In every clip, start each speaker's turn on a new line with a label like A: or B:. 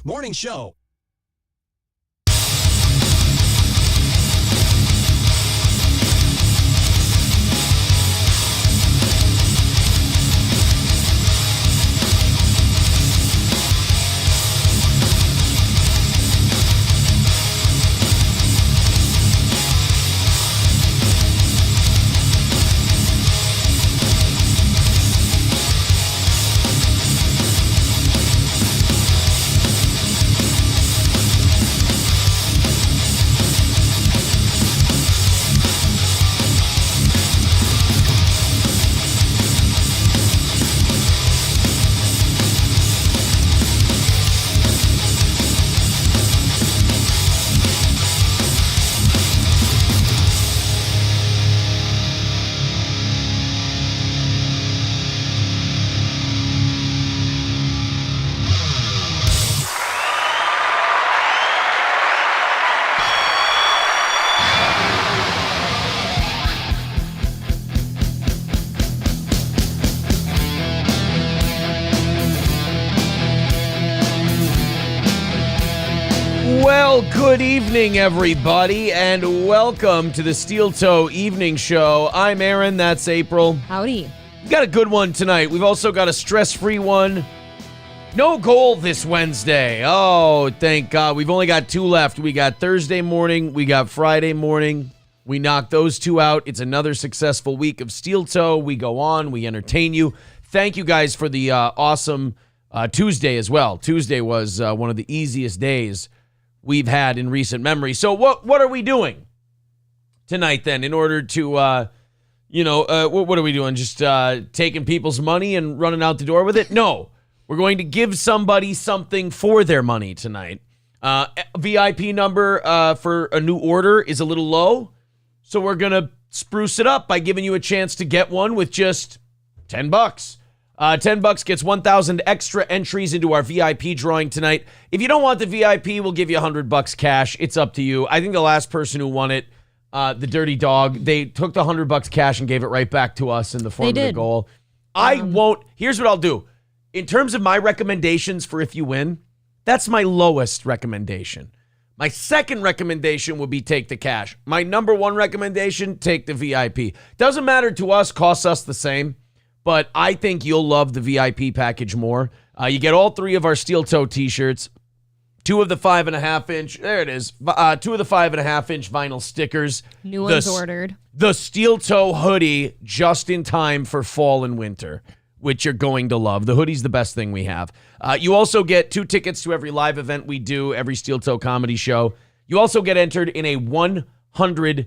A: Morning Show.
B: Well, good evening, everybody, and welcome to the Steel Toe Evening Show. I'm Aaron, that's April.
C: Howdy.
B: We've got a good one tonight. We've also got a stress-free one. No goal this Wednesday. Oh, thank God. We've only got two left. We got Thursday morning. We got Friday morning. We knocked those two out. It's another successful week of Steel Toe. We go on. We entertain you. Thank you guys for the awesome Tuesday as well. Tuesday was one of the easiest days we've had in recent memory. So what are we doing tonight then in order to, what are we doing? Just taking people's money and running out the door with it? No. We're going to give somebody something for their money tonight. VIP number for a new order is a little low, so we're going to spruce it up by giving you a chance to get one with just $10. $10 gets 1,000 extra entries into our VIP drawing tonight. If you don't want the VIP, we'll give you $100 cash. It's up to you. I think the last person who won it, the Dirty Dog, they took the $100 cash and gave it right back to us in the form of the goal. I won't. Here's what I'll do. In terms of my recommendations for if you win, that's my lowest recommendation. My second recommendation would be take the cash. My number one recommendation, take the VIP. Doesn't matter to us, costs us the same. But I think you'll love the VIP package more. You get all three of our Steel Toe t-shirts, two of the 5.5-inch, there it is, two of the 5.5-inch vinyl stickers.
C: New ones ordered.
B: The Steel Toe hoodie just in time for fall and winter, which you're going to love. The hoodie's the best thing we have. You also get 2 tickets to every live event we do, every Steel Toe comedy show. You also get entered in a $100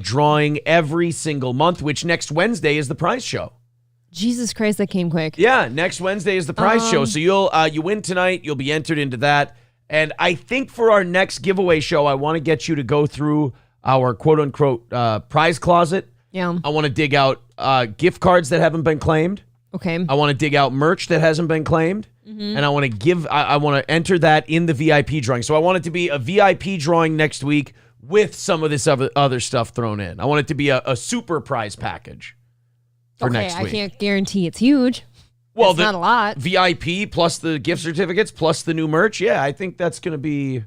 B: drawing every single month, which next Wednesday is the prize show.
C: Jesus Christ, that came quick.
B: Yeah, next Wednesday is the prize show. So you win tonight, you'll be entered into that. And I think for our next giveaway show, I want to get you to go through our quote-unquote prize closet.
C: Yeah.
B: I want to dig out gift cards that haven't been claimed.
C: Okay.
B: I want to dig out merch that hasn't been claimed. Mm-hmm. And I want to I want to enter that in the VIP drawing. So I want it to be a VIP drawing next week with some of this other stuff thrown in. I want it to be a super prize package. Next week.
C: I can't guarantee it's huge.
B: Well,
C: it's not a lot.
B: VIP plus the gift certificates plus the new merch. Yeah, I think that's going to be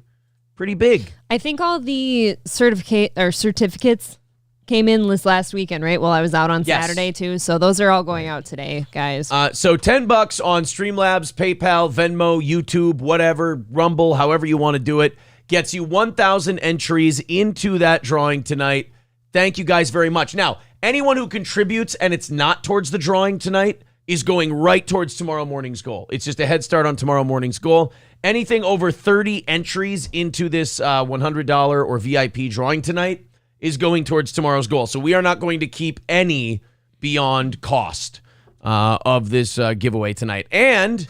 B: pretty big.
C: I think all the certificates came in this last weekend, right? Well, I was out on Saturday too, so those are all going out today, guys.
B: So $10 on Streamlabs, PayPal, Venmo, YouTube, whatever, Rumble, however you want to do it, gets you 1,000 entries into that drawing tonight. Thank you guys very much. Now, anyone who contributes and it's not towards the drawing tonight is going right towards tomorrow morning's goal. It's just a head start on tomorrow morning's goal. Anything over 30 entries into this $100 or VIP drawing tonight is going towards tomorrow's goal. So we are not going to keep any beyond cost of this giveaway tonight. And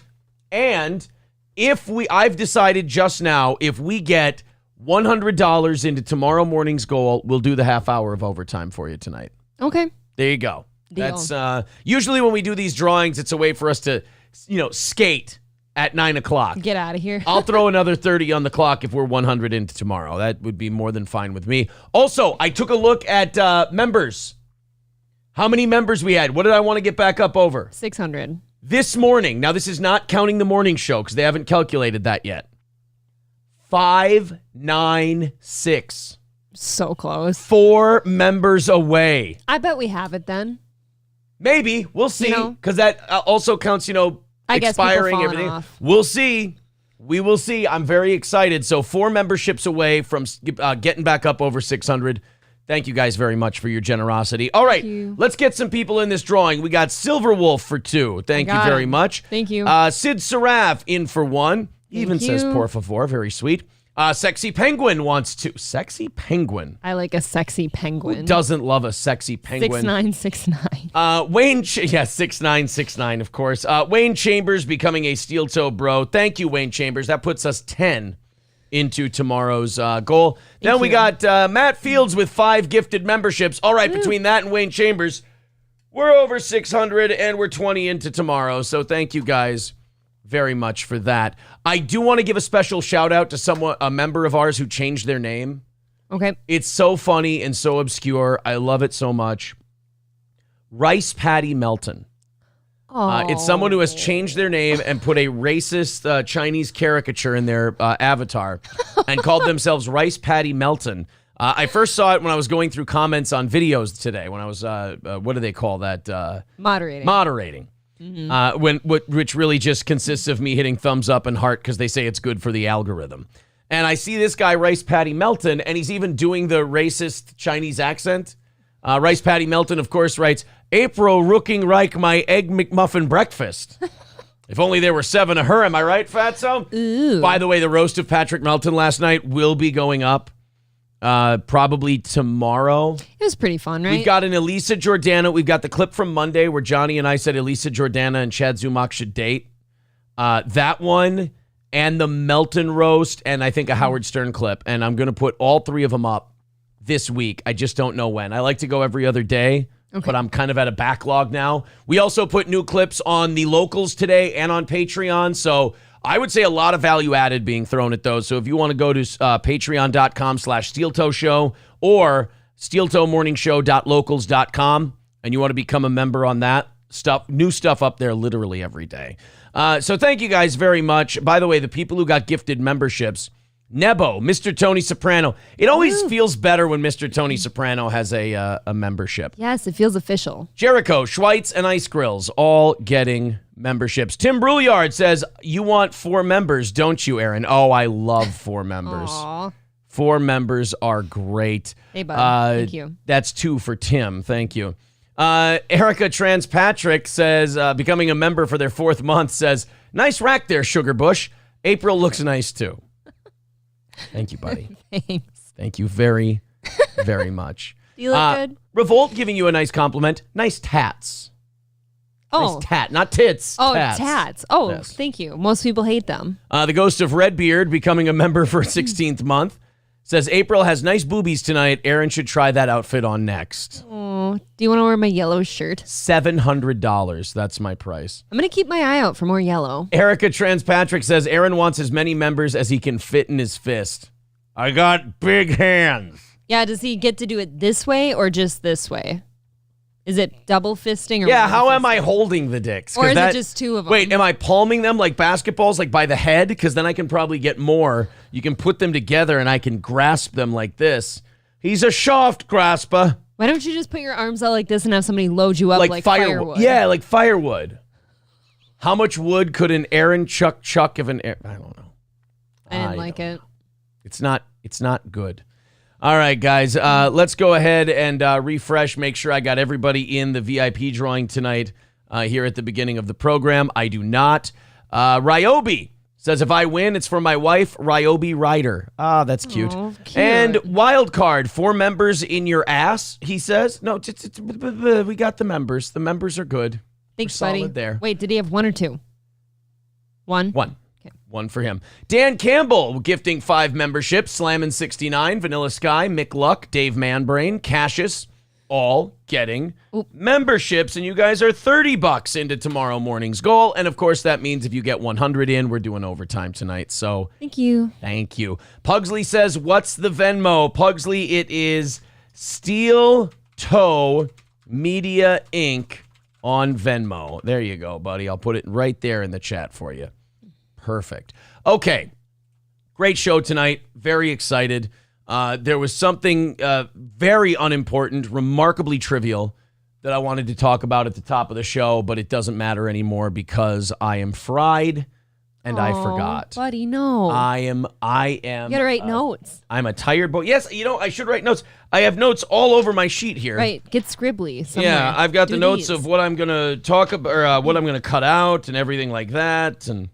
B: I've decided just now, if we get $100 into tomorrow morning's goal, we'll do the half hour of overtime for you tonight.
C: Okay.
B: There you go.
C: Deal.
B: That's usually when we do these drawings, it's a way for us to, skate at 9 o'clock.
C: Get out of here.
B: I'll throw another 30 on the clock if we're 100 into tomorrow. That would be more than fine with me. Also, I took a look at members. How many members we had? What did I want to get back up over?
C: 600.
B: This morning. Now, this is not counting the morning show because they haven't calculated that yet. 596.
C: So close.
B: 4 members away.
C: I bet we have it then.
B: Maybe. We'll see. Because that also counts,
C: I guess people
B: expiring
C: falling
B: everything.
C: off.
B: We'll see. We will see. I'm very excited. So 4 memberships away from getting back up over 600. Thank you guys very much for your generosity. All right, let's get some people in this drawing. We got Silver Wolf for 2. Thank you very much.
C: Thank you.
B: Sid Saraf in for 1. Even says por favor. Very sweet. Sexy Penguin wants 2. Sexy Penguin.
C: I like a sexy penguin.
B: Who doesn't love a sexy penguin?
C: 6969.
B: Wayne, 6969, of course. Wayne Chambers becoming a steel toe bro. Thank you, Wayne Chambers. That puts us 10 into tomorrow's goal. Then we got Matt Fields with 5 gifted memberships. All right, between that and Wayne Chambers, we're over 600 and we're 20 into tomorrow. So thank you guys very much for that. I do want to give a special shout out to a member of ours who changed their name.
C: Okay.
B: It's so funny and so obscure. I love it so much. Rice Patty Melton. It's someone who has changed their name and put a racist Chinese caricature in their avatar and called themselves Rice Patty Melton. I first saw it when I was going through comments on videos today, when I was, what do they call that? Moderating. Mm-hmm. Which really just consists of me hitting thumbs up and heart because they say it's good for the algorithm. And I see this guy, Rice Patty Melton, and he's even doing the racist Chinese accent. Rice Patty Melton, of course, writes, April Rooking Reich my Egg McMuffin breakfast. If only there were 7 of her, am I right, Fatso?
C: Ooh.
B: By the way, the roast of Patrick Melton last night will be going up probably tomorrow.
C: It was pretty fun, right?
B: We've got an Elisa Jordana. We've got the clip from Monday where Johnny and I said Elisa Jordana and Chad Zumach should date. That one and the Melton roast and I think a Howard Stern clip. And I'm going to put all 3 of them up this week. I just don't know when. I like to go every other day. Okay. But I'm kind of at a backlog now. We also put new clips on the locals today and on Patreon. So I would say a lot of value added being thrown at those. So if you want to go to patreon.com/SteelToe Show or SteelToeMorningShow.locals.com and you want to become a member on that, new stuff up there literally every day. So thank you guys very much. By the way, the people who got gifted memberships, Nebo, Mr. Tony Soprano. It always feels better when Mr. Tony Soprano has a membership.
C: Yes, it feels official.
B: Jericho, Schweitz, and Ice Grills all getting memberships. Tim Brouillard says, you want 4 members, don't you, Aaron? Oh, I love 4 members.
C: Aww.
B: 4 members are great.
C: Hey, bud. Thank you.
B: That's 2 for Tim. Thank you. Erica Transpatrick says, becoming a member for their 4th month, says, nice rack there, Sugar Bush. April looks nice, too. Thank you, buddy.
C: Thanks.
B: Thank you very, very much.
C: You look good.
B: Revolt giving you a nice compliment. Nice tats.
C: Oh.
B: Nice tat, not tits.
C: Oh,
B: tats.
C: tats. Oh,
B: yes.
C: Thank you. Most people hate them.
B: The Ghost of Redbeard becoming a member for 16th month. Says, April has nice boobies tonight. Aaron should try that outfit on next.
C: Oh, do you want to wear my yellow shirt?
B: $700. That's my price.
C: I'm going to keep my eye out for more yellow.
B: Erica Transpatrick says, Aaron wants as many members as he can fit in his fist. I got big hands.
C: Yeah, does he get to do it this way or just this way? Is it double fisting or
B: yeah, how am I holding the dicks?
C: Or is it just 2 of them?
B: Wait, am I palming them like basketballs, like by the head? Because then I can probably get more. You can put them together and I can grasp them like this. He's a soft grasper.
C: Why don't you just put your arms out like this and have somebody load you up like firewood?
B: Yeah, like firewood. How much wood could an Aaron chuck if an I don't know.
C: I didn't like it.
B: It's not good. All right, guys, let's go ahead and refresh, make sure I got everybody in the VIP drawing tonight here at the beginning of the program. I do not. Ryobi says, if I win, it's for my wife, Ryobi Ryder. Ah, that's cute.
C: Oh, cute.
B: And wild card, 4 members in your ass, he says. No, we got the members. The members are good.
C: Thanks,
B: We're
C: buddy.
B: solid there.
C: Wait, did he have 1 or 2? 1?
B: 1. 1 for him. Dan Campbell gifting 5 memberships. Slammin69, Vanilla Sky, Mick Luck, Dave Manbrain, Cassius, all getting memberships. And you guys are $30 into tomorrow morning's goal. And of course, that means if you get 100 in, we're doing overtime tonight. So
C: thank you.
B: Thank you. Pugsley says, what's the Venmo? Pugsley, it is Steel Toe Media Inc. on Venmo. There you go, buddy. I'll put it right there in the chat for you. Perfect. Okay. Great show tonight. Very excited. There was something very unimportant, remarkably trivial that I wanted to talk about at the top of the show, but it doesn't matter anymore because I am fried and I forgot.
C: Buddy, no.
B: I am.
C: You gotta write notes.
B: I'm a tired boy. Yes, I should write notes. I have notes all over my sheet here.
C: Right, get scribbly somewhere.
B: Yeah, I've got the notes
C: these.
B: of what I'm going to talk about, or what I'm going to cut out and everything like that. And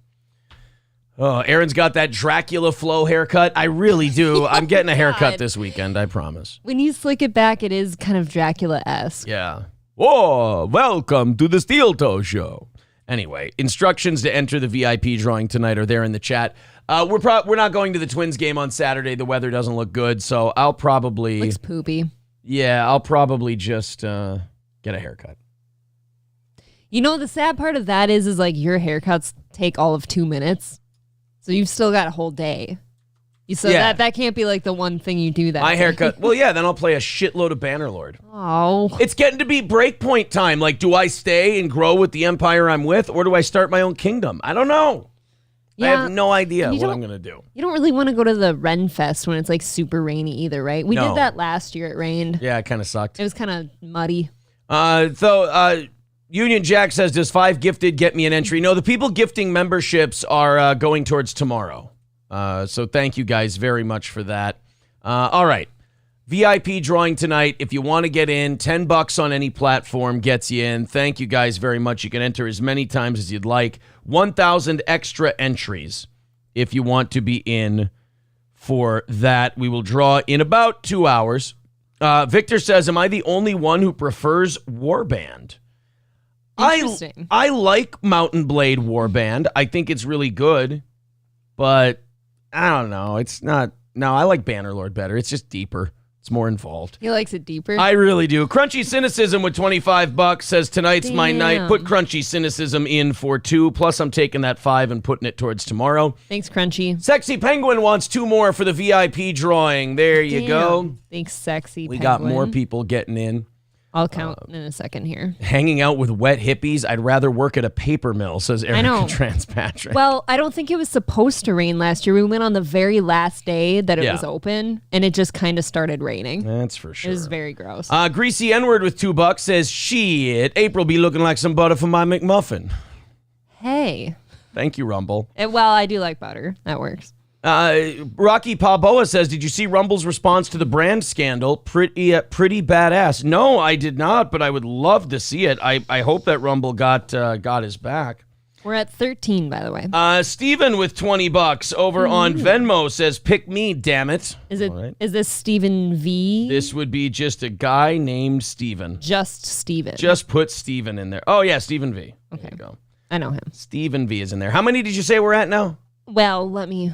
B: Aaron's got that Dracula flow haircut. I really do. I'm getting a haircut this weekend, I promise.
C: When you slick it back, it is kind of Dracula-esque.
B: Yeah. Oh, welcome to the Steel Toe Show. Anyway, instructions to enter the VIP drawing tonight are there in the chat. We're not going to the Twins game on Saturday. The weather doesn't look good, so I'll probably...
C: Looks poopy.
B: Yeah, I'll probably just get a haircut.
C: You know, the sad part of that is like your haircuts take all of 2 minutes. So you've still got a whole day. That can't be like the one thing you do that
B: My
C: day.
B: haircut. Well, yeah, then I'll play a shitload of Bannerlord.
C: Oh.
B: It's getting to be breakpoint time. Like, do I stay and grow with the empire I'm with, or do I start my own kingdom? I don't know. Yeah, I have no idea what I'm going to do. You
C: don't really want to go to the Ren Fest when it's like super rainy either, right? We did that last year. It rained.
B: Yeah, it kind of sucked.
C: It was kind of muddy.
B: Union Jack says, does 5 gifted get me an entry? No, the people gifting memberships are going towards tomorrow. So thank you guys very much for that. All right. VIP drawing tonight. If you want to get in, $10 on any platform gets you in. Thank you guys very much. You can enter as many times as you'd like. 1,000 extra entries if you want to be in for that. We will draw in about 2 hours. Victor says, am I the only one who prefers Warband?
C: Interesting.
B: I like Mountain Blade Warband. I think it's really good, but I don't know. It's not. No, I like Bannerlord better. It's just deeper. It's more involved.
C: He likes it deeper.
B: I really do. Crunchy Cynicism with $25 says tonight's my night. Put Crunchy Cynicism in for 2. Plus, I'm taking that 5 and putting it towards tomorrow.
C: Thanks, Crunchy.
B: Sexy Penguin wants 2 more for the VIP drawing. There you go.
C: Thanks, Sexy
B: We
C: Penguin.
B: got more people getting in.
C: I'll count in a second here.
B: Hanging out with wet hippies, I'd rather work at a paper mill, says Erica Transpatrick.
C: Well, I don't think it was supposed to rain last year. We went on the very last day that it was open, and it just kind of started raining.
B: That's for sure.
C: It was very gross.
B: Greasy N-word with $2 says, shit, April be looking like some butter for my McMuffin.
C: Hey.
B: Thank you, Rumble.
C: Well, I do like butter. That works.
B: Rocky Palboa says, did you see Rumble's response to the brand scandal? Pretty badass. No, I did not, but I would love to see it. I hope that Rumble got his back.
C: We're at 13, by the way.
B: Steven with $20 over on Venmo says, pick me, damn it.
C: Is this Steven V?
B: This would be just a guy named Steven.
C: Just Steven.
B: Just put Steven in there. Oh, yeah, Steven V.
C: Okay.
B: There you go.
C: I know him.
B: Steven V is in there. How many did you say we're at now?
C: Well, let me...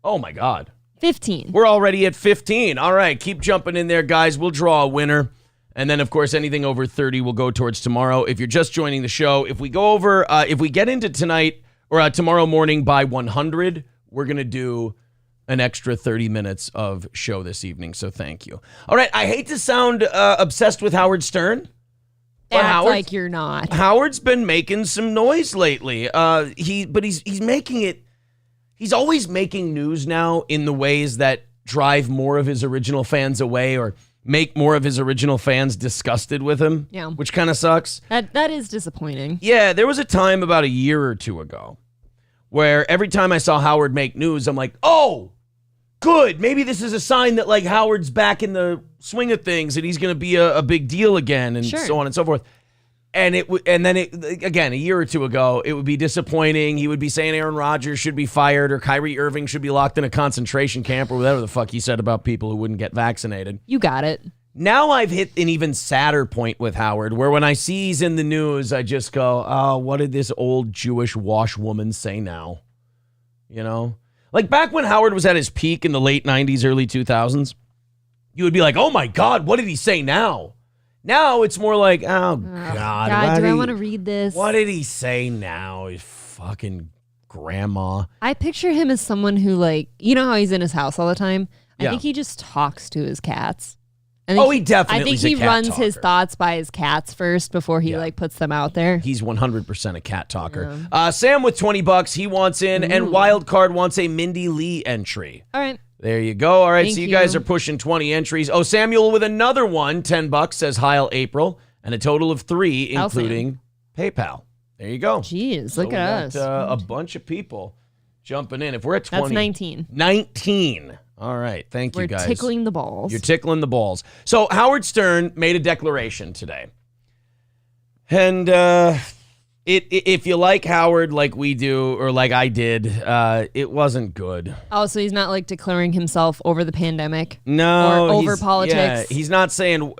B: Oh, my God.
C: 15.
B: We're already at 15. All right, keep jumping in there, guys. We'll draw a winner. And then, of course, anything over 30 will go towards tomorrow. If you're just joining the show, if we go over, if we get into tonight or tomorrow morning by 100, we're going to do an extra 30 minutes of show this evening. So thank you. All right, I hate to sound obsessed with Howard Stern.
C: Act like you're not.
B: Howard's been making some noise lately. He's making it. He's always making news now in the ways that drive more of his original fans away or make more of his original fans disgusted with him.
C: Yeah.
B: Which kind of sucks.
C: That is disappointing.
B: Yeah, there was a time about a year or two ago where every time I saw Howard make news, I'm like, oh, good. Maybe this is a sign that like Howard's back in the swing of things and he's going to be a big deal again and so on and so forth. And then again, a year or two ago, it would be disappointing. He would be saying Aaron Rodgers should be fired or Kyrie Irving should be locked in a concentration camp or whatever the fuck he said about people who wouldn't get vaccinated.
C: You got it.
B: Now I've hit an even sadder point with Howard where when I see he's in the news, I just go, oh, what did this old Jewish washwoman say now? You know? Like back when Howard was at his peak in the late 90s, early 2000s, you would be like, oh my God, what did he say now? Now it's more like, oh, God.
C: Do I want to read this?
B: What did he say now? His fucking grandma.
C: I picture him as someone who, like, you know how he's in his house all the time? I think he just talks to his cats.
B: He definitely.
C: I think he runs his thoughts by his cats first before he puts them out there.
B: He's 100% a cat talker. Sam with $20, he wants in, and Wildcard wants a Mindy Lee entry.
C: All right.
B: There you go. All right, so you guys are pushing 20 entries. Oh, Samuel with another one, $10, says Heil April, and a total of 3, including PayPal. There you go.
C: Jeez, look at us.
B: A bunch of people jumping in. If we're at 20.
C: That's 19.
B: 19. All right. Thank you, guys.
C: We're tickling the balls.
B: You're tickling the balls. So Howard Stern made a declaration today. And if you like Howard like we do, or like I did, it wasn't good.
C: Oh, so he's not like declaring himself over the pandemic?
B: No.
C: Or over politics?
B: Yeah, he's not saying,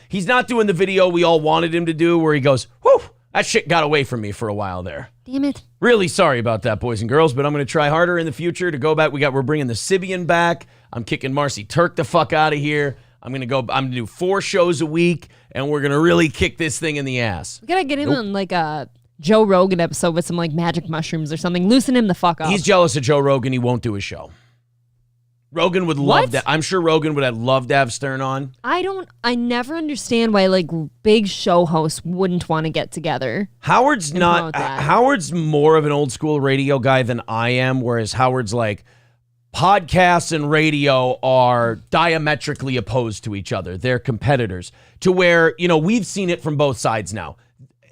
B: he's not doing the video we all wanted him to do where he goes, whew, that shit got away from me for a while there.
C: Damn it.
B: Really sorry about that, boys and girls, but I'm going to try harder in the future to go back. We're bringing the Sibian back. I'm kicking Marcy Turk the fuck out of here. I'm going to do 4 shows a week, and we're going to really kick this thing in the ass.
C: We got to get him on like a Joe Rogan episode with some like magic mushrooms or something. Loosen him the fuck up.
B: He's jealous of Joe Rogan. He won't do his show. Rogan would love that. I'm sure Rogan would have loved to have Stern on.
C: I never understand why like big show hosts wouldn't want to get together.
B: Howard's more of an old school radio guy than I am, whereas Howard's like, podcasts and radio are diametrically opposed to each other. They're competitors to where, we've seen it from both sides now.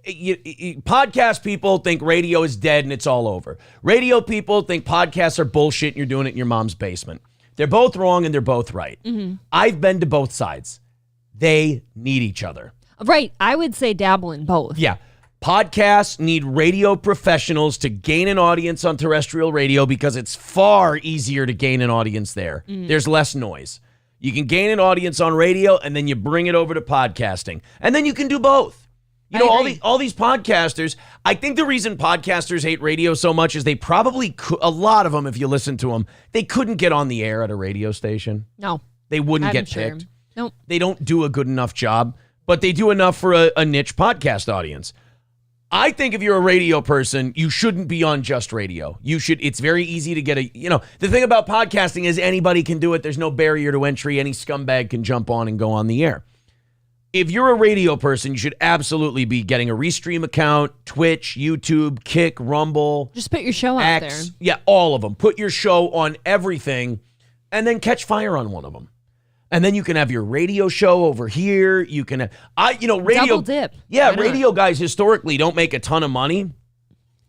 B: Podcast people think radio is dead and it's all over. Radio people think podcasts are bullshit and you're doing it in your mom's basement. They're both wrong and they're both right. Mm-hmm. I've been to both sides. They need each other.
C: Right. I would say dabble in both.
B: Yeah. Podcasts need radio professionals to gain an audience on terrestrial radio because it's far easier to gain an audience there. There's less noise. You can gain an audience on radio and then you bring it over to podcasting. And then you can do both. All these podcasters, I think the reason podcasters hate radio so much is they probably a lot of them, if you listen to them, they couldn't get on the air at a radio station.
C: No.
B: They wouldn't get picked.
C: Nope.
B: They don't do a good enough job, but they do enough for a niche podcast audience. I think if you're a radio person, you shouldn't be on just radio. It's very easy to get the thing about podcasting is anybody can do it. There's no barrier to entry. Any scumbag can jump on and go on the air. If you're a radio person, you should absolutely be getting a Restream account, Twitch, YouTube, Kick, Rumble.
C: Just put your show out there.
B: Yeah, all of them. Put your show on everything and then catch fire on one of them. And then you can have your radio show over here. You can, radio.
C: Double dip.
B: Yeah, radio guys historically don't make a ton of money.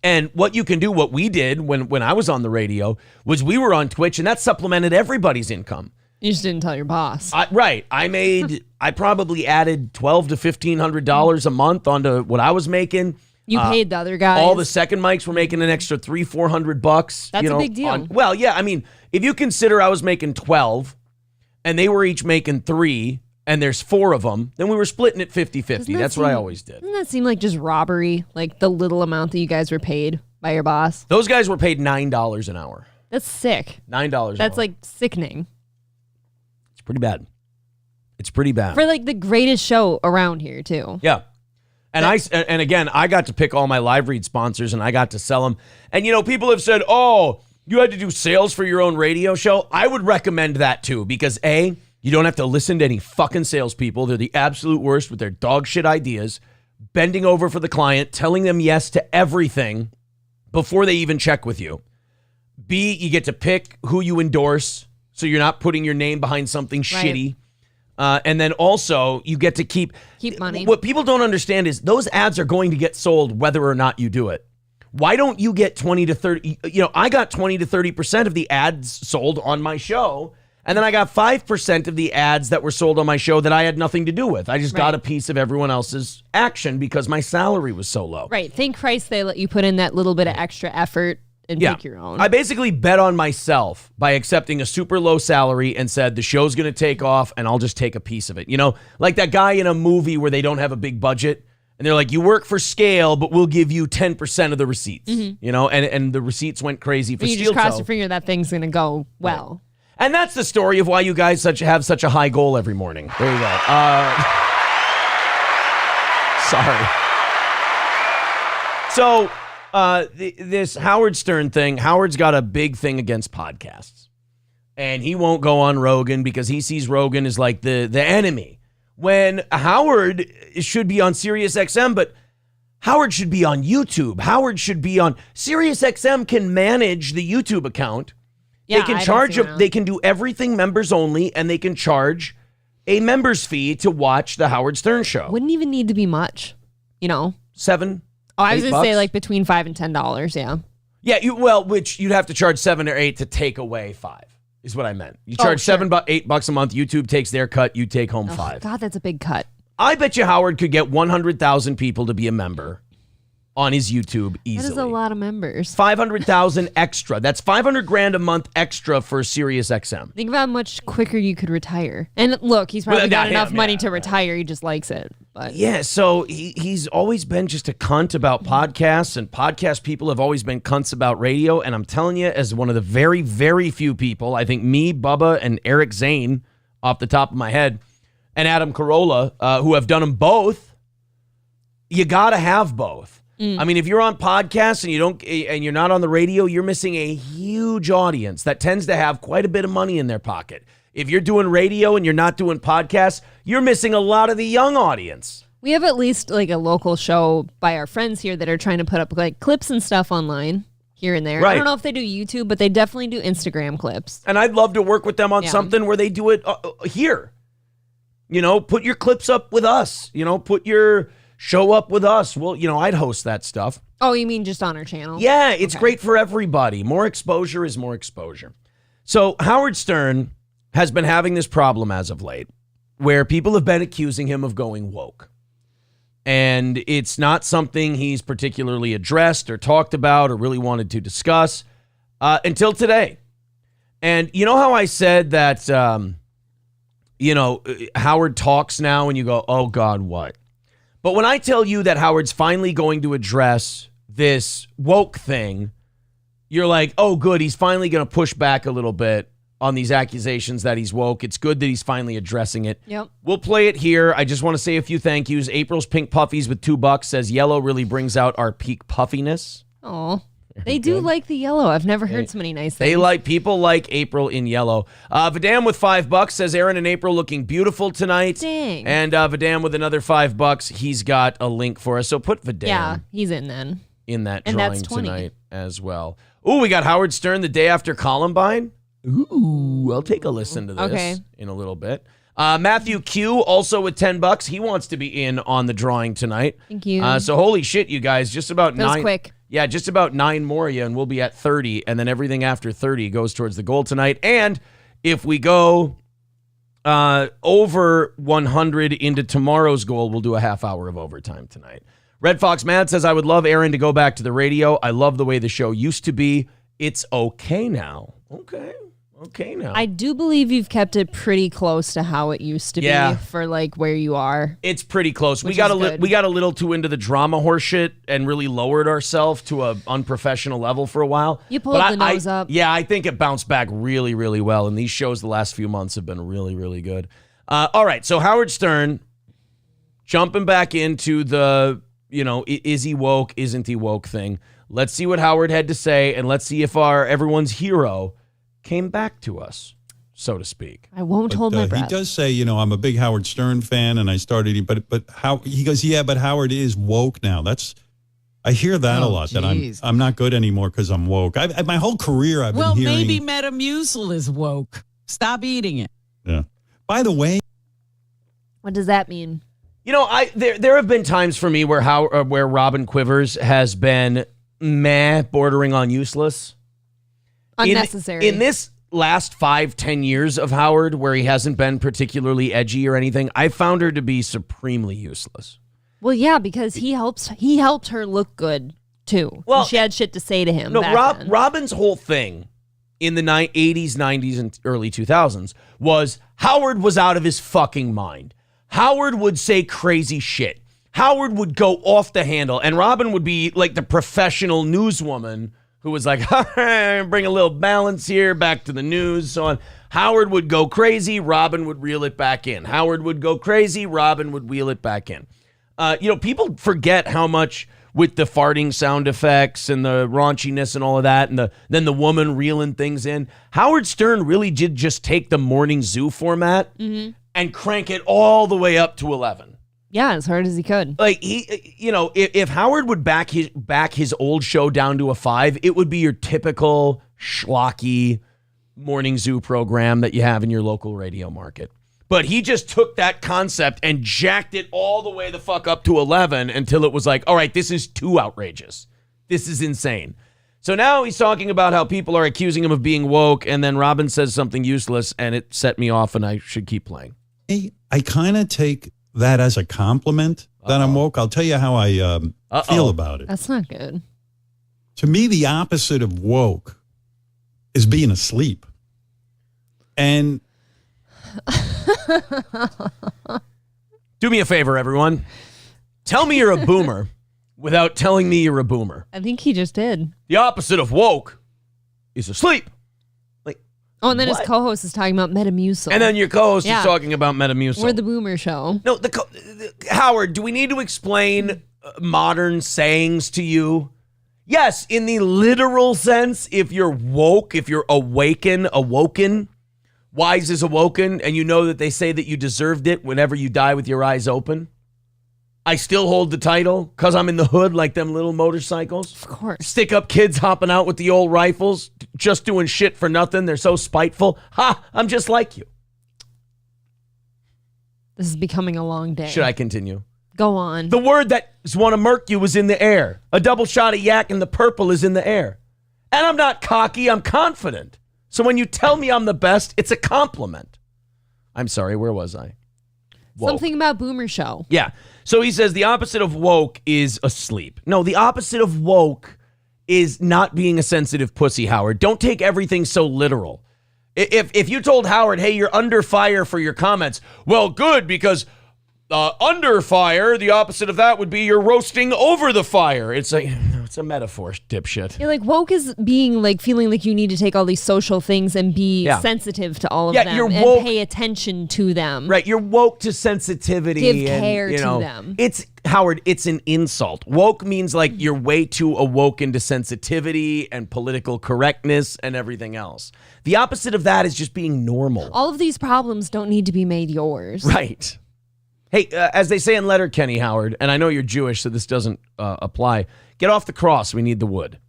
B: And what you can do, what we did when I was on the radio, was we were on Twitch, and that supplemented everybody's income.
C: You just didn't tell your boss.
B: Right. I probably added $1,200 to $1,500 a month onto what I was making.
C: You paid the other guys.
B: All the second mics were making an extra $300-$400.
C: That's a big deal.
B: If you consider I was making 12 and they were each making 3 and there's 4 of them, then we were splitting it 50-50. That's what I always did.
C: Doesn't that seem like just robbery? Like the little amount that you guys were paid by your boss?
B: Those guys were paid $9 an hour.
C: That's sick.
B: $9 an hour.
C: That's like sickening.
B: Pretty bad. It's pretty bad.
C: For like the greatest show around here too.
B: Yeah. And again, I got to pick all my live read sponsors and I got to sell them. And people have said, "Oh, you had to do sales for your own radio show." I would recommend that too because A, you don't have to listen to any fucking salespeople. They're the absolute worst with their dog shit ideas, bending over for the client, telling them yes to everything before they even check with you. B, you get to pick who you endorse. So you're not putting your name behind something shitty. And then also you get to keep
C: money.
B: What people don't understand is those ads are going to get sold whether or not you do it. Why don't you get 20 to 30? I got 20 to 30% of the ads sold on my show. And then I got 5% of the ads that were sold on my show that I had nothing to do with. I just got a piece of everyone else's action because my salary was so low.
C: Right. Thank Christ they let you put in that little bit of extra effort and pick your own.
B: I basically bet on myself by accepting a super low salary and said the show's going to take off and I'll just take a piece of it. Like that guy in a movie where they don't have a big budget and they're like, you work for scale, but we'll give you 10% of the receipts. And the receipts went crazy for Steel Toe.
C: You just cross your finger that thing's going to go well.
B: Right. And that's the story of why you guys have such a high goal every morning. There you go. Sorry. So this Howard Stern thing, Howard's got a big thing against podcasts. And he won't go on Rogan because he sees Rogan as like the enemy. When Howard should be on SiriusXM, but Howard should be on YouTube. Howard should be on SiriusXM can manage the YouTube account.
C: Yeah,
B: they can charge they can do everything members only, and they can charge a member's fee to watch the Howard Stern show.
C: Wouldn't even need to be much, you know.
B: $7.
C: Oh, I was going to say like between $5 and $10, yeah.
B: Yeah, which you'd have to charge $7 or $8 to take away $5. Is what I meant. You charge $7, $8 a month. YouTube takes their cut. You take home $5.
C: God, that's a big cut.
B: I bet you Howard could get 100,000 people to be a member on his YouTube easily.
C: That is a lot of members.
B: 500,000 extra. That's $500,000 a month extra for SiriusXM.
C: Think about how much quicker you could retire. And look, he's probably got enough money to retire. He just likes it. But
B: yeah, so he's always been just a cunt about podcasts, and podcast people have always been cunts about radio. And I'm telling you, as one of the very, very few people, I think me, Bubba, and Eric Zane, off the top of my head, and Adam Carolla, who have done them both, you got to have both. I mean, if you're on podcasts and you're not on the radio, you're missing a huge audience that tends to have quite a bit of money in their pocket. If you're doing radio and you're not doing podcasts, you're missing a lot of the young audience.
C: We have at least like a local show by our friends here that are trying to put up like clips and stuff online here and there. Right. I don't know if they do YouTube, but they definitely do Instagram clips.
B: And I'd love to work with them on something where they do it here. You know, put your clips up with us. You know, put your show up with us. Well, you know, I'd host that stuff.
C: Oh, you mean just on our channel?
B: Yeah, it's great for everybody. More exposure is more exposure. So Howard Stern has been having this problem as of late where people have been accusing him of going woke. And it's not something he's particularly addressed or talked about or really wanted to discuss until today. And you know how I said that, you know, Howard talks now and you go, oh, God, what? But when I tell you that Howard's finally going to address this woke thing, you're like, oh, good, he's finally going to push back a little bit on these accusations that he's woke. It's good that he's finally addressing it.
C: Yep.
B: We'll play it here. I just want to say a few thank yous. April's Pink Puffies with $2 says yellow really brings out our peak puffiness.
C: Oh, they do like the yellow. I've never heard so many nice things.
B: People like April in yellow. Vidam with $5 says Aaron and April looking beautiful tonight.
C: Dang.
B: And Vidam with another $5. He's got a link for us. So put Vidam.
C: Yeah, he's in then.
B: In that drawing tonight as well. Ooh, we got Howard Stern the day after Columbine. Ooh, I'll take a listen to this in a little bit. Matthew Q also with $10. He wants to be in on the drawing tonight.
C: Thank you.
B: So holy shit, you guys, just about
C: that was quick.
B: Yeah, just about 9 more of you, and we'll be at 30, and then everything after 30 goes towards the goal tonight. And if we go over 100 into tomorrow's goal, we'll do a half hour of overtime tonight. Red Fox Matt says, I would love Aaron to go back to the radio. I love the way the show used to be. It's okay now. Okay now.
C: I do believe you've kept it pretty close to how it used to be for like where you are.
B: It's pretty close. We got a little too into the drama horseshit and really lowered ourselves to an unprofessional level for a while.
C: You pulled the nose up.
B: Yeah, I think it bounced back really, really well. And these shows the last few months have been really, really good. All right, so Howard Stern jumping back into the, you know, is he woke, isn't he woke thing. Let's see what Howard had to say, and let's see if everyone's hero came back to us, so to speak.
C: I won't hold my breath.
A: He does say, you know, I'm a big Howard Stern fan, and I started, but how he goes, yeah, but Howard is woke now. I hear that a lot. Geez. That I'm not good anymore because I'm woke. My whole career I've been hearing.
D: Well, maybe Metamucil is woke. Stop eating it.
A: Yeah. By the way,
C: what does that mean?
B: You know, there have been times for me where Robin Quivers has been bordering on useless.
C: Unnecessary.
B: In this last 5-10 years of Howard, where he hasn't been particularly edgy or anything, I found her to be supremely useless.
C: Well, yeah, because he helped her look good too. Well, she had shit to say to him.
B: No, Robin's whole thing in the 80s, 90s, and early 2000s was Howard was out of his fucking mind. Howard would say crazy shit. Howard would go off the handle, and Robin would be like the professional newswoman who was like, bring a little balance here, back to the news, so on. Howard would go crazy, Robin would reel it back in. Howard would go crazy, Robin would wheel it back in. You know, people forget how much with the farting sound effects and the raunchiness and all of that, and then the woman reeling things in. Howard Stern really did just take the morning zoo format and crank it all the way up to 11.
C: Yeah, as hard as he could.
B: Like if Howard would back his old show down to a 5, it would be your typical schlocky morning zoo program that you have in your local radio market. But he just took that concept and jacked it all the way the fuck up to 11 until it was like, all right, this is too outrageous. This is insane. So now he's talking about how people are accusing him of being woke, and then Robin says something useless, and it set me off, and I should keep playing.
A: Hey, I kind of take that as a compliment that I'm woke. I'll tell you how I feel about it.
C: That's not good.
A: To me, the opposite of woke is being asleep. And
B: do me a favor, everyone. Tell me you're a boomer without telling me you're a boomer.
C: I think he just did.
B: The opposite of woke is asleep.
C: Oh, and then
B: what?
C: his co-host is talking about Metamucil.
B: And then your co-host is talking about Metamucil.
C: We're the boomer show.
B: No, Howard, do we need to explain modern sayings to you? Yes, in the literal sense, if you're woke, if you're awoken, wise is awoken, and you know that they say that you deserved it whenever you die with your eyes open. I still hold the title because I'm in the hood like them little motorcycles.
C: Of course.
B: Stick up kids hopping out with the old rifles, just doing shit for nothing. They're so spiteful. Ha, I'm just like you.
C: This is becoming a long day.
B: Should I continue?
C: Go on.
B: The word that want to murk you was in the air. A double shot of yak and the purple is in the air. And I'm not cocky, I'm confident. So when you tell me I'm the best, it's a compliment. I'm sorry, where was I? Woke.
C: Something about boomer show.
B: Yeah. So he says the opposite of woke is asleep. No, the opposite of woke is not being a sensitive pussy, Howard. Don't take everything so literal. If you told Howard, hey, you're under fire for your comments, well, good, because under fire, the opposite of that would be you're roasting over the fire. It's a metaphor, dipshit.
C: You're like, woke is being like feeling like you need to take all these social things and be sensitive to all of them
B: you're
C: and
B: woke,
C: pay attention to them.
B: Right, you're woke to sensitivity.
C: Give care to them.
B: It's, Howard, it's an insult. Woke means like you're way too awoken to sensitivity and political correctness and everything else. The opposite of that is just being normal.
C: All of these problems don't need to be made yours.
B: Right. Hey, as they say in Letterkenny, Howard, and I know you're Jewish, so this doesn't apply. Get off the cross. We need the wood.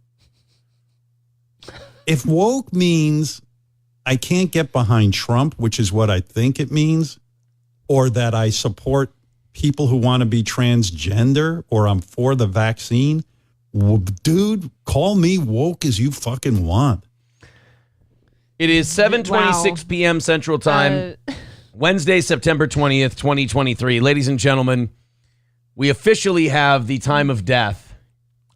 A: If woke means I can't get behind Trump, which is what I think it means, or that I support people who want to be transgender, or I'm for the vaccine, dude, call me woke as you fucking want.
B: It is 7:26 p.m. Central Time. Wednesday, September 20th, 2023. Ladies and gentlemen, we officially have the time of death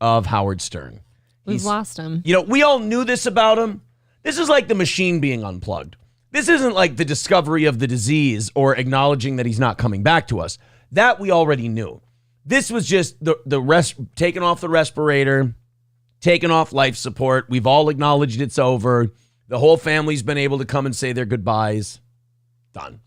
B: of Howard Stern.
C: We've lost him.
B: You know, we all knew this about him. This is like the machine being unplugged. This isn't like the discovery of the disease or acknowledging that he's not coming back to us. That we already knew. This was just taking off the respirator, taking off life support. We've all acknowledged it's over. The whole family's been able to come and say their goodbyes. Done.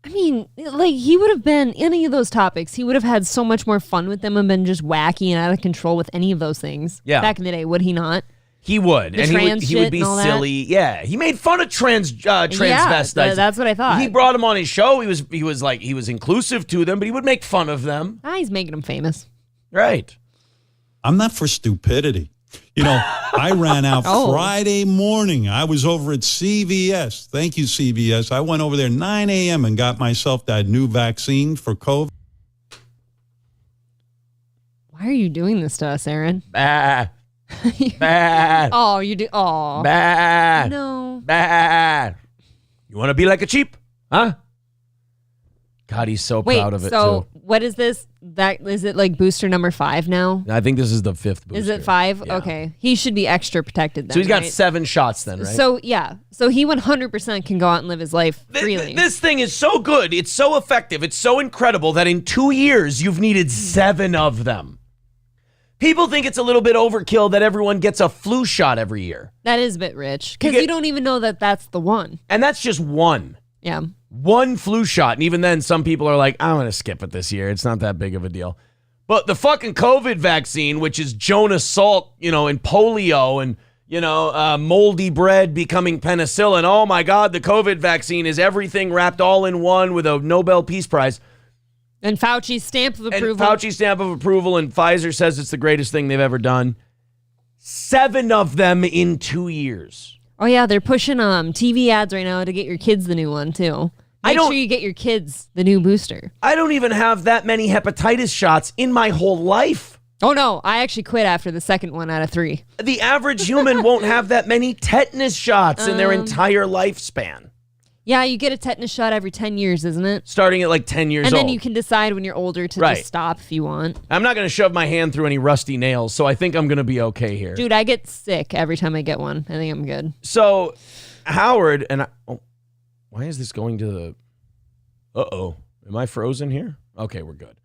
C: I mean, like, he would have been, any of those topics, he would have had so much more fun with them and been just wacky and out of control with any of those things. Yeah. Back in the day, would he not?
B: He would.
C: The
B: and he would be silly. Yeah. He made fun of transvestites.
C: Yeah, that's what I thought.
B: He brought them on his show. He was inclusive to them, but he would make fun of them.
C: He's making them famous.
B: Right.
A: I'm not for stupidity. You know, I ran out Friday morning. I was over at CVS. Thank you, CVS. I went over there 9 a.m. and got myself that new vaccine for COVID.
C: Why are you doing this to us, Aaron?
B: Bah. Bah.
C: Oh, you do. Oh.
B: Bah.
C: No.
B: Bah. You want to be like a cheap? Huh? God, he's so proud of it,
C: so
B: too.
C: What is this? Is it like booster number 5 now?
B: I think this is the 5th booster.
C: Is it 5? Yeah. Okay. He should be extra protected then,
B: so he's got 7 shots then, right?
C: So, yeah. So he 100% can go out and live his life freely.
B: This thing is so good. It's so effective. It's so incredible that in 2 years, you've needed 7 of them. People think it's a little bit overkill that everyone gets a flu shot every year.
C: That is a bit rich. Because you don't even know that that's the one.
B: And that's just one.
C: Yeah.
B: One flu shot. And even then, some people are like, I'm going to skip it this year. It's not that big of a deal. But the fucking COVID vaccine, which is Jonas Salk, and polio and, moldy bread becoming penicillin. Oh, my God, the COVID vaccine is everything wrapped all in one with a Nobel Peace Prize.
C: And Fauci's stamp of approval.
B: And Pfizer says it's the greatest thing they've ever done. 7 of them in 2 years.
C: Oh, yeah, they're pushing TV ads right now to get your kids the new one, too. Make sure you get your kids the new booster.
B: I don't even have that many hepatitis shots in my whole life.
C: Oh, no. I actually quit after the second one out of 3.
B: The average human won't have that many tetanus shots in their entire lifespan.
C: Yeah, you get a tetanus shot every 10 years, isn't it?
B: Starting at like 10 years old.
C: And then you can decide when you're older to just stop if you want.
B: I'm not going to shove my hand through any rusty nails, so I think I'm going to be okay here.
C: Dude, I get sick every time I get one. I think I'm good.
B: So, Howard, why is this going to the... Uh-oh. Am I frozen here? Okay, we're good.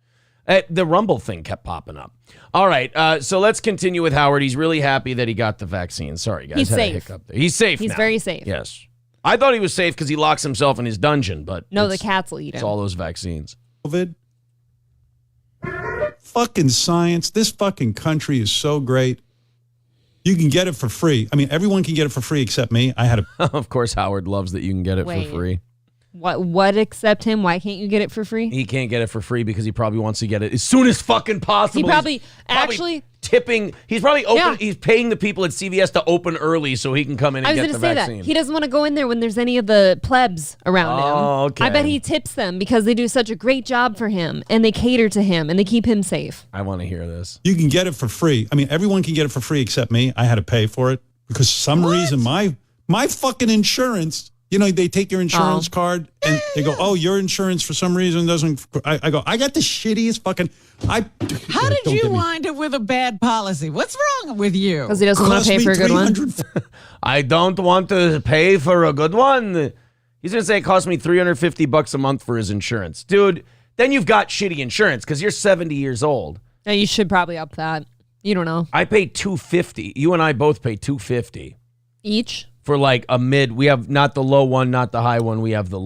B: The Rumble thing kept popping up. All right, so let's continue with Howard. He's really happy that he got the vaccine. Sorry, guys.
C: He's safe.
B: A hiccup there. He's safe
C: He's
B: now.
C: very safe.
B: Yes. I thought he was safe because he locks himself in his dungeon, but...
C: No, the cats will eat him.
B: It's all those vaccines.
A: COVID. Fucking science. This fucking country is so great. You can get it for free. I mean, everyone can get it for free except me. I had a...
B: Of course, Howard loves that you can get it for free.
C: What except him? Why can't you get it for free?
B: He can't get it for free because he probably wants to get it as soon as fucking possible.
C: He probably actually
B: tipping. He's probably open. Yeah. He's paying the people at CVS to open early so he can come in and get the vaccine.
C: That. He doesn't want to go in there when there's any of the plebs around him.
B: Okay.
C: I bet he tips them because they do such a great job for him and they cater to him and they keep him safe.
B: I want to hear this.
A: You can get it for free. I mean, everyone can get it for free except me. I had to pay for it because for some reason my fucking insurance. They take your insurance card and they go, oh, your insurance for some reason doesn't. I go, I got the shittiest fucking.
D: How did you wind up with a bad policy? What's wrong with you?
C: Because he doesn't want to pay for a good one.
B: I don't want to pay for a good one. He's going to say it cost me $350 a month for his insurance. Dude, then you've got shitty insurance because you're 70 years old.
C: Yeah, you should probably up that. You don't know.
B: I pay $250. You and I both pay $250
C: each.
B: For like a mid, we have not the low one, not the high one. We have the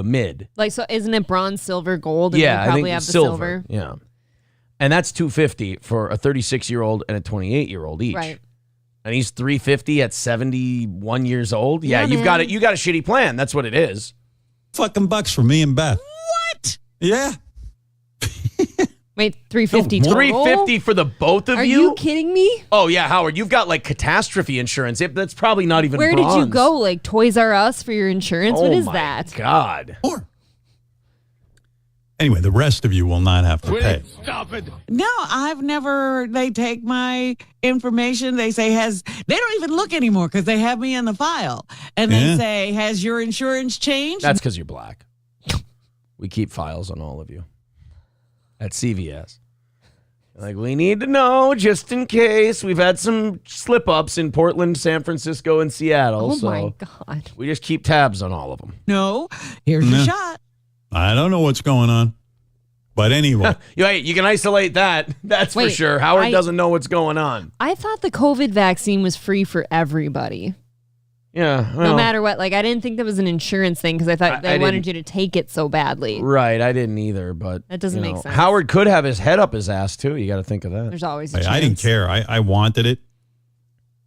B: mid.
C: Like, so isn't it bronze, silver, gold? And
B: yeah,
C: you probably
B: I think
C: have the silver.
B: Yeah, and that's $250 for a 36-year-old and a 28-year-old each.
C: Right.
B: And he's $350 at 71 years old. Yeah,
C: Yeah,
B: you've got it. You got a shitty plan. That's what it is.
A: Fucking bucks for me and Beth.
D: What?
A: Yeah.
C: Wait, $350 total?
B: $350 for the both of you?
C: Are you kidding me?
B: Oh, yeah, Howard, you've got like catastrophe insurance. That's probably not even
C: Where
B: bronze.
C: did you go? Like Toys R Us for your insurance? What is that?
B: Oh, my God.
A: Anyway, the rest of you will not have to pay.
B: Stop it.
D: No, they take my information. They say, they don't even look anymore because they have me in the file. And they say, has your insurance changed?
B: That's because you're black. We keep files on all of you. At CVS. Like, we need to know just in case. We've had some slip-ups in Portland, San Francisco, and Seattle.
C: Oh, my God.
B: We just keep tabs on all of them.
D: No, here's your shot.
A: I don't know what's going on. But anyway.
B: You can isolate that. That's for sure. Howard doesn't know what's going on.
C: I thought the COVID vaccine was free for everybody.
B: Yeah. Well,
C: no matter what. Like, I didn't think that was an insurance thing because I thought they wanted you to take it so badly.
B: Right. I didn't either, but
C: that doesn't make sense.
B: Howard could have his head up his ass, too. You got to think of that.
C: There's always a chance.
A: I didn't care. I wanted it.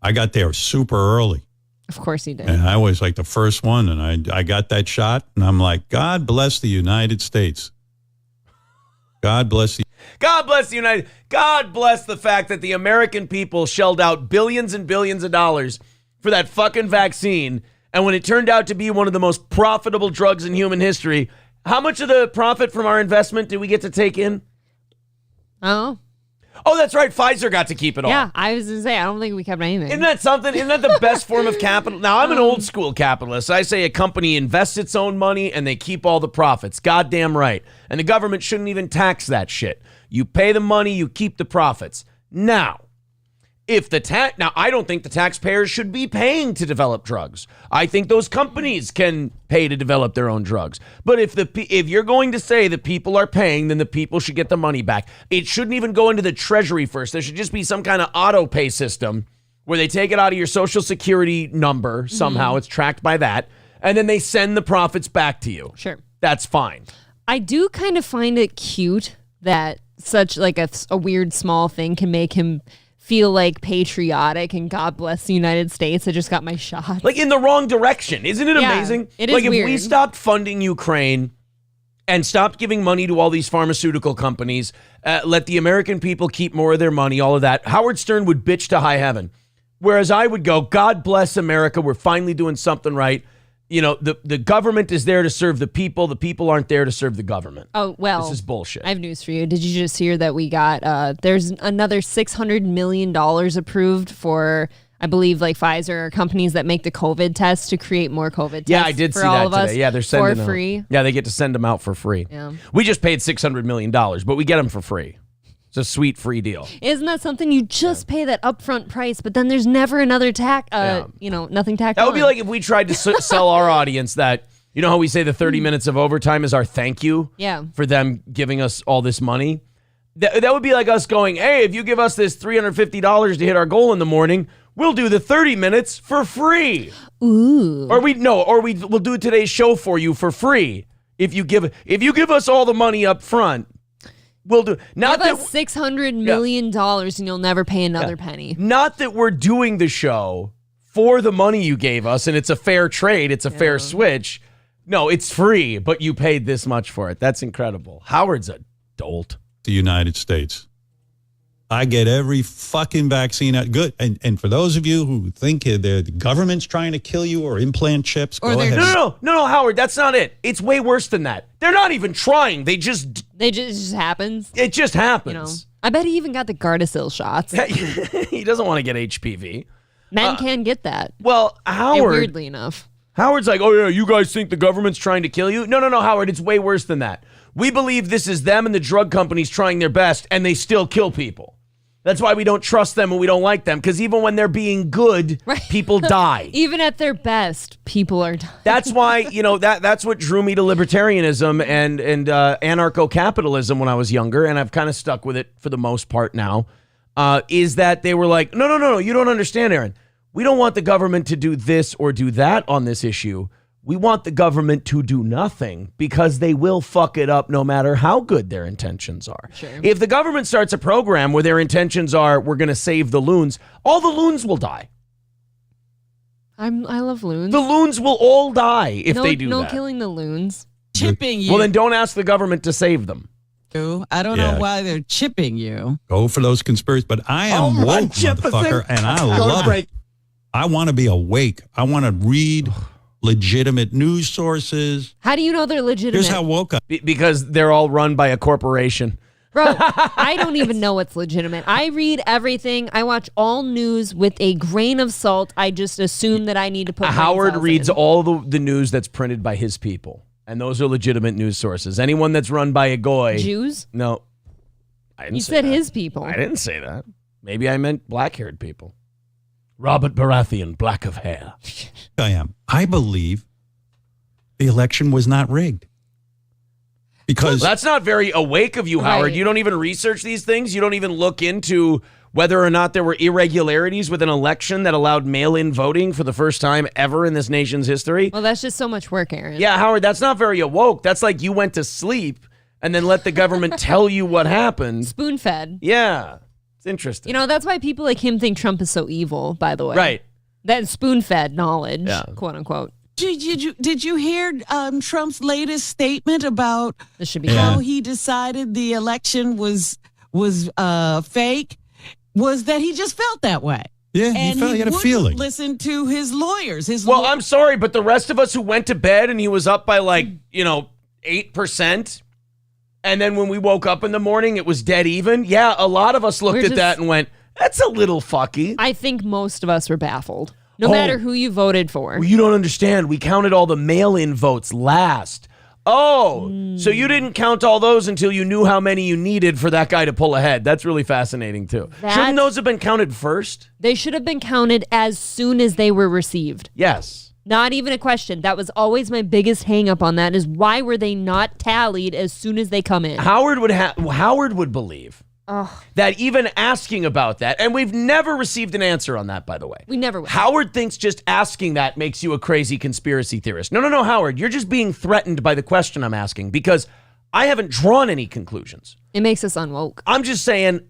A: I got there super early.
C: Of course he did.
A: And I was like the first one, and I got that shot, and I'm like, God bless the United States. God bless the
B: United. God bless the fact that the American people shelled out billions and billions of dollars for that fucking vaccine. And when it turned out to be one of the most profitable drugs in human history, how much of the profit from our investment did we get to take in?
C: Oh,
B: that's right. Pfizer got to keep it all.
C: Yeah, I was going to say, I don't think we kept anything.
B: Isn't that something? Isn't that the best form of capital? Now, I'm an old school capitalist. I say a company invests its own money and they keep all the profits. Goddamn right. And the government shouldn't even tax that shit. You pay the money, you keep the profits. Now, I don't think the taxpayers should be paying to develop drugs. I think those companies can pay to develop their own drugs. But if you're going to say the people are paying, then the people should get the money back. It shouldn't even go into the treasury first. There should just be some kind of auto pay system where they take it out of your social security number. Somehow it's tracked by that. And then they send the profits back to you.
C: Sure.
B: That's fine.
C: I do kind of find it cute that such like a weird small thing can make him feel like patriotic and God bless the United States. I just got my shot.
B: Like in the wrong direction. Isn't it amazing?
C: It is
B: like
C: weird.
B: If we stopped funding Ukraine and stopped giving money to all these pharmaceutical companies, let the American people keep more of their money, all of that, Howard Stern would bitch to high heaven. Whereas I would go, God bless America. We're finally doing something right. You know, the government is there to serve the people. The people aren't there to serve the government.
C: Oh, well.
B: This is bullshit.
C: I have news for you. Did you just hear that we got, there's another $600 million approved for, I believe, like Pfizer or companies that make the COVID tests to create more COVID tests.
B: Yeah, I did see
C: all
B: that
C: of
B: today.
C: us
B: Yeah, they're sending
C: for
B: them
C: free.
B: Yeah, they get to send them out for free.
C: Yeah.
B: We just paid $600 million, but we get them for free. It's a sweet free deal.
C: Isn't that something? You just pay that upfront price, but then there's never another nothing tacked
B: That would be
C: on.
B: like if we tried to sell our audience that, you know how we say the 30 minutes of overtime is our thank you for them giving us all this money? That would be like us going, hey, if you give us this $350 to hit our goal in the morning, we'll do the 30 minutes for free.
C: Ooh.
B: Or we'll do today's show for you for free. If you give us all the money up front, we'll do. Not
C: Give
B: that
C: us $600 million and you'll never pay another penny.
B: Not that we're doing the show for the money you gave us and it's a fair trade, it's a fair switch. No, it's free, but you paid this much for it. That's incredible. Howard's a dolt.
A: The United States. I get every fucking vaccine out. Good. And for those of you who think the government's trying to kill you or implant chips,
D: Or
A: go
D: they're
A: ahead.
B: No, Howard, that's not it. It's way worse than that. They're not even trying. It just
C: happens.
B: It just happens.
C: You know, I bet he even got the Gardasil shots.
B: He doesn't want to get HPV.
C: Men can get that.
B: Well, Howard,
C: Weirdly enough.
B: Howard's like, oh yeah, you guys think the government's trying to kill you? No, Howard, it's way worse than that. We believe this is them and the drug companies trying their best, and they still kill people. That's why we don't trust them and we don't like them, because even when they're being good, people die.
C: Even at their best, people are dying.
B: That's why, that's what drew me to libertarianism and anarcho-capitalism when I was younger, and I've kind of stuck with it for the most part now, is that they were like, no, you don't understand, Aaron. We don't want the government to do this or do that on this issue. We want the government to do nothing because they will fuck it up no matter how good their intentions are.
C: Sure.
B: If the government starts a program where their intentions are, we're going to save the loons, all the loons will die.
C: I love loons.
B: The loons will all die if they do that.
C: No killing the loons.
D: Chipping you.
B: Well, then don't ask the government to save them.
D: I don't know why they're chipping you.
A: Go for those conspiracies. But I am woke, motherfucker, and I love it. I want to be awake. I want to read legitimate news sources.
C: How do you know they're legitimate?
A: Here's how woke I am.
B: Because they're all run by a corporation.
C: Bro, I don't even know what's legitimate. I read everything. I watch all news with a grain of salt. I just assume that I need to put
B: Howard
C: brain cells
B: reads
C: in.
B: all the news that's printed by his people. And those are legitimate news sources. Anyone that's run by a goy.
C: Jews?
B: No. I didn't
C: You
B: say
C: said
B: that.
C: his people.
B: I didn't say that. Maybe I meant black-haired people. Robert Baratheon, black of hair.
A: I believe the election was not rigged. Because
B: That's not very awake of you, Howard.
C: Right.
B: You don't even research these things. You don't even look into whether or not there were irregularities with an election that allowed mail-in voting for the first time ever in this nation's history.
C: Well, that's just so much work, Aaron.
B: Yeah, Howard, that's not very awoke. That's like you went to sleep and then let the government tell you what happened.
C: Spoon-fed.
B: Yeah, it's interesting.
C: You know, that's why people like him think Trump is so evil, by the way.
B: Right.
C: That spoon-fed knowledge,
B: Yeah.
C: quote unquote.
D: Did you hear Trump's latest statement about
C: This should be
D: how he decided the election was fake? Was that he just felt that way?
A: yeah,
D: And
A: he had a
D: wouldn't
A: feeling.
D: listen to his lawyers.
B: Well, I'm sorry, but the rest of us who went to bed and he was up by 8%, and then when we woke up in the morning, it was dead even. Yeah, a lot of us looked at that and went, that's a little fucky.
C: I think most of us were baffled. No matter who you voted for.
B: Well, you don't understand. We counted all the mail-in votes last. Oh, so you didn't count all those until you knew how many you needed for that guy to pull ahead. That's really fascinating, too. Shouldn't those have been counted first?
C: They should have been counted as soon as they were received.
B: Yes.
C: Not even a question. That was always my biggest hang up on that is why were they not tallied as soon as they come in?
B: Howard would believe that even asking about that, and we've never received an answer on that, by the way.
C: We never will.
B: Howard thinks just asking that makes you a crazy conspiracy theorist. No, Howard, you're just being threatened by the question I'm asking because I haven't drawn any conclusions.
C: It makes us unwoke.
B: I'm just saying,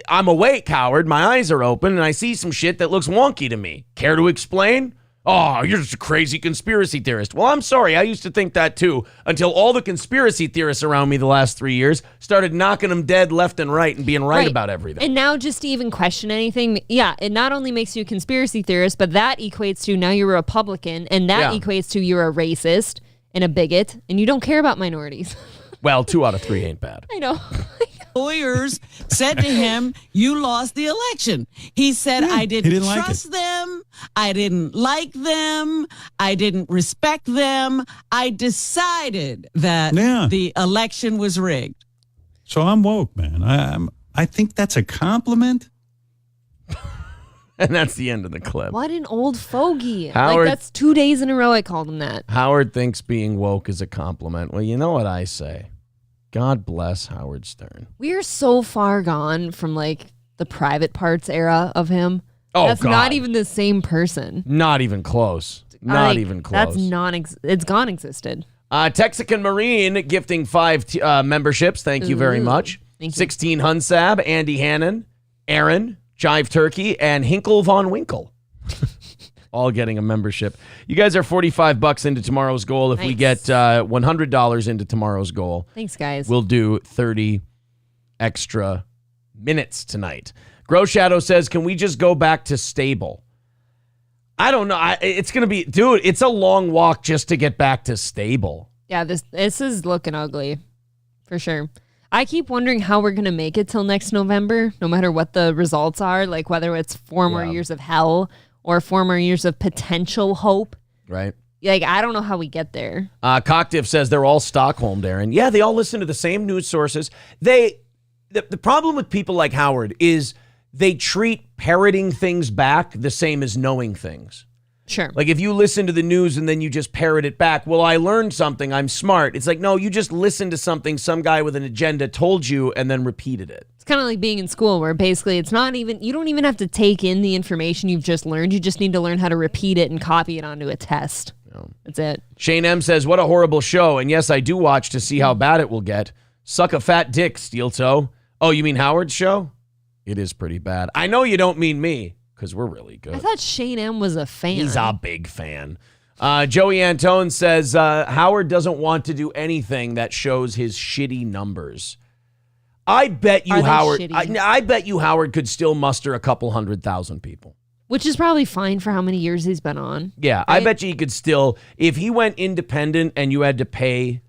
B: I'm awake, Howard. My eyes are open, and I see some shit that looks wonky to me. Care to explain? Oh, you're just a crazy conspiracy theorist. Well, I'm sorry. I used to think that too until all the conspiracy theorists around me the last 3 years started knocking them dead left and right and being right about everything.
C: And now just to even question anything, it not only makes you a conspiracy theorist, but that equates to now you're a Republican, and that equates to you're a racist and a bigot, and you don't care about minorities.
B: Well, 2 out of 3 ain't bad.
C: I know.
D: Lawyers said to him, you lost the election. He said, I didn't trust them. I didn't like them. I didn't respect them. I decided that the election was rigged.
A: So I'm woke, man. I think that's a compliment.
B: And that's the end of the clip.
C: What an old fogey.
B: Howard,
C: that's 2 days in a row I called him that.
B: Howard thinks being woke is a compliment. Well, you know what I say. God bless Howard Stern.
C: We are so far gone from like the Private Parts era of him.
B: Oh,
C: that's
B: God.
C: not even the same person.
B: Not even close. Not even close.
C: That's it's gone existed.
B: Texican Marine gifting 5 memberships. Thank you very much.
C: Thank you.
B: 16 Hunsab, Andy Hannon, Aaron, Jive Turkey, and Hinkle Von Winkle. All getting a membership. You guys are $45 into tomorrow's goal. If we get $100 into tomorrow's goal,
C: thanks, guys.
B: We'll do 30 extra minutes tonight. Grow Shadow says, can we just go back to stable? I don't know. It's going to be, dude, it's a long walk just to get back to stable.
C: Yeah, this is looking ugly for sure. I keep wondering how we're going to make it till next November, no matter what the results are, like whether it's 4 more years of hell or 4 more years of potential hope.
B: Right.
C: Like, I don't know how we get there.
B: Cocktiff says they're all Stockholm, Darren. Yeah, they all listen to the same news sources. The problem with people like Howard is they treat parroting things back the same as knowing things.
C: Sure.
B: Like if you listen to the news and then you just parrot it back, well, I learned something, I'm smart. It's like, no, you just listened to something some guy with an agenda told you and then repeated it.
C: It's kind of like being in school where basically it's not even, you don't even have to take in the information you've just learned. You just need to learn how to repeat it and copy it onto a test. That's it.
B: Shane M says, what a horrible show. And yes, I do watch to see how bad it will get. Suck a fat dick, steel toe. Oh, you mean Howard's show? It is pretty bad. I know you don't mean me because we're really good.
C: I thought Shane M was a fan.
B: He's a big fan. Joey Antone says, Howard doesn't want to do anything that shows his shitty numbers. I bet you Howard. I bet you Howard could still muster a couple 100,000 people.
C: Which is probably fine for how many years he's been on.
B: Yeah, right? I bet you he could still, if he went independent and you had to pay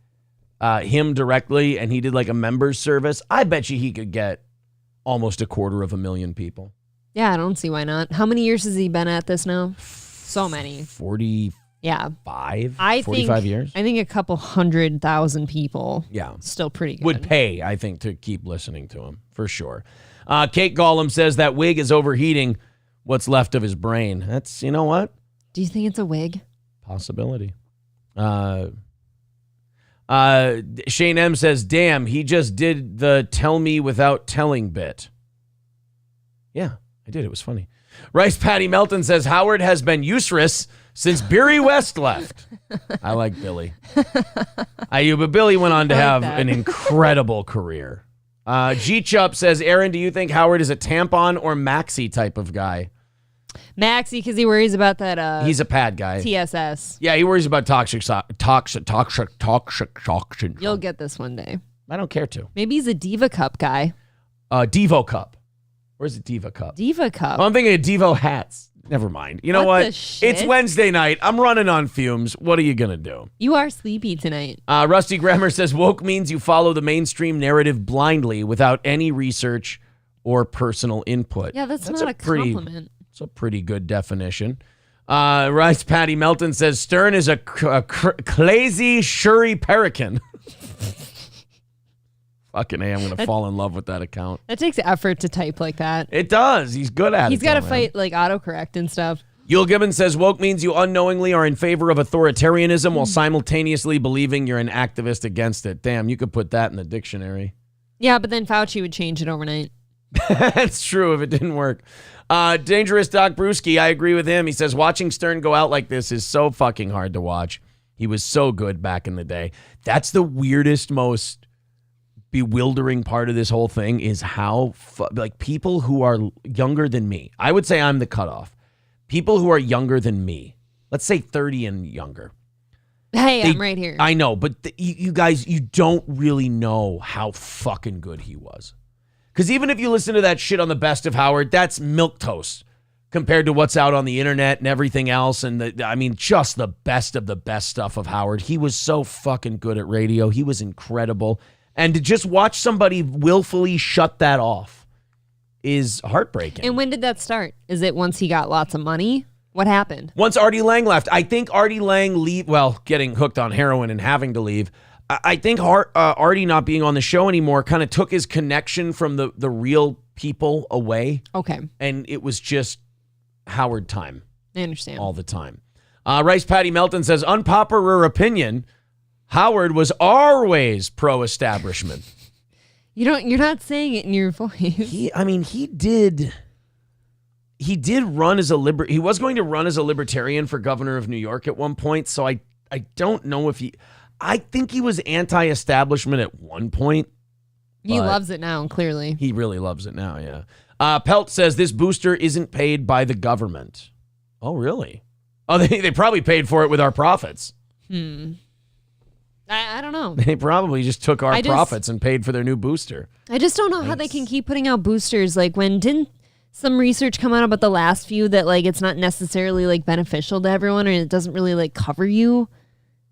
B: him directly and he did like a members service, I bet you he could get almost 250,000 people.
C: Yeah, I don't see why not. How many years has he been at this now? So many.
B: 45?
C: Yeah.
B: 45 years?
C: I think a couple 100,000 people.
B: Yeah.
C: Still pretty good.
B: Would pay, I think, to keep listening to him, for sure. Kate Gollum says that wig is overheating what's left of his brain. That's, you know what?
C: Do you think it's a wig?
B: Possibility. Shane M says, damn, he just did the tell me without telling bit. Yeah, I did. It was funny. Rice Patty Melton says, Howard has been useless since Billy West left. I like Billy. But Billy went on to have an incredible career. G-Chup says, Aaron, do you think Howard is a tampon or maxi type of guy?
C: Maxi, because he worries about that.
B: He's a pad guy.
C: TSS.
B: Yeah, he worries about toxic.
C: You'll get this one day.
B: I don't care to.
C: Maybe he's a Diva Cup guy.
B: Devo Cup. Where's the Diva Cup?
C: Diva Cup.
B: Oh, I'm thinking of Devo hats. Never mind. You know what? It's Wednesday night. I'm running on fumes. What are you going to do?
C: You are sleepy tonight.
B: Rusty Grammar says, woke means you follow the mainstream narrative blindly without any research or personal input.
C: Yeah, that's not a compliment.
B: It's a pretty good definition. Rice Patty Melton says, Stern is a crazy Shuri Perican. Fucking A, I'm going to fall in love with that account.
C: That takes effort to type like that.
B: It does. He's good at it.
C: He's got to fight like autocorrect and stuff.
B: Yul Gibbons says, woke means you unknowingly are in favor of authoritarianism while simultaneously believing you're an activist against it. Damn, you could put that in the dictionary.
C: Yeah, but then Fauci would change it overnight.
B: That's true if it didn't work. Dangerous Doc Brewski, I agree with him. He says, watching Stern go out like this is so fucking hard to watch. He was so good back in the day. That's the weirdest, most bewildering part of this whole thing is how, like, people who are younger than me, I would say I'm the cutoff. People who are younger than me, let's say 30 and younger.
C: Hey, I'm right here.
B: I know, but you guys, you don't really know how fucking good he was. Because even if you listen to that shit on the Best of Howard, that's milquetoast compared to what's out on the internet and everything else. And just the best of the best stuff of Howard. He was so fucking good at radio. He was incredible. And to just watch somebody willfully shut that off is heartbreaking.
C: And when did that start? Is it once he got lots of money? What happened?
B: Once Artie Lang left. I think Artie Lang getting hooked on heroin and having to leave. I think Artie not being on the show anymore kind of took his connection from the real people away.
C: Okay.
B: And it was just Howard time.
C: I understand.
B: All the time. Rice Patty Melton says, unpopular opinion, Howard was always pro-establishment.
C: You're not saying it in your voice.
B: He did run as he was going to run as a libertarian for governor of New York at one point. So I don't know if I think he was anti-establishment at one point.
C: He loves it now, clearly.
B: He really loves it now, yeah. Pelt says this booster isn't paid by the government. Oh, really? Oh, they probably paid for it with our profits.
C: I don't know.
B: They probably just took our profits and paid for their new booster.
C: I just don't know how they can keep putting out boosters. Like, didn't some research come out about the last few that, like, it's not necessarily, like, beneficial to everyone, or it doesn't really, like, cover you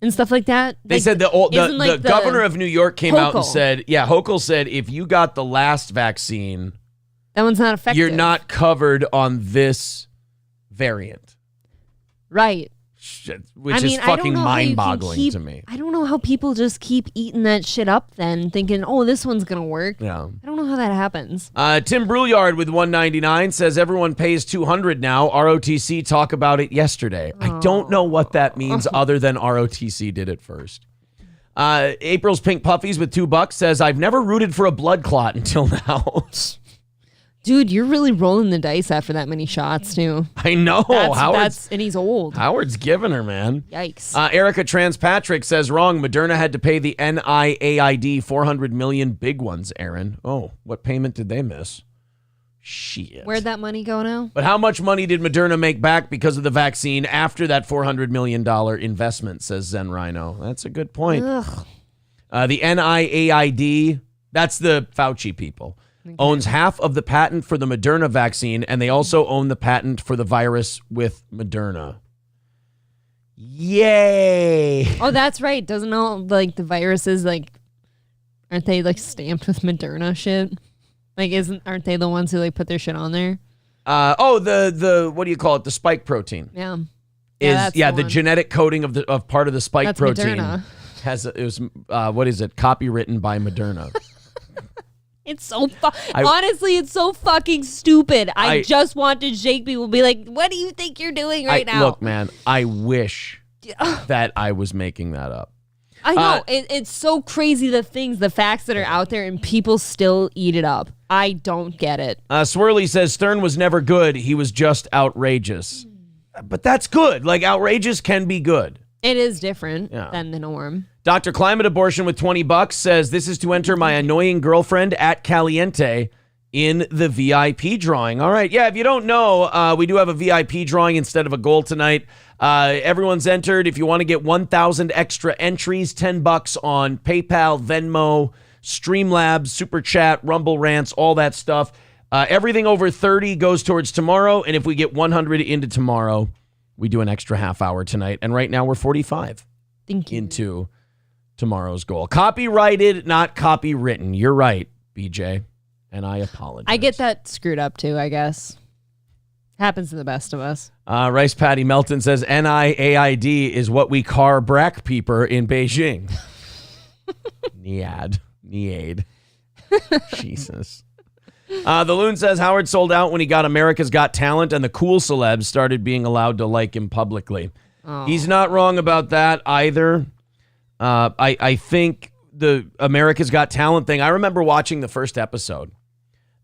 C: and stuff like that?
B: They said the governor of New York came out and said, Hochul said, if you got the last vaccine,
C: that one's not effective.
B: You're not covered on this variant.
C: Right.
B: Which is fucking mind-boggling to me.
C: I don't know how people just keep eating that shit up then, thinking, oh, this one's going to work.
B: Yeah.
C: I don't know how that happens.
B: Tim Brouillard with $1.99 says everyone pays $200 now. ROTC talk about it yesterday. I don't know what that means other than ROTC did it first. April's Pink Puffies with $2 says, I've never rooted for a blood clot until now.
C: Dude, you're really rolling the dice after that many shots, too.
B: I know.
C: And he's old.
B: Howard's giving her, man.
C: Yikes.
B: Erica Transpatrick says, wrong. Moderna had to pay the NIAID $400 million big ones, Aaron. Oh, what payment did they miss? Shit.
C: Where'd that money go now?
B: But how much money did Moderna make back because of the vaccine after that $400 million investment, says Zen Rhino. That's a good point. The NIAID, that's the Fauci people. Okay. Owns half of the patent for the Moderna vaccine, and they also own the patent for the virus with Moderna. Yay!
C: Oh, that's right. Doesn't all, like, the viruses, like, aren't they, like, stamped with Moderna shit? Like, aren't they the ones who, like, put their shit on there?
B: The what do you call it? The spike protein.
C: Yeah.
B: The genetic coding of part of the spike protein
C: Moderna.
B: What is it? Copywritten by Moderna.
C: It's so honestly, it's so fucking stupid. I just want to shake people, be like, "What do you think you're doing right now?"
B: Look, man, I wish that I was making that up.
C: I know it's so crazy the facts that are out there, and people still eat it up. I don't get it.
B: Swirly says Stern was never good; he was just outrageous. But that's good. Like, outrageous can be good.
C: It is different than the norm.
B: Dr. Climate Abortion with $20 says this is to enter my annoying girlfriend at Caliente in the VIP drawing. All right. Yeah, if you don't know, we do have a VIP drawing instead of a goal tonight. Everyone's entered. If you want to get 1,000 extra entries, $10 on PayPal, Venmo, Streamlabs, Super Chat, Rumble Rants, all that stuff. Everything over 30 goes towards tomorrow. And if we get 100 into tomorrow, we do an extra half hour tonight. And right now we're 45 into tomorrow's goal. Copyrighted, not copywritten. You're right, BJ. And I apologize.
C: I get that screwed up too, I guess. Happens to the best of us.
B: Rice Patty Melton says NIAID is what we call brack peeper in Beijing. Niad. Jesus. The Loon says Howard sold out when he got America's Got Talent and the cool celebs started being allowed to like him publicly. Oh. He's not wrong about that either. I think the America's Got Talent thing, I remember watching the first episode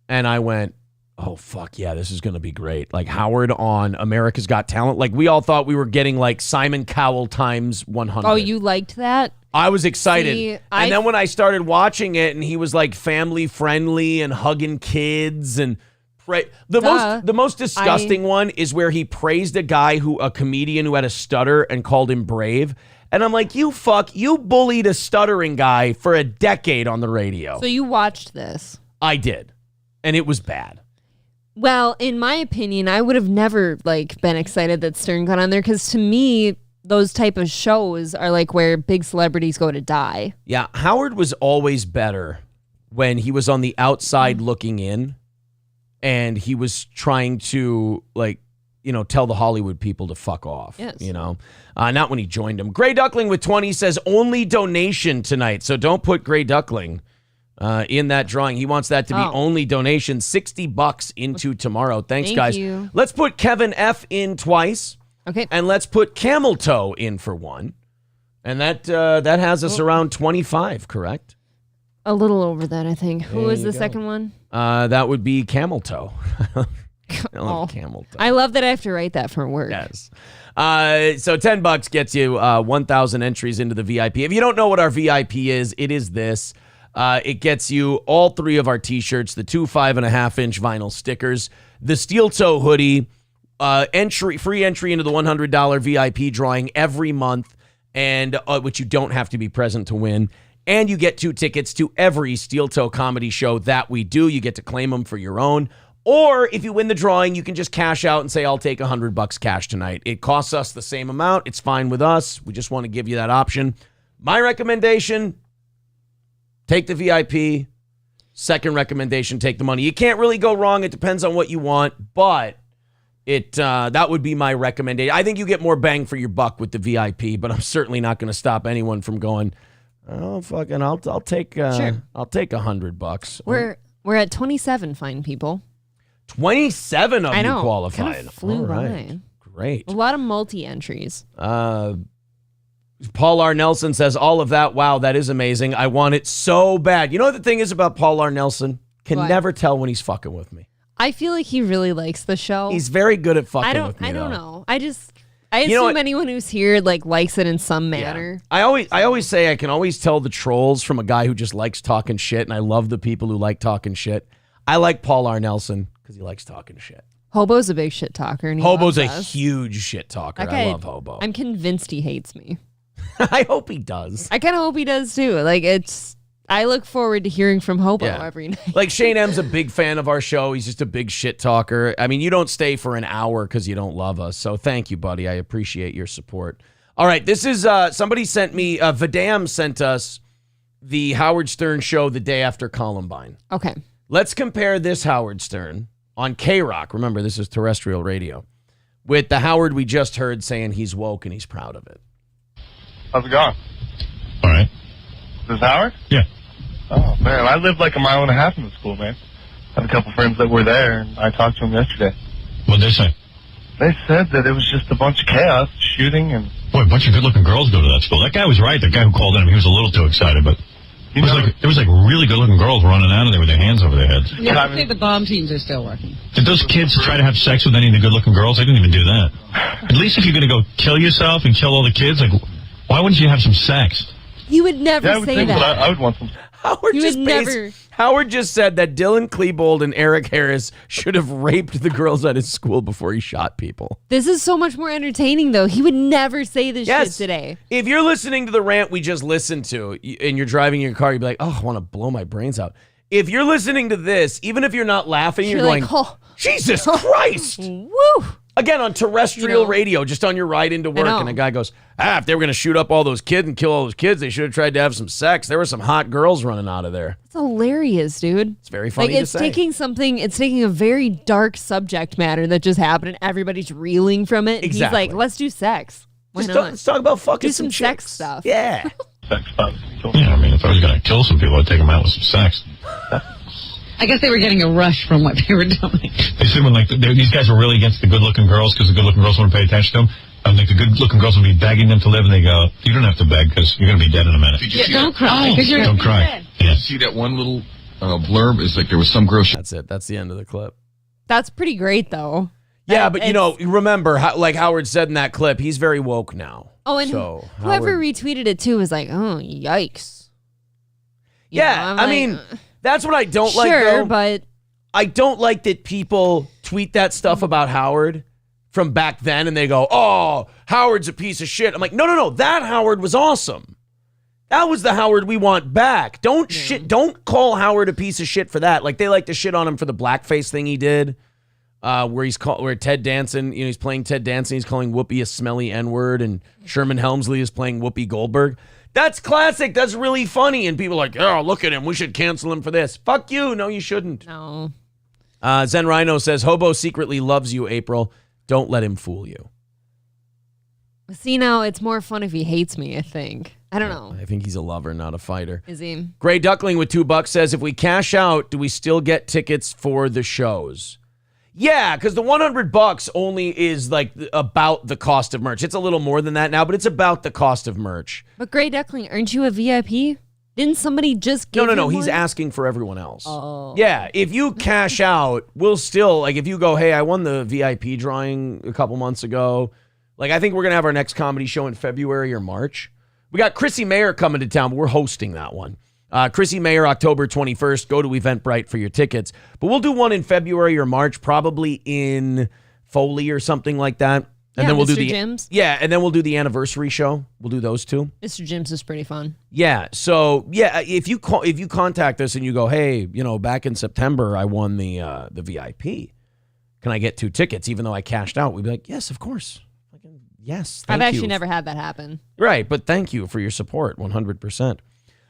B: and I went, Oh, fuck yeah, this is going to be great. Like Howard on America's Got Talent. Like we all thought we were getting like Simon Cowell times 100.
C: Oh, you liked that?
B: I was excited.
C: See,
B: and then when I started watching it and he was like family friendly and hugging kids and the most disgusting one is where he praised a comedian who had a stutter and called him brave. And I'm like, you bullied a stuttering guy for a decade on the radio.
C: So you watched this?
B: I did. And it was bad.
C: Well, in my opinion, I would have never been excited that Stern got on there because to me, those type of shows are like where big celebrities go to die.
B: Yeah, Howard was always better when he was on the outside looking in and he was trying to tell the Hollywood people to fuck off.
C: Yes.
B: Not when he joined them. Gray Duckling with 20 says only donation tonight. So don't put Gray Duckling in that drawing. He wants that to be only donation. $60 into tomorrow. Thanks, guys.
C: You.
B: Let's put Kevin F in twice.
C: Okay.
B: And let's put Camel Toe in for one. And that has us around 25, correct?
C: A little over that, I think. Who was the second one?
B: That would be Camel Toe. I love Camel Toe.
C: I love that I have to write that for work.
B: Yes. So $10 gets you 1,000 entries into the VIP. If you don't know what our VIP is, it is this. It gets you all 3 of our T-shirts, the 2 5.5-inch vinyl stickers, the steel toe hoodie, free entry into the $100 VIP drawing every month, and which you don't have to be present to win. And you get 2 tickets to every steel toe comedy show that we do. You get to claim them for your own. Or if you win the drawing, you can just cash out and say, I'll take $100 cash tonight. It costs us the same amount. It's fine with us. We just want to give you that option. My recommendation, take the VIP. Second recommendation, take the money. You can't really go wrong. It depends on what you want, but that would be my recommendation. I think you get more bang for your buck with the VIP, but I'm certainly not going to stop anyone from going, oh, fucking, I'll take
C: Sure.
B: I'll take $100.
C: We're at 27 fine people.
B: 27 of
C: I know.
B: you qualified.
C: Kind of flew by.
B: Great.
C: A lot of multi-entries.
B: Paul R. Nelson says, all of that, wow, that is amazing. I want it so bad. You know what the thing is about Paul R. Nelson? Can never tell when he's fucking with me.
C: I feel like he really likes the show.
B: He's very good at fucking with me.
C: I don't know. I assume anyone who's here likes it in some manner.
B: Yeah. I always say I can always tell the trolls from a guy who just likes talking shit, and I love the people who like talking shit. I like Paul R. Nelson because he likes talking shit.
C: Hobo's a big shit talker. And
B: Hobo's a huge shit talker.
C: Okay,
B: I love Hobo.
C: I'm convinced he hates me.
B: I hope he does.
C: I kind of hope he does too. I look forward to hearing from Hobo every night.
B: Like Shane M's a big fan of our show. He's just a big shit talker. I mean, you don't stay for an hour because you don't love us. So thank you, buddy. I appreciate your support. All right, this is somebody sent me. Vidam sent us the Howard Stern show the day after Columbine.
C: Okay.
B: Let's compare this Howard Stern on K-Rock. Remember, this is terrestrial radio. With the Howard we just heard saying he's woke and he's proud of it.
E: How's it going?
F: All right.
E: This is Howard?
F: Yeah.
E: Oh, man, I lived like a mile and a half from the school, man. I had a couple friends that were there, and I talked to them yesterday.
F: What'd they say?
E: They said that it was just a bunch of chaos, shooting, and...
F: Boy, a bunch of good-looking girls go to that school. That guy was right. The guy who called in, he was a little too excited, but... There was really good-looking girls running out of there with their hands over their heads.
D: Yeah, I think the bomb teams are still working.
F: Did those kids try to have sex with any of the good-looking girls? They didn't even do that. At least if you're going to go kill yourself and kill all the kids, why wouldn't you have some sex?
C: You would never say that.
E: But I would want some...
B: Howard just said that Dylan Klebold and Eric Harris should have raped the girls at his school before he shot people.
C: This is so much more entertaining, though. He would never say this shit today.
B: If you're listening to the rant we just listened to and you're driving your car, you'd be like, oh, I want to blow my brains out. If you're listening to this, even if you're not laughing, you're going, Jesus Christ.
C: Woo.
B: Again, on terrestrial radio, just on your ride into work, and a guy goes, if they were going to shoot up all those kids and kill all those kids, they should have tried to have some sex. There were some hot girls running out of there.
C: It's hilarious, dude.
B: It's very funny to say.
C: It's taking a very dark subject matter that just happened, and everybody's reeling from it. And he's like, let's do sex. Why not?
B: Let's talk about fucking
C: do some sex
B: chicks.
C: stuff.
B: Yeah.
E: Sex stuff.
F: Yeah, I mean, if I was going to kill some people, I'd take them out with some sex.
D: I guess they were getting a rush from what they were doing.
F: They said when these guys were really against the good-looking girls because the good-looking girls wouldn't pay attention to them. I think the good-looking girls would be begging them to live, and they go, "You don't have to beg because you're going to be dead in a minute."
D: Don't cry because you're
F: don't cry.
D: dead.
F: Yeah.
G: See that one little blurb is like there was some girl.
B: That's it. That's the end of the clip.
C: That's pretty great, though.
B: Yeah, but remember, how, like Howard said in that clip, he's very woke now.
C: Oh, and
B: so
C: whoever
B: Howard,
C: retweeted it too was like, "Oh, yikes!"
B: I mean, that's what I don't like.
C: Sure, but
B: I don't like that people tweet that stuff about Howard from back then, and they go, "Oh, Howard's a piece of shit." I'm like, no, that Howard was awesome. That was the Howard we want back. Don't call Howard a piece of shit for that. Like they like to shit on him for the blackface thing he did. Where Ted Danson, he's playing Ted Danson, he's calling Whoopi a smelly N-word, and Sherman Helmsley is playing Whoopi Goldberg. That's classic. That's really funny. And people are like, oh, look at him. We should cancel him for this. Fuck you. No, you shouldn't.
C: No.
B: Zen Rhino says, Hobo secretly loves you, April. Don't let him fool you.
C: See, now it's more fun if he hates me, I think. I don't know.
B: I think he's a lover, not a fighter.
C: Is he?
B: Gray Duckling with $2 says, if we cash out, do we still get tickets for the shows? Yeah, because the $100 only is like about the cost of merch. It's a little more than that now, but it's about the cost of merch.
C: But Gray Duckling, aren't you a VIP? Didn't somebody just give
B: No.
C: you
B: He's
C: one?
B: asking for everyone else.
C: Oh.
B: Yeah, if you cash out, we'll still, like if you go, hey, I won the VIP drawing a couple months ago. Like I think we're going to have our next comedy show in February or March. We got Chrissy Mayer coming to town, but we're hosting that one. Chrissy Mayer, October 21st. Go to Eventbrite for your tickets. But we'll do one in February or March, probably in Foley or something like that. And then we'll
C: Mr.
B: do
C: Jim's.
B: Yeah, and then we'll do the anniversary show. We'll do those two.
C: Mr. Jim's is pretty fun.
B: Yeah. So yeah, if you contact us and you go, hey, back in September I won the VIP. Can I get 2 tickets even though I cashed out? We'd be like, yes, of course. Yes.
C: I've actually never had that happen.
B: Right, but thank you for your support, 100%.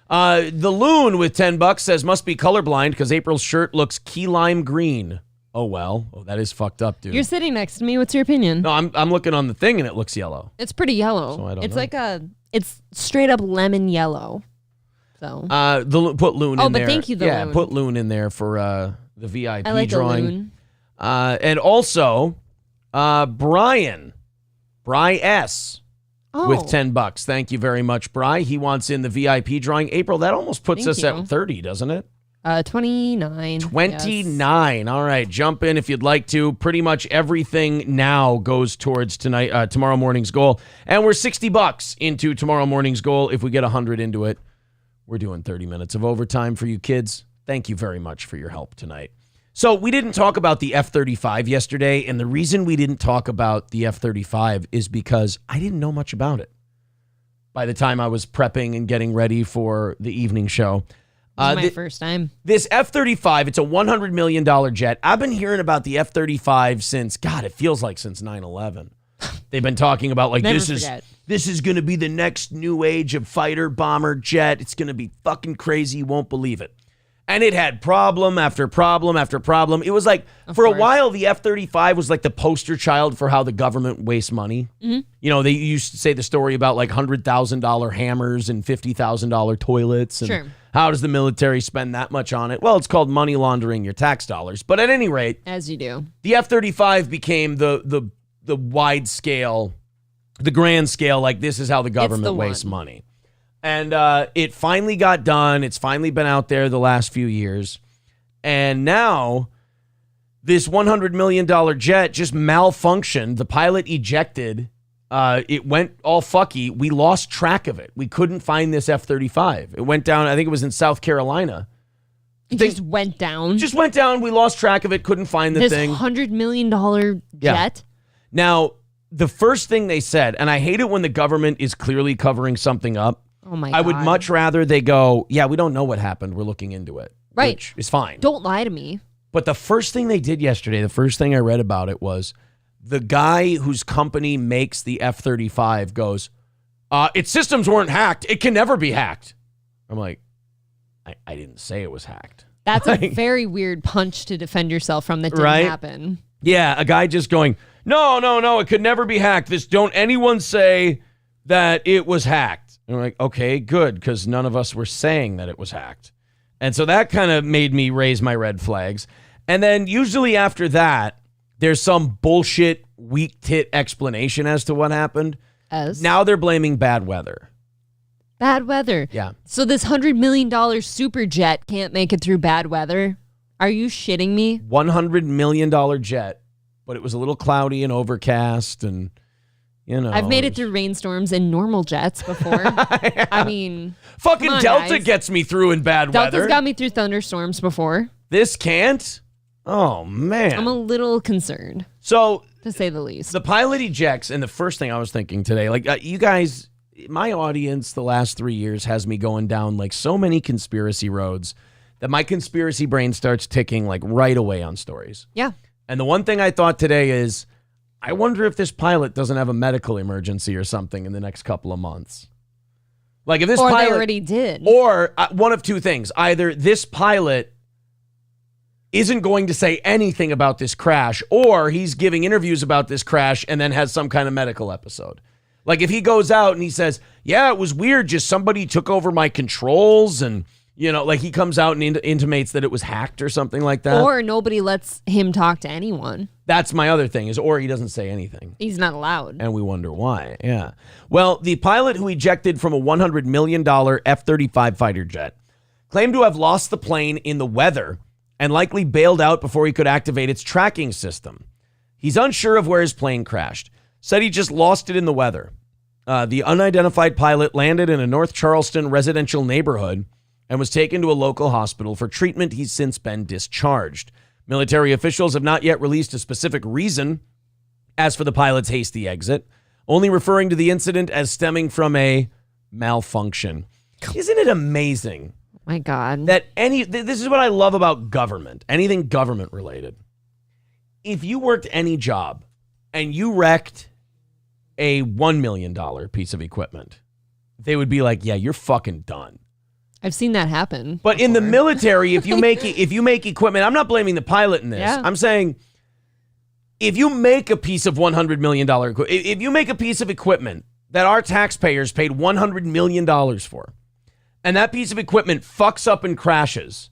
B: The Loon with $10 says must be colorblind because April's shirt looks key lime green. Oh well, that is fucked up, dude.
C: You're sitting next to me. What's your opinion?
B: No, I'm looking on the thing and it looks yellow.
C: It's pretty yellow.
B: So I don't
C: it's
B: know.
C: like it's straight up lemon yellow. So
B: put Loon in there.
C: Oh, but thank you, the
B: yeah,
C: Loon.
B: put Loon in there for the VIP
C: I like
B: drawing.
C: the Loon.
B: And also Brian S. with $10. Thank you very much, Bri. He wants in the VIP drawing. April, that almost puts us at 30, doesn't it?
C: 29.
B: 29. Yes. All right, jump in if you'd like to. Pretty much everything now goes towards tomorrow morning's goal. And we're $60 into tomorrow morning's goal. If we get 100 into it, we're doing 30 minutes of overtime for you kids. Thank you very much for your help tonight. So we didn't talk about the F-35 yesterday, and the reason we didn't talk about the F-35 is because I didn't know much about it by the time I was prepping and getting ready for the evening show.
C: This is my first time.
B: This F-35, it's a $100 million jet. I've been hearing about the F-35 since, God, it feels like since 9/11. They've been talking about like this is going to be the next new age of fighter bomber jet. It's going to be fucking crazy. You won't believe it. And it had problem after problem after problem. It was like, for a while, the F-35 was like the poster child for how the government wastes money. Mm-hmm. They used to say the story about like $100,000 hammers and $50,000 toilets. And
C: sure.
B: How does the military spend that much on it? Well, it's called money laundering your tax dollars. But at any rate,
C: as you do,
B: the F-35 became the wide scale, the grand scale, like this is how the government wastes money. And it finally got done. It's finally been out there the last few years. And now this $100 million jet just malfunctioned. The pilot ejected. It went all fucky. We lost track of it. We couldn't find this F-35. It went down. I think it was in South Carolina.
C: It just went down?
B: Just went down. We lost track of it. Couldn't find the thing.
C: This $100 million jet?
B: Yeah. Now, the first thing they said, and I hate it when the government is clearly covering something up.
C: Oh my God.
B: I would much rather they go, yeah, we don't know what happened. We're looking into it.
C: Right.
B: Which is fine.
C: Don't lie to me.
B: But the first thing they did yesterday, the first thing I read about it was the guy whose company makes the F-35 goes, its systems weren't hacked. It can never be hacked. I'm like, I didn't say it was hacked.
C: That's a very weird punch to defend yourself from that didn't happen.
B: Yeah, a guy just going, no, it could never be hacked. Don't anyone say that it was hacked. And I'm like, okay, good, because none of us were saying that it was hacked. And so that kind of made me raise my red flags. And then usually after that, there's some bullshit, weak tit explanation as to what happened. Now they're blaming bad weather.
C: Bad weather?
B: Yeah.
C: So this $100 million super jet can't make it through bad weather? Are you shitting me?
B: $100 million jet, but it was a little cloudy and overcast and,
C: I've made it through rainstorms in normal jets before.
B: Yeah.
C: I mean.
B: Fucking
C: on,
B: Delta
C: guys.
B: gets me through in bad weather.
C: Delta's got me through thunderstorms before.
B: This can't? Oh, man.
C: I'm a little concerned.
B: So,
C: to say the least.
B: The pilot ejects, and the first thing I was thinking today, you guys, my audience the last 3 years has me going down like so many conspiracy roads that my conspiracy brain starts ticking like right away on stories.
C: Yeah.
B: And the one thing I thought today is, I wonder if this pilot doesn't have a medical emergency or something in the next couple of months. Like if this
C: or
B: pilot
C: they already did.
B: Or one of two things. Either this pilot isn't going to say anything about this crash, or he's giving interviews about this crash and then has some kind of medical episode. Like if he goes out and he says, yeah, it was weird, just somebody took over my controls and, like he comes out and intimates that it was hacked or something like that.
C: Or nobody lets him talk to anyone.
B: That's my other thing or he doesn't say anything.
C: He's not allowed.
B: And we wonder why. Yeah. Well, the pilot who ejected from a $100 million F-35 fighter jet claimed to have lost the plane in the weather and likely bailed out before he could activate its tracking system. He's unsure of where his plane crashed. Said he just lost it in the weather. The unidentified pilot landed in a North Charleston residential neighborhood and was taken to a local hospital for treatment. He's since been discharged. Military officials have not yet released a specific reason as for the pilot's hasty exit, only referring to the incident as stemming from a malfunction. Isn't it amazing?
C: My God.
B: That this is what I love about government, anything government related. If you worked any job and you wrecked a $1 million piece of equipment, they would be like, yeah, you're fucking done.
C: I've seen that happen.
B: But in the military, if you make equipment, I'm not blaming the pilot in this.
C: Yeah.
B: I'm saying if you make a piece of $100 million, if you make a piece of equipment that our taxpayers paid $100 million for, and that piece of equipment fucks up and crashes,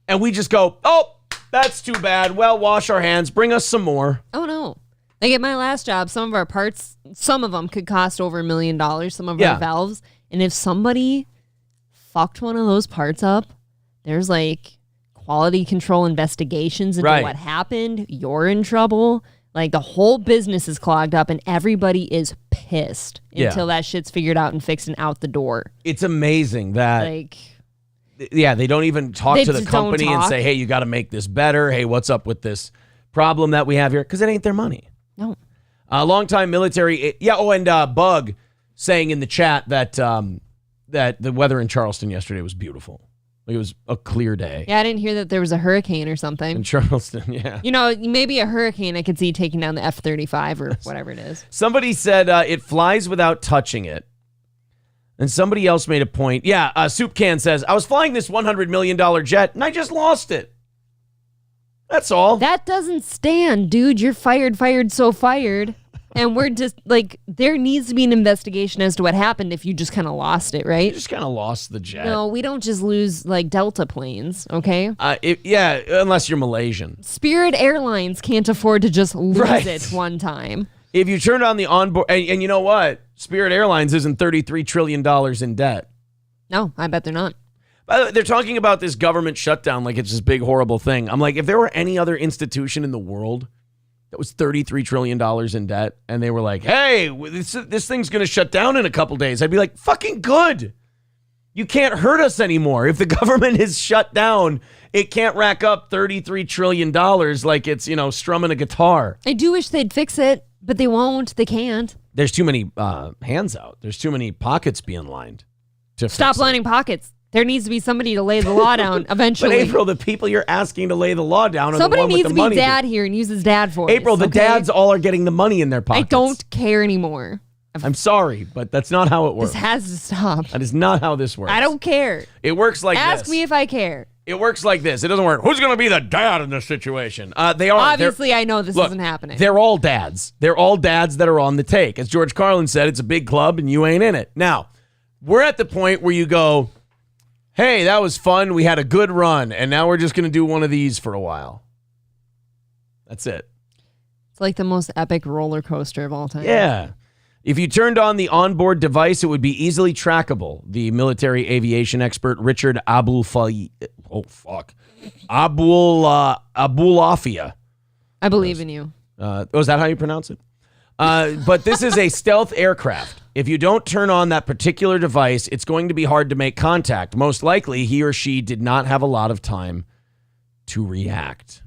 B: and we just go, oh, that's too bad. Well, wash our hands. Bring us some more.
C: Oh, no. Like at my last job, some of our parts, some of them could cost over $1 million, some of our valves. And if somebody fucked one of those parts up, there's like quality control investigations into what happened. You're in trouble. Like the whole business is clogged up and everybody is pissed until that shit's figured out and fixed and out the door.
B: It's amazing that they don't even talk to the company and say, hey, you got to make this better. Hey, what's up with this problem that we have here? Because it ain't their money.
C: No.
B: Longtime military. And Bug saying in the chat that that the weather in Charleston yesterday was beautiful. Like it was a clear day.
C: Yeah, I didn't hear that there was a hurricane or something.
B: In Charleston, yeah.
C: Maybe a hurricane I could see taking down the F-35 or whatever it is.
B: Somebody said it flies without touching it. And somebody else made a point. Yeah, Soup Can says, I was flying this $100 million jet and I just lost it. That's all.
C: That doesn't stand, dude. You're fired, so fired. And we're just like, there needs to be an investigation as to what happened if you just kind of lost it, right?
B: You just kind of lost the jet.
C: No, we don't just lose like Delta planes, okay?
B: Unless you're Malaysian.
C: Spirit Airlines can't afford to just lose it one time.
B: If you turn on the onboard, and you know what? Spirit Airlines isn't $33 trillion in debt.
C: No, I bet they're not.
B: By the way, they're talking about this government shutdown like it's this big, horrible thing. I'm like, if there were any other institution in the world that was $33 trillion in debt, and they were like, hey, this thing's going to shut down in a couple days, I'd be like, fucking good. You can't hurt us anymore. If the government is shut down, it can't rack up $33 trillion like it's, strumming a guitar.
C: I do wish they'd fix it, but they won't. They can't.
B: There's too many hands out. There's too many pockets being lined.
C: Stop lining pockets. There needs to be somebody to lay the law down eventually.
B: But April, the people you're asking to lay the law down are
C: somebody
B: the one with the money.
C: Somebody needs to be dad here and use his dad voice.
B: April, the dads all are getting the money in their pockets.
C: I don't care anymore.
B: I'm sorry, but that's not how it works.
C: This has to stop.
B: That is not how this works.
C: I don't care.
B: It works like this.
C: Ask me if I care.
B: It works like this. It doesn't work. Who's going to be the dad in this situation? They are.
C: Obviously, I know this isn't happening.
B: They're all dads. They're all dads that are on the take. As George Carlin said, it's a big club and you ain't in it. Now, we're at the point where you go, hey, that was fun. We had a good run, and now we're just going to do one of these for a while. That's it.
C: It's like the most epic roller coaster of all time.
B: Yeah. If you turned on the onboard device, it would be easily trackable. The military aviation expert Richard Abulafia.
C: I believe in you.
B: Is that how you pronounce it? But this is a stealth aircraft. If you don't turn on that particular device, it's going to be hard to make contact. Most likely, he or she did not have a lot of time to react.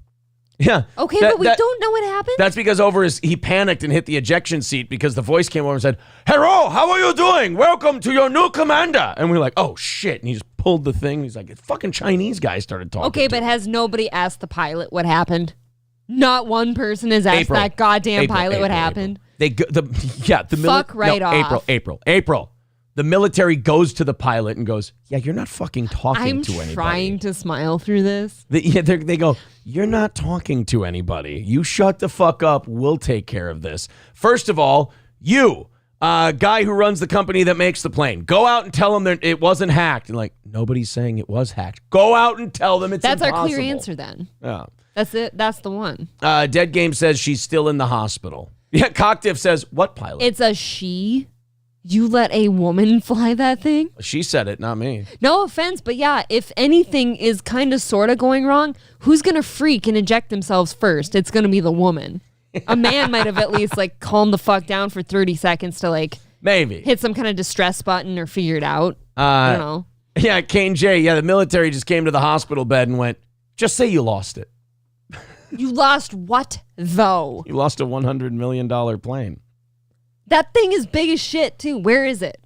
B: Yeah.
C: Okay, but we don't know what happened?
B: That's because he panicked and hit the ejection seat because the voice came over and said, "Hello, how are you doing? Welcome to your new commander." And we're like, oh, shit. And he just pulled the thing. He's like, a fucking Chinese guy started talking.
C: Okay, but has nobody asked the pilot what happened? Not one person has asked that goddamn pilot what happened.
B: April. The military goes to the pilot and goes, "Yeah, you're not fucking talking to anybody."
C: I'm trying to smile through this.
B: They go, "You're not talking to anybody. You shut the fuck up. We'll take care of this. First of all, you, guy who runs the company that makes the plane, go out and tell them that it wasn't hacked." And like, nobody's saying it was hacked. Go out and tell them it's impossible.
C: That's our clear answer then.
B: Yeah.
C: That's it. That's the one.
B: Dead Game says she's still in the hospital. Yeah, Cocktiff says, what pilot?
C: It's a she. You let a woman fly that thing?
B: She said it, not me.
C: No offense, but yeah, if anything is kind of sort of going wrong, who's going to freak and eject themselves first? It's going to be the woman. A man might have at least like calmed the fuck down for 30 seconds to like
B: maybe
C: hit some kind of distress button or figure it out. I don't know.
B: Yeah, Kane J. Yeah, the military just came to the hospital bed and went, just say you lost it.
C: You lost what, though?
B: You lost a $100 million plane.
C: That thing is big as shit, too. Where is it?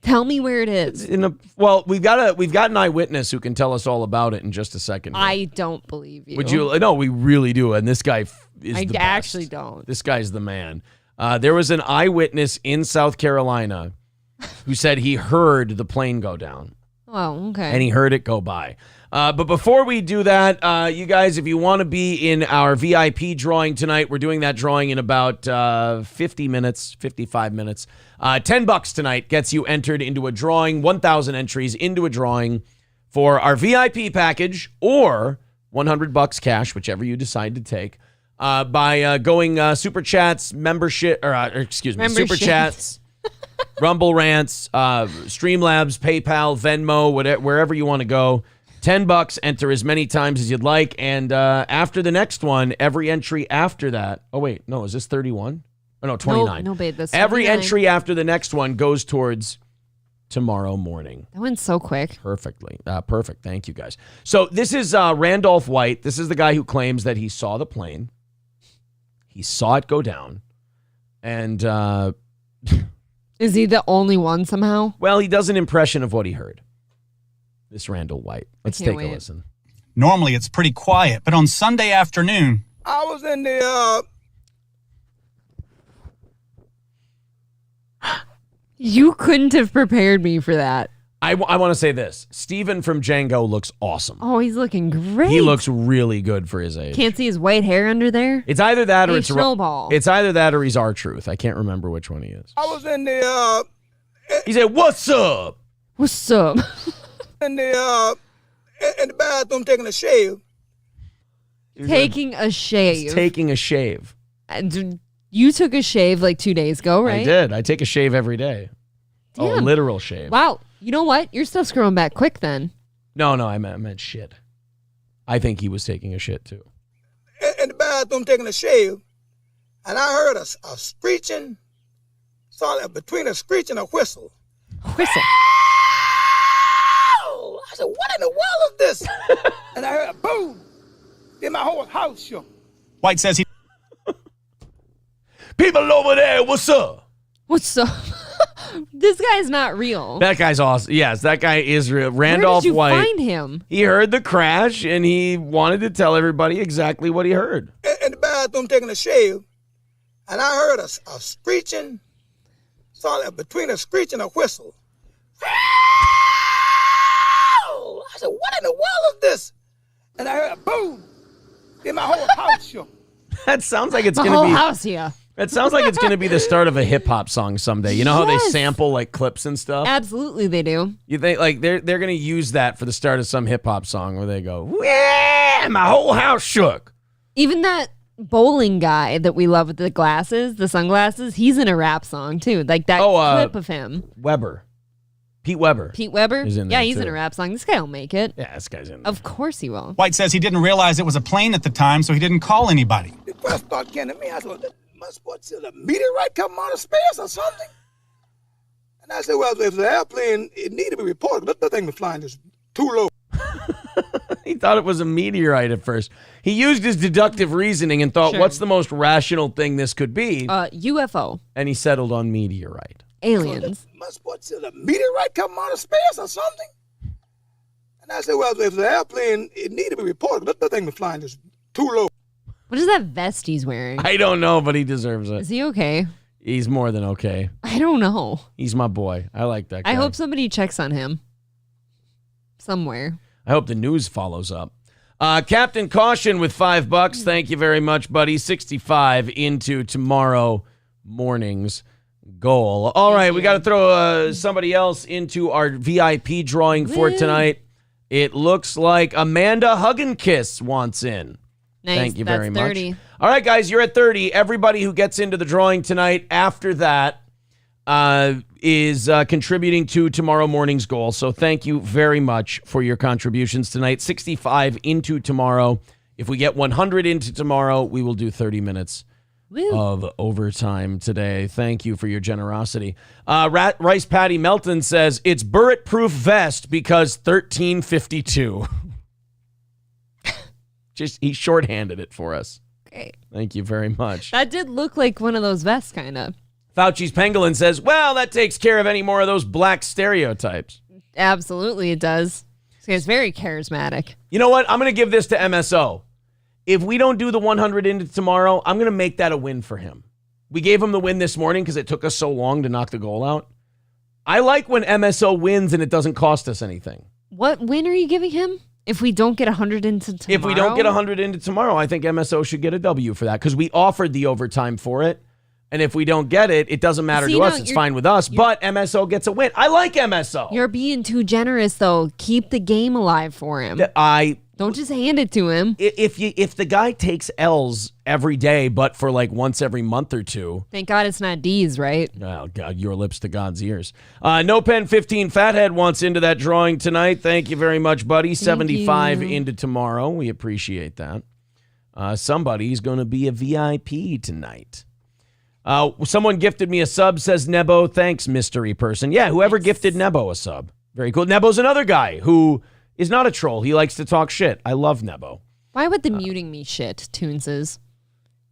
C: Tell me where it is.
B: We've got an eyewitness who can tell us all about it in just a second.
C: I don't believe you.
B: Would you? No, we really do. And this guy is the best.
C: I actually don't.
B: This guy's the man. There was an eyewitness in South Carolina who said he heard the plane go down.
C: Oh, okay.
B: And he heard it go by. But before we do that, you guys, if you want to be in our VIP drawing tonight, we're doing that drawing in about 55 minutes. $10 tonight gets you entered into a drawing, 1,000 entries into a drawing for our VIP package or $100 cash, whichever you decide to take, by going Super Chats, membership. Super Chats, Rumble Rants, Streamlabs, PayPal, Venmo, wherever you want to go. $10, enter as many times as you'd like. And after the next one, every entry after that. Oh, wait. No, is this 31? Oh, no, 29.
C: No, babe. That's
B: every
C: 29.
B: entry after the next one goes towards tomorrow morning.
C: That went so quick.
B: Perfectly. Perfect. Thank you, guys. So this is Randolph White. This is the guy who claims that he saw the plane. He saw it go down. And
C: is he the only one somehow?
B: Well, he does an impression of what he heard. This Randall White. Let's take a listen.
G: Normally it's pretty quiet, but on Sunday afternoon,
H: I was in the
C: You couldn't have prepared me for that.
B: I want to say this. Steven from Django looks awesome.
C: Oh, he's looking great.
B: He looks really good for his age.
C: Can't see his white hair under there.
B: It's either that or
C: it's Snowball.
B: It's either that or he's R-Truth. I can't remember which one he is.
H: I was in the
B: He said, "What's up?"
C: What's up?
H: in the bathroom taking a shave.
C: Taking a shave.
B: Taking a shave.
C: And you took a shave like 2 days ago, right?
B: I did. I take a shave every day.
C: Damn.
B: Oh, literal shave.
C: Wow. You know what? Your stuff's growing back quick then.
B: No, I meant shit. I think he was taking a shit too.
H: In the bathroom taking a shave, and I heard a screeching, between a screech and a whistle.
C: Whistle.
H: I said, what in the world is this? And I heard a boom. Then my whole house shook.
G: White says he...
B: People over there, what's up?
C: What's up? This guy's not real.
B: That guy's awesome. Yes, that guy is real. Randolph
C: Where did you
B: White.
C: find him?
B: He heard the crash, and he wanted to tell everybody exactly what he heard.
H: In the bathroom taking a shave, and I heard a screeching, between a screech and a whistle. I said, what in the world is this? And I heard a boom. Then my whole house shook.
B: That sounds like it's going
C: The
B: to
C: whole
B: be...
C: house here.
B: It sounds like it's going to be the start of a hip-hop song someday. You know how they sample like clips and stuff?
C: Absolutely they do.
B: You think like they're going to use that for the start of some hip-hop song where they go, yeah, my whole house shook.
C: Even that bowling guy that we love with the glasses, the sunglasses, he's in a rap song too. Like that clip of him.
B: Pete Weber.
C: Pete Weber?
B: Is in
C: yeah,
B: there
C: he's
B: too.
C: in a rap song. This guy will make it.
B: Yeah, this guy's in there.
C: Of course he will.
G: White says he didn't realize it was a plane at the time, so he didn't call anybody.
H: The first thought came to me, I said, must what's a meteorite coming out of space or something? And I said, well, if the airplane, it needed to be reported, but the thing was flying just too low.
B: He thought it was a meteorite at first. He used his deductive reasoning and thought, what's the most rational thing this could be?
C: UFO.
B: And he settled on meteorite.
C: Aliens.
H: Must what's a meteorite coming out of space or something? And I said, well, if the airplane, it needed to be reported, but the thing was flying just too low.
C: What is that vest he's wearing?
B: I don't know, but he deserves it.
C: Is he okay?
B: He's more than okay.
C: I don't know.
B: He's my boy. I like that guy.
C: I hope somebody checks on him. Somewhere.
B: I hope the news follows up. Captain Caution with $5. Thank you very much, buddy. 65 into tomorrow morning's goal. All right, we got to throw somebody else into our VIP drawing for tonight. It looks like Amanda Hugginkiss wants in.
C: Nice.
B: Thank you very
C: That's 30.
B: much. All right, guys, you're at 30. Everybody who gets into the drawing tonight after that is contributing to tomorrow morning's goal. So thank you very much for your contributions tonight. 65 into tomorrow. If we get 100 into tomorrow, we will do 30 minutes of overtime today. Thank you for your generosity. Rice Patty Melton says, it's bulletproof vest because 1352. He shorthanded it for us.
C: Great.
B: Thank you very much.
C: That did look like one of those vests, kind of.
B: Fauci's Pangolin says, well, that takes care of any more of those black stereotypes.
C: Absolutely, it does. It's very charismatic.
B: You know what? I'm going to give this to MSO. If we don't do the 100 into tomorrow, I'm going to make that a win for him. We gave him the win this morning because it took us so long to knock the goal out. I like when MSO wins and it doesn't cost us anything.
C: What win are you giving him? If we don't get 100 into tomorrow?
B: If we don't get 100 into tomorrow, I think MSO should get a W for that because we offered the overtime for it. And if we don't get it, it doesn't matter to us. It's fine with us. But MSO gets a win. I like MSO.
C: You're being too generous, though. Keep the game alive for him. Don't just hand it to him.
B: If the guy takes L's every day, but for like once every month or two.
C: Thank God it's not D's, right?
B: Oh, God, your lips to God's ears. No Pen 15 Fathead wants into that drawing tonight. Thank you very much, buddy. 75 into tomorrow. We appreciate that. Somebody's going to be a VIP tonight. Someone gifted me a sub, says Nebo. Thanks, mystery person. Yeah, whoever gifted Nebo a sub. Very cool. Nebo's another guy who is not a troll. He likes to talk shit. I love Nebo.
C: Why would the muting me shit, Toonses?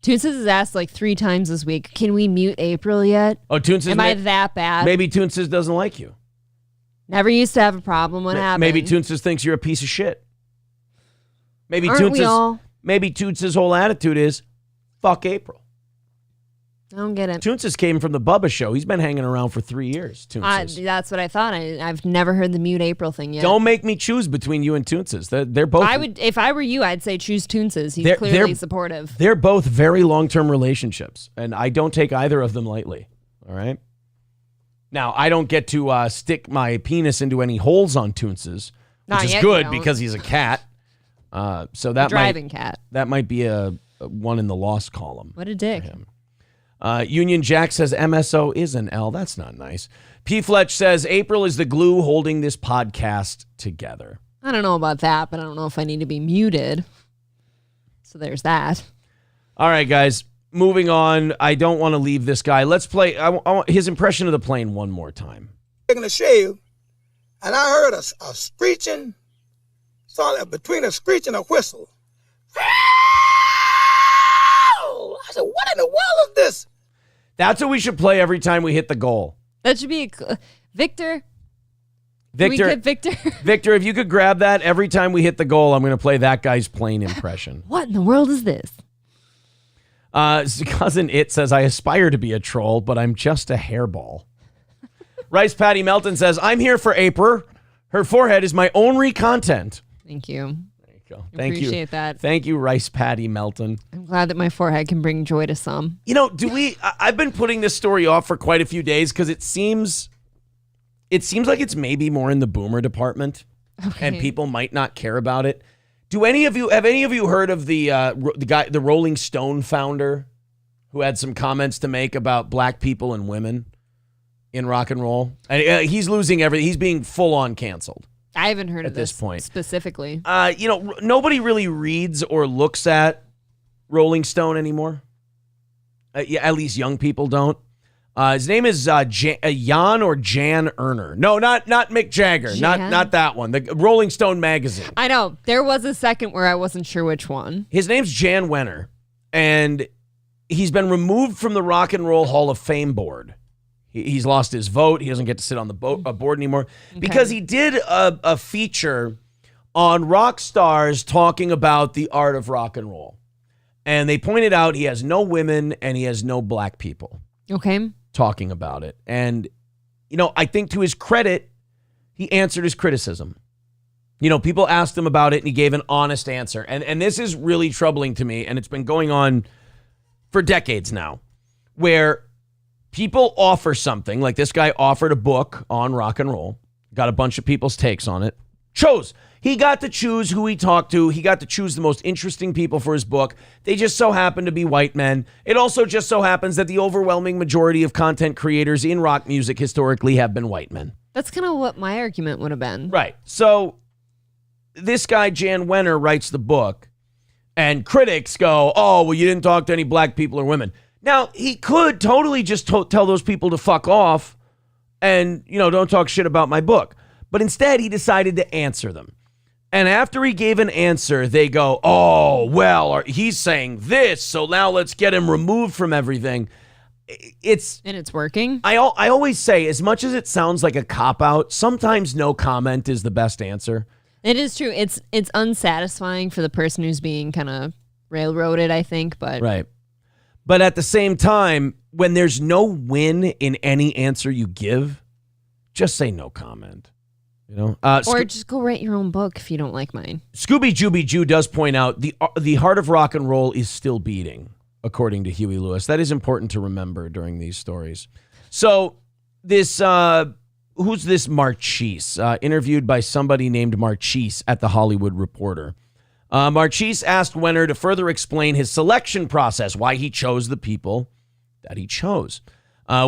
C: Toonses has asked like 3 times this week, can we mute April yet?
B: Oh, Toonses.
C: Am I that bad?
B: Maybe Toonses doesn't like you.
C: Never used to have a problem. What happened?
B: Maybe Toonses thinks you're a piece of shit. Maybe Toonses' whole attitude is, fuck April.
C: I don't get it.
B: Toonses came from the Bubba Show. He's been hanging around for 3 years.
C: That's what I thought. I've never heard the mute April thing yet.
B: Don't make me choose between you and Toonses. They're both.
C: I would, if I were you, I'd say choose Toonses. He's clearly supportive.
B: They're both very long-term relationships, and I don't take either of them lightly. All right. Now I don't get to stick my penis into any holes on Toonses, which is good because he's a cat. So that
C: cat.
B: That might be a one in the lost column.
C: What a dick.
B: Union Jack says MSO is an L. That's not nice. P. Fletch says April is the glue holding this podcast together.
C: I don't know about that, but I don't know if I need to be muted. So there's that.
B: All right, guys. Moving on. I don't want to leave this guy. Let's play I want his impression of the plane one more time.
H: Taking a shave, and I heard a screeching, between a screech and a whistle. I said, what in the world is this?
B: That's what we should play every time we hit the goal.
C: That should be Victor. Can we get Victor?
B: Victor, if you could grab that every time we hit the goal, I'm going to play that guy's plane impression.
C: What in the world is this?
B: Cousin It says, I aspire to be a troll, but I'm just a hairball. Rice Patty Melton says, I'm here for April. Her forehead is my only content.
C: Thank you.
B: Thank you.
C: Appreciate that.
B: Thank you, Rice Patty Melton.
C: I'm glad that my forehead can bring joy to some.
B: You know, I've been putting this story off for quite a few days because it seems like it's maybe more in the boomer department and people might not care about it. have any of you heard of the guy, the Rolling Stone founder, who had some comments to make about black people and women in rock and roll? And he's losing everything. He's being full on canceled.
C: I haven't heard of
B: this point
C: specifically.
B: Nobody really reads or looks at Rolling Stone anymore. At least young people don't. His name is Jan or Jan Erner. No, not Mick Jagger.
C: Jan?
B: Not that one. The Rolling Stone magazine.
C: I know. There was a second where I wasn't sure which one.
B: His name's Jan Wenner, and he's been removed from the Rock and Roll Hall of Fame board. He's lost his vote. He doesn't get to sit on the board anymore because he did a feature on rock stars talking about the art of rock and roll. And they pointed out he has no women and he has no black people.
C: Okay.
B: Talking about it. And, I think to his credit, he answered his criticism. People asked him about it and he gave an honest answer. And this is really troubling to me. And it's been going on for decades now, where people offer something, like this guy offered a book on rock and roll, got a bunch of people's takes on it, he got to choose who he talked to. He got to choose the most interesting people for his book. They just so happen to be white men. It also just so happens that the overwhelming majority of content creators in rock music historically have been white men.
C: That's kind of what my argument would have been.
B: Right. So this guy, Jan Wenner, writes the book, and critics go, oh, well, you didn't talk to any black people or women. Now, he could totally just tell those people to fuck off and, don't talk shit about my book. But instead, he decided to answer them. And after he gave an answer, they go, oh, well, he's saying this, so now let's get him removed from everything.
C: And it's working?
B: I always say, as much as it sounds like a cop-out, sometimes no comment is the best answer.
C: It is true. It's unsatisfying for the person who's being kind of railroaded, I think. But
B: right. But at the same time, when there's no win in any answer you give, just say no comment.
C: Or just go write your own book if you don't like mine.
B: Scooby Jooby Jew does point out the heart of rock and roll is still beating, according to Huey Lewis. That is important to remember during these stories. So this, who's this Marchese? Interviewed by somebody named Marchese at The Hollywood Reporter. Marchese asked Wenner to further explain his selection process, why he chose the people that he chose.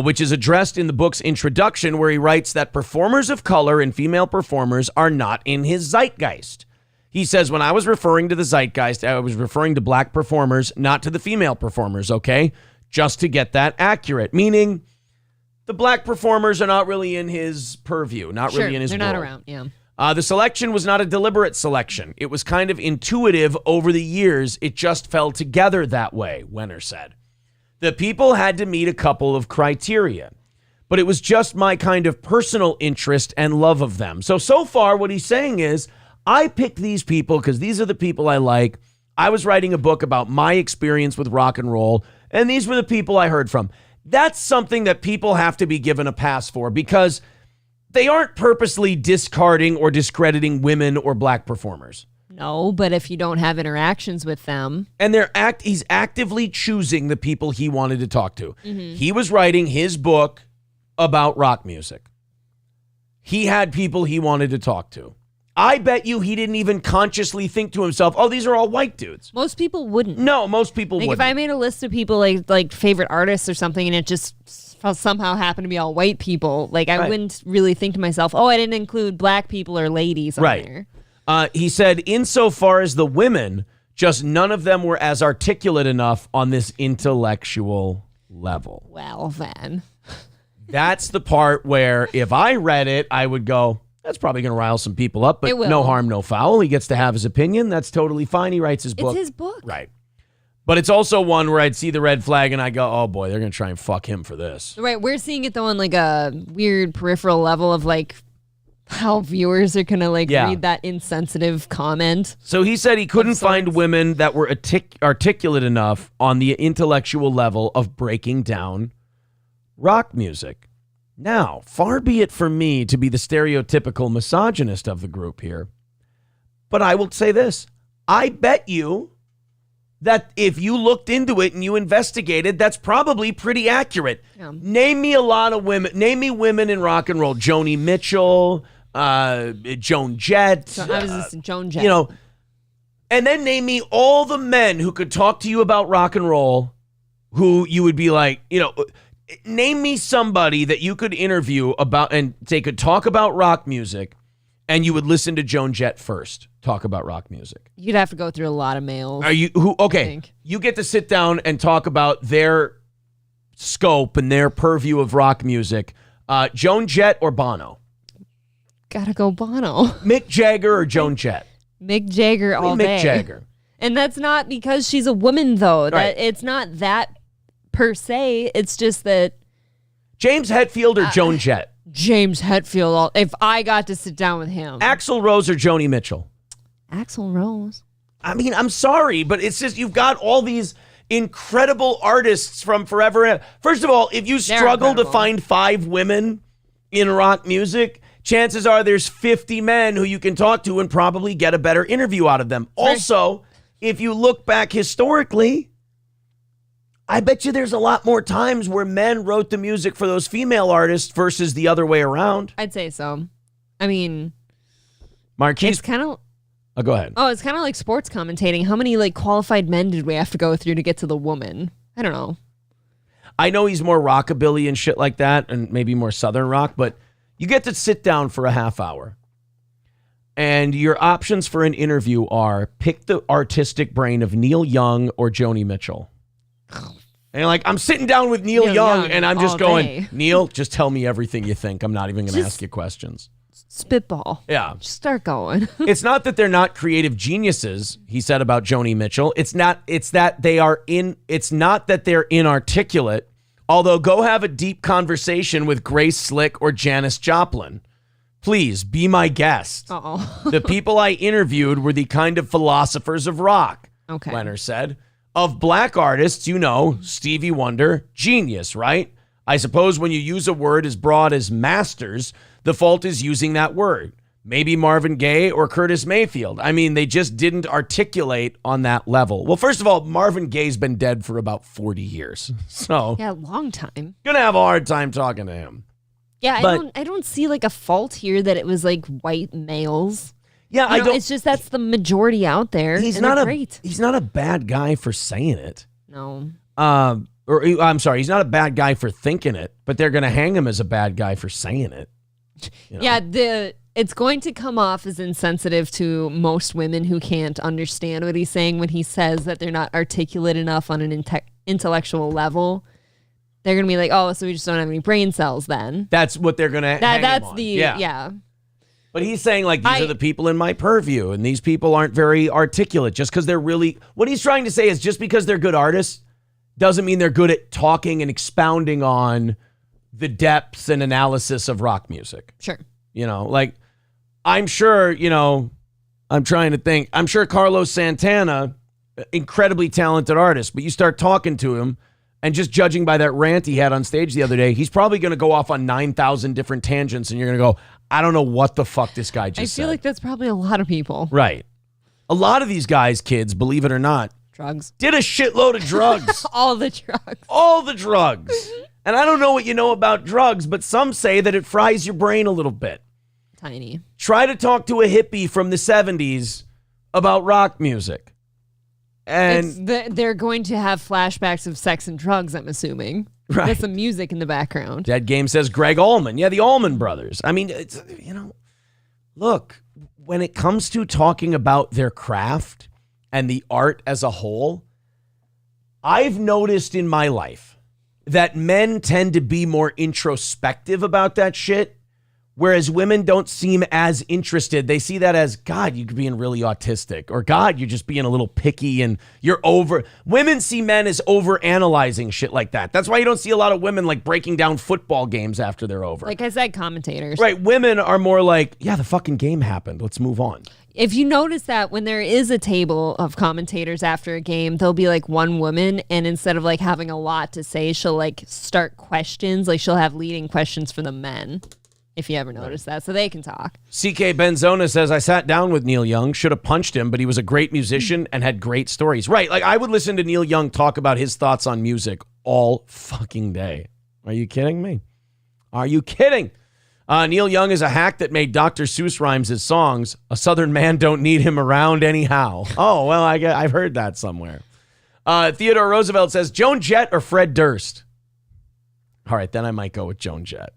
B: Which is addressed in the book's introduction, where he writes that performers of color and female performers are not in his zeitgeist. He says, when I was referring to the zeitgeist, I was referring to black performers, not to the female performers, okay? Just to get that accurate, meaning the black performers are not really in his purview, not really in his
C: they're
B: world.
C: not around, yeah.
B: The selection was not a deliberate selection. It was kind of intuitive over the years. It just fell together that way, Wenner said. The people had to meet a couple of criteria, but it was just my kind of personal interest and love of them. So far, what he's saying is, I picked these people because these are the people I like. I was writing a book about my experience with rock and roll, and these were the people I heard from. That's something that people have to be given a pass for, because they aren't purposely discarding or discrediting women or black performers.
C: No, but if you don't have interactions with them.
B: And he's actively choosing the people he wanted to talk to.
C: Mm-hmm.
B: He was writing his book about rock music. He had people he wanted to talk to. I bet you he didn't even consciously think to himself, oh, these are all white dudes.
C: Most people wouldn't.
B: No, most people wouldn't.
C: If I made a list of people like favorite artists or something, and it just somehow happened to be all white people, I wouldn't really think to myself, oh, I didn't include black people or ladies on there.
B: He said, insofar as the women, just none of them were as articulate enough on this intellectual level.
C: Well, then.
B: That's the part where if I read it, I would go, that's probably going to rile some people up, but no harm, no foul. He gets to have his opinion. That's totally fine. He writes his book.
C: It's his book.
B: Right. But it's also one where I'd see the red flag and I go, oh boy, they're going to try and fuck him for this.
C: Right. We're seeing it though on a weird peripheral level of how viewers are going to read that insensitive comment.
B: So he said he couldn't find women that were articulate enough on the intellectual level of breaking down rock music. Now, far be it from me to be the stereotypical misogynist of the group here, but I will say this. I bet you that if you looked into it and you investigated, that's probably pretty accurate. Yeah. Name me a lot of women. Name me women in rock and roll. Joni Mitchell, Joan Jett.
C: Joan Jett.
B: And then name me all the men who could talk to you about rock and roll, who you would be like, name me somebody that you could interview about and they could talk about rock music and you would listen to Joan Jett first talk about rock music.
C: You'd have to go through a lot of males.
B: You get to sit down and talk about their scope and their purview of rock music. Joan Jett or Bono?
C: Gotta go Bono.
B: Mick Jagger or Joan Jett?
C: Mick Jagger all day.
B: Mick Jagger.
C: And that's not because she's a woman, though.
B: Right.
C: That it's not that per se. It's just that
B: James Hetfield or Joan Jett?
C: James Hetfield. If I got to sit down with him.
B: Axl Rose or Joni Mitchell?
C: Axl Rose.
B: I mean, I'm sorry, but it's just you've got all these incredible artists from forever. First of all, if you struggle to find 5 women in rock music, chances are there's 50 men who you can talk to and probably get a better interview out of them. Also, if you look back historically, I bet you there's a lot more times where men wrote the music for those female artists versus the other way around.
C: I'd say so. I mean,
B: Marquise,
C: it's kind of...
B: Oh, go ahead.
C: Oh, it's kind of like sports commentating. How many qualified men did we have to go through to get to the woman? I don't know.
B: I know he's more rockabilly and shit like that and maybe more southern rock, but you get to sit down for a half hour. And your options for an interview are pick the artistic brain of Neil Young or Joni Mitchell. And you're like, I'm sitting down with Neil Young and I'm just going,
C: day.
B: Neil, just tell me everything you think. I'm not even going to ask you questions.
C: Spitball.
B: Yeah.
C: Just start going.
B: It's not that they're not creative geniuses, he said about Joni Mitchell. It's not that they're inarticulate. Although go have a deep conversation with Grace Slick or Janis Joplin. Please be my guest.
C: Uh-oh.
B: The people I interviewed were the kind of philosophers of rock,
C: Okay.
B: Wenner said. Of black artists, Stevie Wonder, genius, right? I suppose when you use a word as broad as masters, the fault is using that word. Maybe Marvin Gaye or Curtis Mayfield. I mean, they just didn't articulate on that level. Well, first of all, Marvin Gaye's been dead for about 40 years. So,
C: Yeah, long time.
B: gonna have a hard time talking to him.
C: Yeah,
B: But-
C: I don't see a fault here that it was white males.
B: Yeah, I don't.
C: It's just that's the majority out there.
B: He's
C: and
B: not
C: they're
B: a
C: great.
B: He's not a bad guy for saying it.
C: No.
B: Or I'm sorry, he's not a bad guy for thinking it, but they're gonna hang him as a bad guy for saying it.
C: Yeah, it's going to come off as insensitive to most women who can't understand what he's saying when he says that they're not articulate enough on an intellectual level. They're going to be like, oh, so we just don't have any brain cells then.
B: That's what they're going to hang him
C: That's
B: on.
C: yeah.
B: But he's saying these are the people in my purview and these people aren't very articulate just because they're really, what he's trying to say is just because they're good artists doesn't mean they're good at talking and expounding on the depths and analysis of rock music.
C: Sure.
B: I'm sure, I'm trying to think. I'm sure Carlos Santana, incredibly talented artist, but you start talking to him and just judging by that rant he had on stage the other day, he's probably going to go off on 9,000 different tangents and you're going to go, I don't know what the fuck this guy just said.
C: I feel like that's probably a lot of people.
B: Right. A lot of these guys, kids, believe it or not,
C: Drugs.
B: did a shitload of drugs.
C: All the drugs.
B: All the drugs. And I don't know what you know about drugs, but some say that it fries your brain a little bit.
C: Tiny.
B: Try to talk to a hippie from the 70s about rock music. And
C: they're going to have flashbacks of sex and drugs, I'm assuming.
B: Right.
C: With some music in the background.
B: Dead Game says Greg Allman. Yeah, the Allman Brothers. I mean, it's, look, when it comes to talking about their craft and the art as a whole, I've noticed in my life that men tend to be more introspective about that shit, whereas women don't seem as interested. They see that as, God, you're being really autistic, or God, you're just being a little picky and you're over. Women see men as over-analyzing shit like that. That's why you don't see a lot of women breaking down football games after they're over.
C: Like I said, commentators.
B: Right, women are more like, yeah, the fucking game happened. Let's move on.
C: If you notice that when there is a table of commentators after a game, there'll be one woman, and instead of having a lot to say, she'll start questions. She'll have leading questions for the men. If you ever notice that, so they can talk. CK Benzona says, I sat down with Neil Young, should have punched him, but he was a great musician and had great stories. Right, I would listen to Neil Young talk about his thoughts on music all fucking day. Are you kidding me? Are you kidding?
B: Neil Young is a hack that made Dr. Seuss rhymes his songs. A Southern man don't need him around anyhow. Oh, well, I've heard that somewhere. Theodore Roosevelt says, Joan Jett or Fred Durst? All right, then I might go with Joan Jett.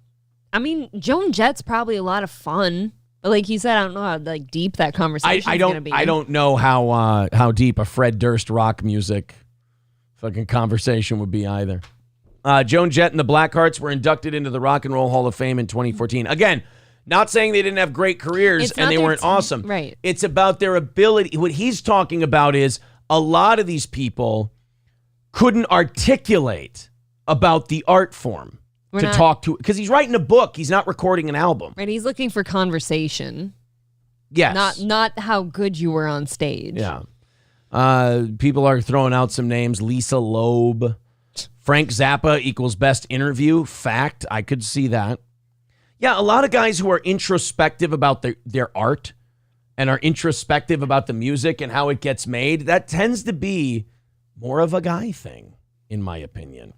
C: I mean, Joan Jett's probably a lot of fun. But like you said, I don't know how deep that conversation is going to be.
B: I don't know how deep a Fred Durst rock music fucking conversation would be either. Joan Jett and the Blackhearts were inducted into the Rock and Roll Hall of Fame in 2014. Again, not saying they didn't have great careers and they weren't awesome.
C: Right.
B: It's about their ability. What he's talking about is a lot of these people couldn't articulate about the art form. Talk to, because he's writing a book. He's not recording an album.
C: Right, he's looking for conversation.
B: Yes.
C: Not how good you were on stage.
B: Yeah. People are throwing out some names. Lisa Loeb. Frank Zappa equals best interview. Fact. I could see that. Yeah, a lot of guys who are introspective about their art and are introspective about the music and how it gets made, that tends to be more of a guy thing, in my opinion.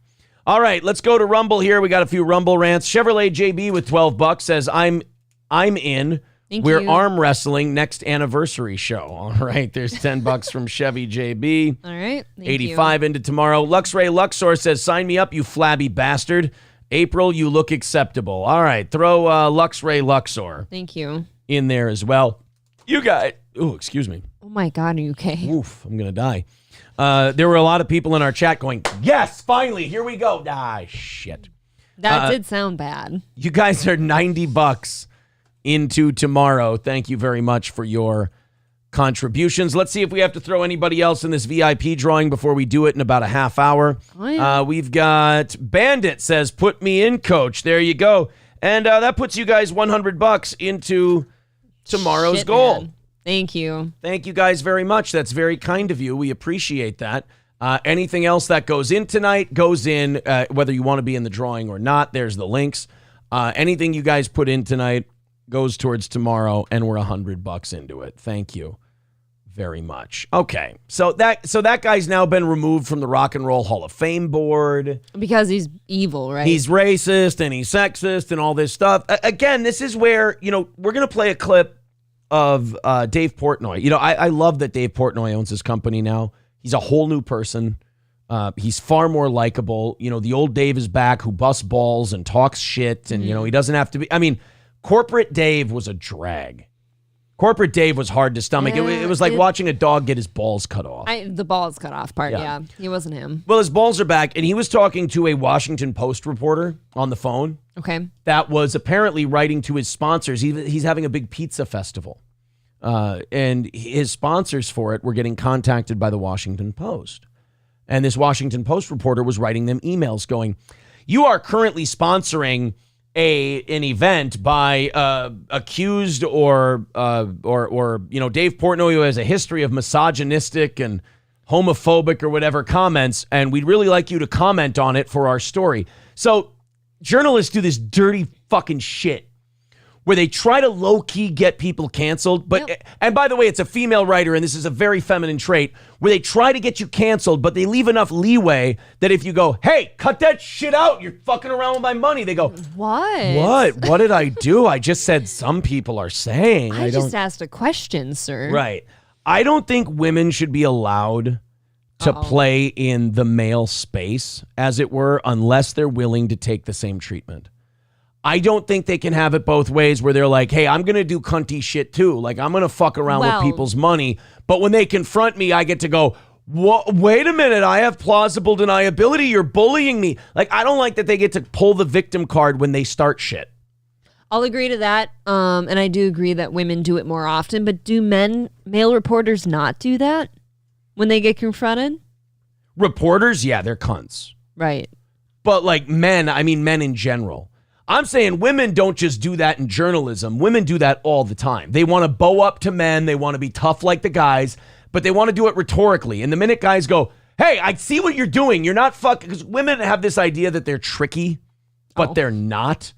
B: All right, let's go to Rumble here. We got a few Rumble rants. Chevrolet JB with $12 says, I'm in. We're arm wrestling next anniversary show. All right, there's $10 from Chevy JB.
C: All right,
B: 85 into tomorrow. Luxray Luxor says, sign me up, you flabby bastard. April, you look acceptable. All right, throw Luxray Luxor.
C: Thank you.
B: In there as well. You guys. Oh, excuse me.
C: Oh my God, are you okay?
B: Oof, I'm going to die. There were a lot of people in our chat going, yes, finally, here we go. Ah, shit.
C: That did sound bad.
B: You guys are $90 into tomorrow. Thank you very much for your contributions. Let's see if we have to throw anybody else in this VIP drawing before we do it in about a half hour.
C: Oh, yeah.
B: We've got Bandit says, put me in, coach. There you go. And that puts you guys $100 into tomorrow's goal.
C: Man. Thank you.
B: Thank you guys very much. That's very kind of you. We appreciate that. Anything else that goes in tonight goes in, whether you want to be in the drawing or not. There's the links. Anything you guys put in tonight goes towards tomorrow, and we're $100 into it. Thank you very much. Okay, so that guy's now been removed from the Rock and Roll Hall of Fame board
C: because he's evil, right?
B: He's racist and he's sexist and all this stuff. Again, this is where we're gonna play a clip of Dave Portnoy. I love that Dave Portnoy owns his company now. He's a whole new person. He's far more likable. The old Dave is back who busts balls and talks shit. And, he doesn't have to be. I mean, corporate Dave was a drag. Corporate Dave was hard to stomach. It was like watching a dog get his balls cut off.
C: The balls cut off part, yeah. It wasn't him.
B: Well, his balls are back. And he was talking to a Washington Post reporter on the phone.
C: Okay.
B: That was apparently writing to his sponsors. He's having a big pizza festival. And his sponsors for it were getting contacted by the Washington Post. And this Washington Post reporter was writing them emails going, you are currently sponsoring an event by accused or Dave Portnoy, who has a history of misogynistic and homophobic or whatever comments, and we'd really like you to comment on it for our story. So journalists do this dirty fucking shit where they try to low-key get people canceled. But and by the way, it's a female writer, and this is a very feminine trait, where they try to get you canceled, but they leave enough leeway that if you go, hey, cut that shit out, you're fucking around with my money, they go,
C: What?
B: What did I do? I just said some people are saying.
C: I just asked a question, sir.
B: Right. I don't think women should be allowed to play in the male space, as it were, unless they're willing to take the same treatment. I don't think they can have it both ways where they're like, hey, I'm going to do cunty shit too. Like, I'm going to fuck around with people's money. But when they confront me, I get to go, wait a minute, I have plausible deniability. You're bullying me. Like, I don't like that they get to pull the victim card when they start shit.
C: I'll agree to that. And I do agree that women do it more often. But do male reporters not do that when they get confronted?
B: Reporters, yeah, they're cunts.
C: Right.
B: But like men in general. I'm saying women don't just do that in journalism. Women do that all the time. They want to bow up to men. They want to be tough like the guys, but they want to do it rhetorically. And the minute guys go, hey, I see what you're doing. You're not fucking, because women have this idea that they're tricky, but they're not.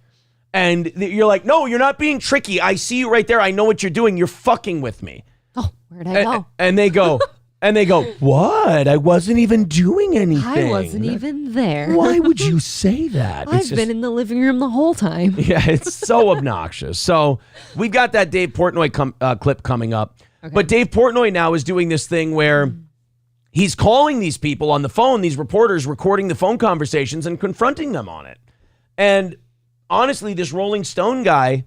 B: And you're like, no, you're not being tricky. I see you right there. I know what you're doing. You're fucking with me.
C: Oh, where'd I go?
B: And they go, And they go, what? I wasn't even doing anything.
C: I wasn't even there.
B: Why would you say that?
C: I've been in the living room the whole time.
B: Yeah, it's so obnoxious. So we've got that Dave Portnoy clip coming up. Okay. But Dave Portnoy now is doing this thing where he's calling these people on the phone, these reporters, recording the phone conversations and confronting them on it. And honestly, this Rolling Stone guy,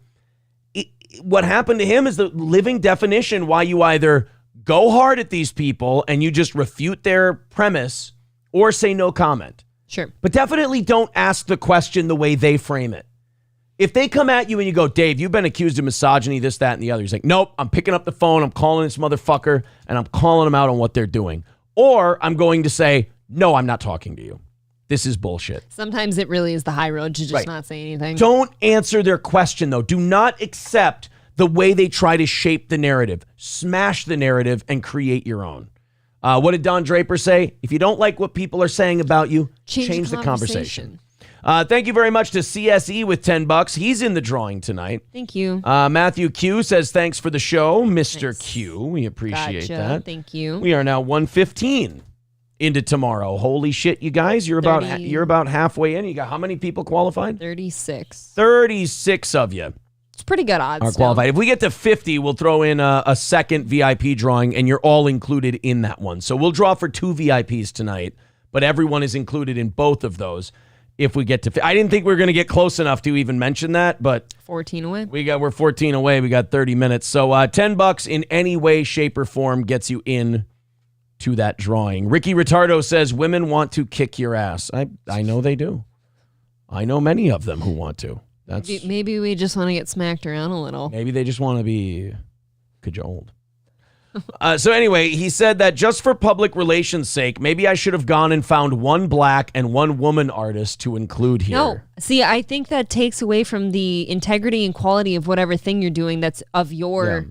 B: what happened to him is the living definition why you either go hard at these people and you just refute their premise or say no comment.
C: Sure.
B: But definitely don't ask the question the way they frame it. If they come at you and you go, Dave, you've been accused of misogyny, this, that, and the other. He's like, nope, I'm picking up the phone. I'm calling this motherfucker and I'm calling them out on what they're doing. Or I'm going to say, no, I'm not talking to you. This is bullshit.
C: Sometimes it really is the high road to just not say anything.
B: Don't answer their question, though. Do not accept the way they try to shape the narrative. Smash the narrative and create your own. What did Don Draper say? If you don't like what people are saying about you, change the conversation. Thank you very much to CSE with $10. He's in the drawing tonight.
C: Thank you.
B: Matthew Q says, thanks for the show, Mr. Q. We appreciate that.
C: Thank you.
B: We are now 1:15 into tomorrow. Holy shit, you guys. You're about halfway in. You got how many people qualified?
C: 36.
B: 36 of you.
C: It's pretty good odds.
B: Are qualified. If we get to 50, we'll throw in a second VIP drawing, and you're all included in that one. So we'll draw for 2 VIPs tonight, but everyone is included in both of those. If we get to, I didn't think we were going to get close enough to even mention that, but
C: 14 away.
B: We're 14 away. We got 30 minutes. So $10 in any way, shape, or form gets you in to that drawing. Ricky Retardo says women want to kick your ass. I know they do. I know many of them who want to.
C: Maybe we just want to get smacked around a little.
B: Maybe they just want to be cajoled. So anyway, he said that just for public relations' sake, maybe I should have gone and found one black and one woman artist to include here.
C: No. See, I think that takes away from the integrity and quality of whatever thing you're doing that's of your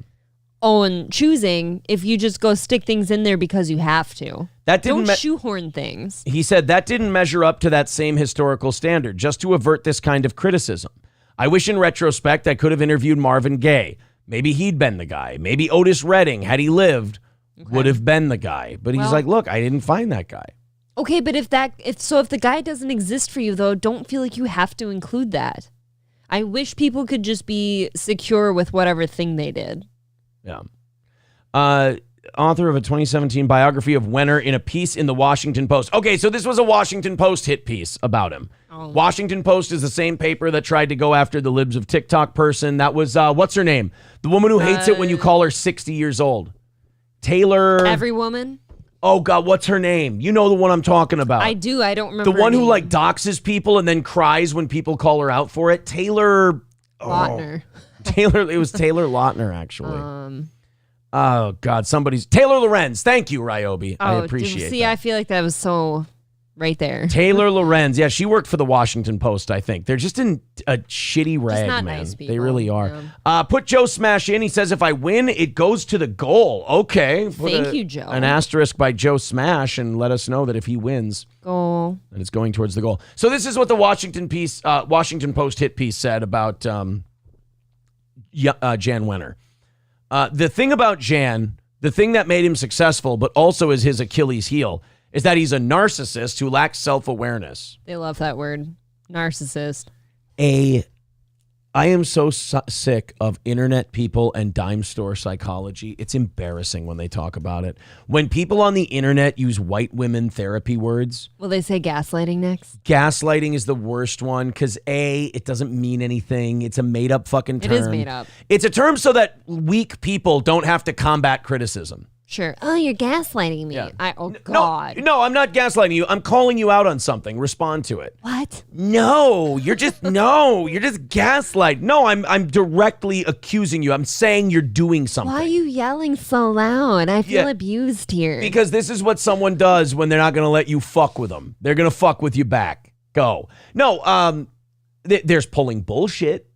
C: own choosing if you just go stick things in there because you have to. Don't shoehorn things.
B: He said that didn't measure up to that same historical standard, just to avert this kind of criticism. I wish in retrospect I could have interviewed Marvin Gaye. Maybe he'd been the guy. Maybe Otis Redding, had he lived, would have been the guy. But he's like, look, I didn't find that guy.
C: Okay, but if the guy doesn't exist for you, though, don't feel like you have to include that. I wish people could just be secure with whatever thing they did.
B: Yeah. Author of a 2017 biography of Wenner in a piece in the Washington Post. Okay, so this was a Washington Post hit piece about him. Oh. Washington Post is the same paper that tried to go after the libs of TikTok person. That was, what's her name? The woman who hates it when you call her 60 years old. Taylor.
C: Every woman?
B: Oh, God, what's her name? You know the one I'm talking about.
C: I do. I don't remember
B: the one who, like, doxes people and then cries when people call her out for it. Taylor.
C: Lautner.
B: It was Taylor Lautner, actually. Oh, God, Taylor Lorenz. Thank you, Ryobi. I appreciate that.
C: I feel like that was so right there.
B: Taylor Lorenz. Yeah, she worked for the Washington Post, I think. They're just in a shitty rag, man.
C: Nice people.
B: They really are. Yeah. Put Joe Smash in. He says, if I win, it goes to the goal. Okay.
C: Thank you, Joe.
B: An asterisk by Joe Smash and let us know that if he wins,
C: goal.
B: And it's going towards the goal. So this is what the Washington Post hit piece said about Jan Wenner. The thing about Jan, the thing that made him successful, but also is his Achilles heel, is that he's a narcissist who lacks self-awareness.
C: They love that word, narcissist.
B: I am so sick of internet people and dime store psychology. It's embarrassing when they talk about it. When people on the internet use white women therapy words.
C: Will they say gaslighting next?
B: Gaslighting is the worst one because it doesn't mean anything. It's a made up fucking term.
C: It is made up.
B: It's a term so that weak people don't have to combat criticism.
C: Sure. Oh, you're gaslighting me.
B: Yeah.
C: God.
B: No, I'm not gaslighting you. I'm calling you out on something. Respond to it.
C: What?
B: No, you're just gaslight. No, I'm directly accusing you. I'm saying you're doing something.
C: Why are you yelling so loud? I feel abused here.
B: Because this is what someone does when they're not going to let you fuck with them. They're going to fuck with you back. Go. No, there's pulling bullshit.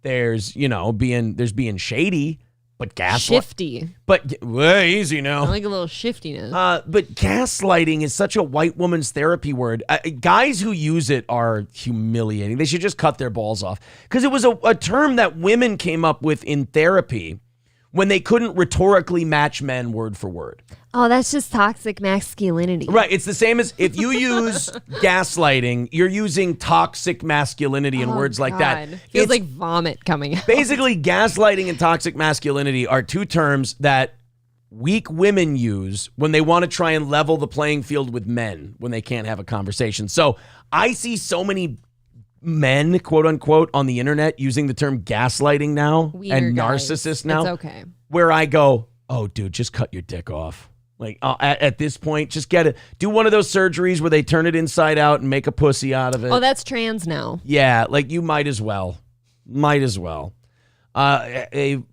B: There's, being shady. But
C: shifty.
B: But way easy now.
C: I like a little shiftiness.
B: But gaslighting is such a white woman's therapy word. Guys who use it are humiliating. They should just cut their balls off. Because it was a term that women came up with in therapy when they couldn't rhetorically match men word for word.
C: Oh, that's just toxic masculinity.
B: Right. It's the same as if you use gaslighting, you're using toxic masculinity and words like that.
C: Feels like vomit coming out.
B: Basically, gaslighting and toxic masculinity are two terms that weak women use when they want to try and level the playing field with men when they can't have a conversation. So I see so many men, quote unquote, on the internet using the term gaslighting now and narcissist now.
C: It's okay.
B: Where I go, oh, dude, just cut your dick off. Like at this point, just get it. Do one of those surgeries where they turn it inside out and make a pussy out of it.
C: Oh, that's trans now.
B: Yeah, like you might as well. Might as well. The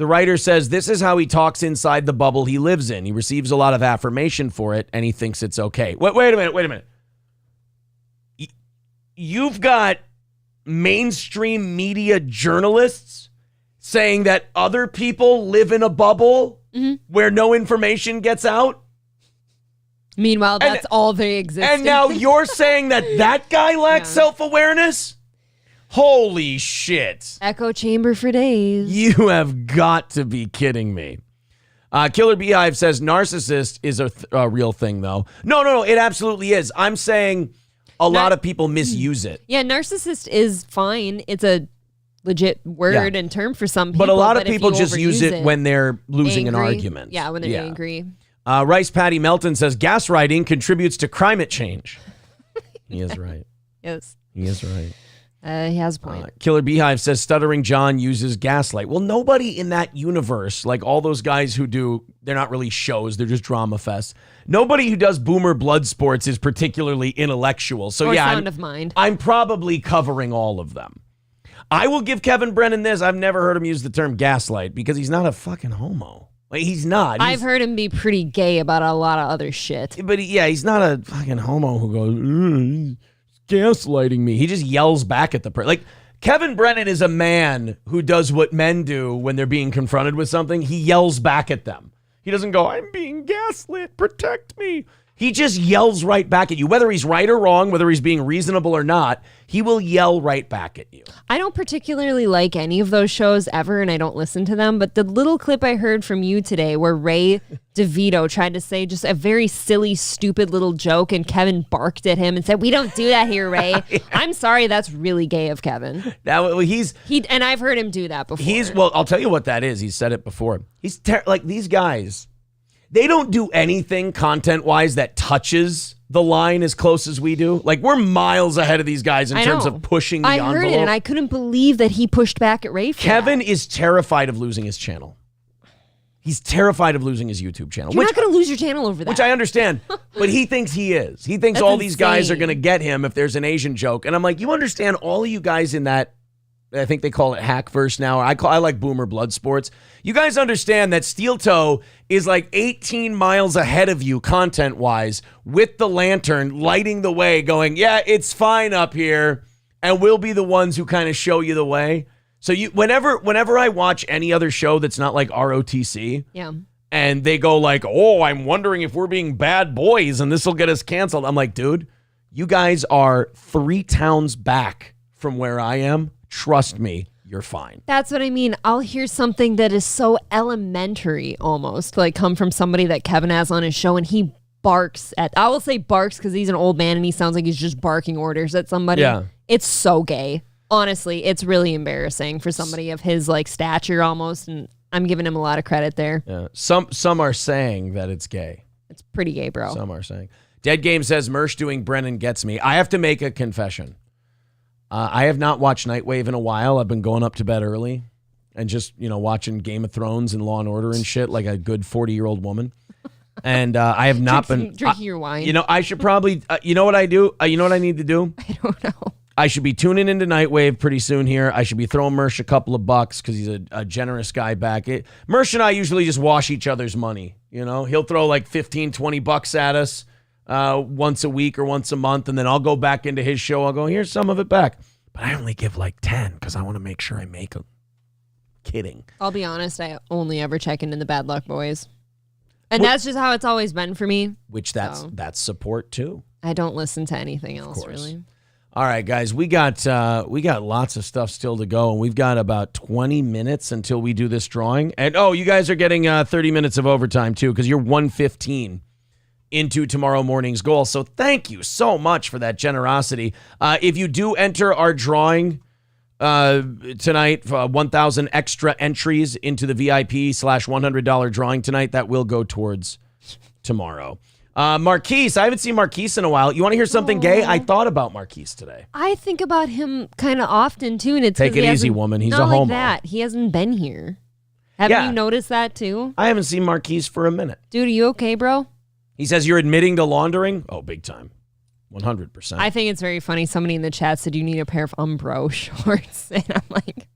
B: writer says this is how he talks inside the bubble he lives in. He receives a lot of affirmation for it, and he thinks it's okay. Wait a minute. You've got mainstream media journalists saying that other people live in a bubble where no information gets out?
C: Meanwhile, that's all they exist
B: And
C: in.
B: now you're saying that guy lacks self-awareness? Holy shit.
C: Echo chamber for days.
B: You have got to be kidding me. Killer Beehive says narcissist is a real thing, though. No, it absolutely is. I'm saying a lot of people misuse it.
C: Yeah, narcissist is fine. It's a legit word and term for some people.
B: But a lot of people just use it when they're losing an argument.
C: Yeah, when they're angry.
B: Rice Patty Melton says gaslighting contributes to climate change. He is right.
C: Yes.
B: He is right.
C: He has a point.
B: Killer Beehive says Stuttering John uses gaslight. Well, nobody in that universe, like all those guys who do, they're not really shows, they're just drama fests. Nobody who does Boomer Blood Sports is particularly intellectual. So
C: or
B: yeah,
C: Sound of Mind.
B: I'm probably covering all of them. I will give Kevin Brennan this. I've never heard him use the term gaslight because he's not a fucking homo. Like, he's not.
C: I've heard him be pretty gay about a lot of other shit.
B: But he's not a fucking homo who goes, gaslighting me. He just yells back at the person. Like, Kevin Brennan is a man who does what men do when they're being confronted with something. He yells back at them. He doesn't go, I'm being gaslit, protect me. He just yells right back at you. Whether he's right or wrong, whether he's being reasonable or not, he will yell right back at you.
C: I don't particularly like any of those shows ever, and I don't listen to them. But the little clip I heard from you today where Ray DeVito tried to say just a very silly, stupid little joke, and Kevin barked at him and said, we don't do that here, Ray. I'm sorry, that's really gay of Kevin.
B: And
C: I've heard him do that before.
B: Well, I'll tell you what that is. He's said it before. He's like these guys. They don't do anything content-wise that touches the line as close as we do. Like, we're miles ahead of these guys in terms of pushing the envelope.
C: I heard it, and I couldn't believe that he pushed back at Ray for
B: Kevin is terrified of losing his channel. He's terrified of losing his YouTube channel.
C: You're not going to lose your channel over that.
B: Which I understand, but he thinks he is. He thinks all these guys are going to get him if there's an Asian joke. And I'm like, you understand all of you guys in that, I think they call it Hackverse now. I like Boomer Blood Sports. You guys understand that Steel Toe is like 18 miles ahead of you content-wise with the lantern lighting the way going, yeah, it's fine up here, and we'll be the ones who kind of show you the way. So whenever I watch any other show that's not like ROTC, and they go like, oh, I'm wondering if we're being bad boys and this will get us canceled. I'm like, dude, you guys are 3 towns back from where I am. Trust me, you're fine.
C: That's what I mean. I'll hear something that is so elementary almost, like come from somebody that Kevin has on his show, and he barks at, I will say barks because he's an old man and he sounds like he's just barking orders at somebody.
B: Yeah.
C: It's so gay. Honestly, it's really embarrassing for somebody of his like stature almost, and I'm giving him a lot of credit there.
B: Yeah. Some are saying that it's gay.
C: It's pretty gay, bro.
B: Some are saying. Dead Game says, Mersh doing Brennan gets me. I have to make a confession. I have not watched Nightwave in a while. I've been going up to bed early and just, watching Game of Thrones and Law and Order and shit like a good 40-year-old woman. And I have not been
C: drinking your wine.
B: I should probably, you know what I do? You know what I need to do?
C: I don't know.
B: I should be tuning into Nightwave pretty soon here. I should be throwing Mersh a couple of bucks because he's a generous guy back. Mersh and I usually just wash each other's money. He'll throw like 15, 20 bucks at us once a week or once a month, and then I'll go back into his show. I'll go, here's some of it back. But I only give like 10 because I want to make sure I make them. Kidding.
C: I'll be honest, I only ever check into the Bad Luck Boys. And that's just how it's always been for me.
B: Which that's support too.
C: I don't listen to anything else, really.
B: All right, guys, we got lots of stuff still to go, and we've got about 20 minutes until we do this drawing. And you guys are getting 30 minutes of overtime too, because you're 1:15 into tomorrow morning's goal. So thank you so much for that generosity. If you do enter our drawing tonight, 1,000 extra entries into the VIP/$100 drawing tonight, that will go towards tomorrow. Marquise, I haven't seen Marquise in a while. You want to hear something gay? I thought about Marquise today.
C: I think about him kind of often too, and it's
B: take it easy, woman. He's a homo.
C: Like that. He hasn't been here. Haven't you noticed that too?
B: I haven't seen Marquise for a minute.
C: Dude, are you okay, bro?
B: He says you're admitting to laundering. Oh, big time. 100%.
C: I think it's very funny. Somebody in the chat said you need a pair of Umbro shorts, and I'm like,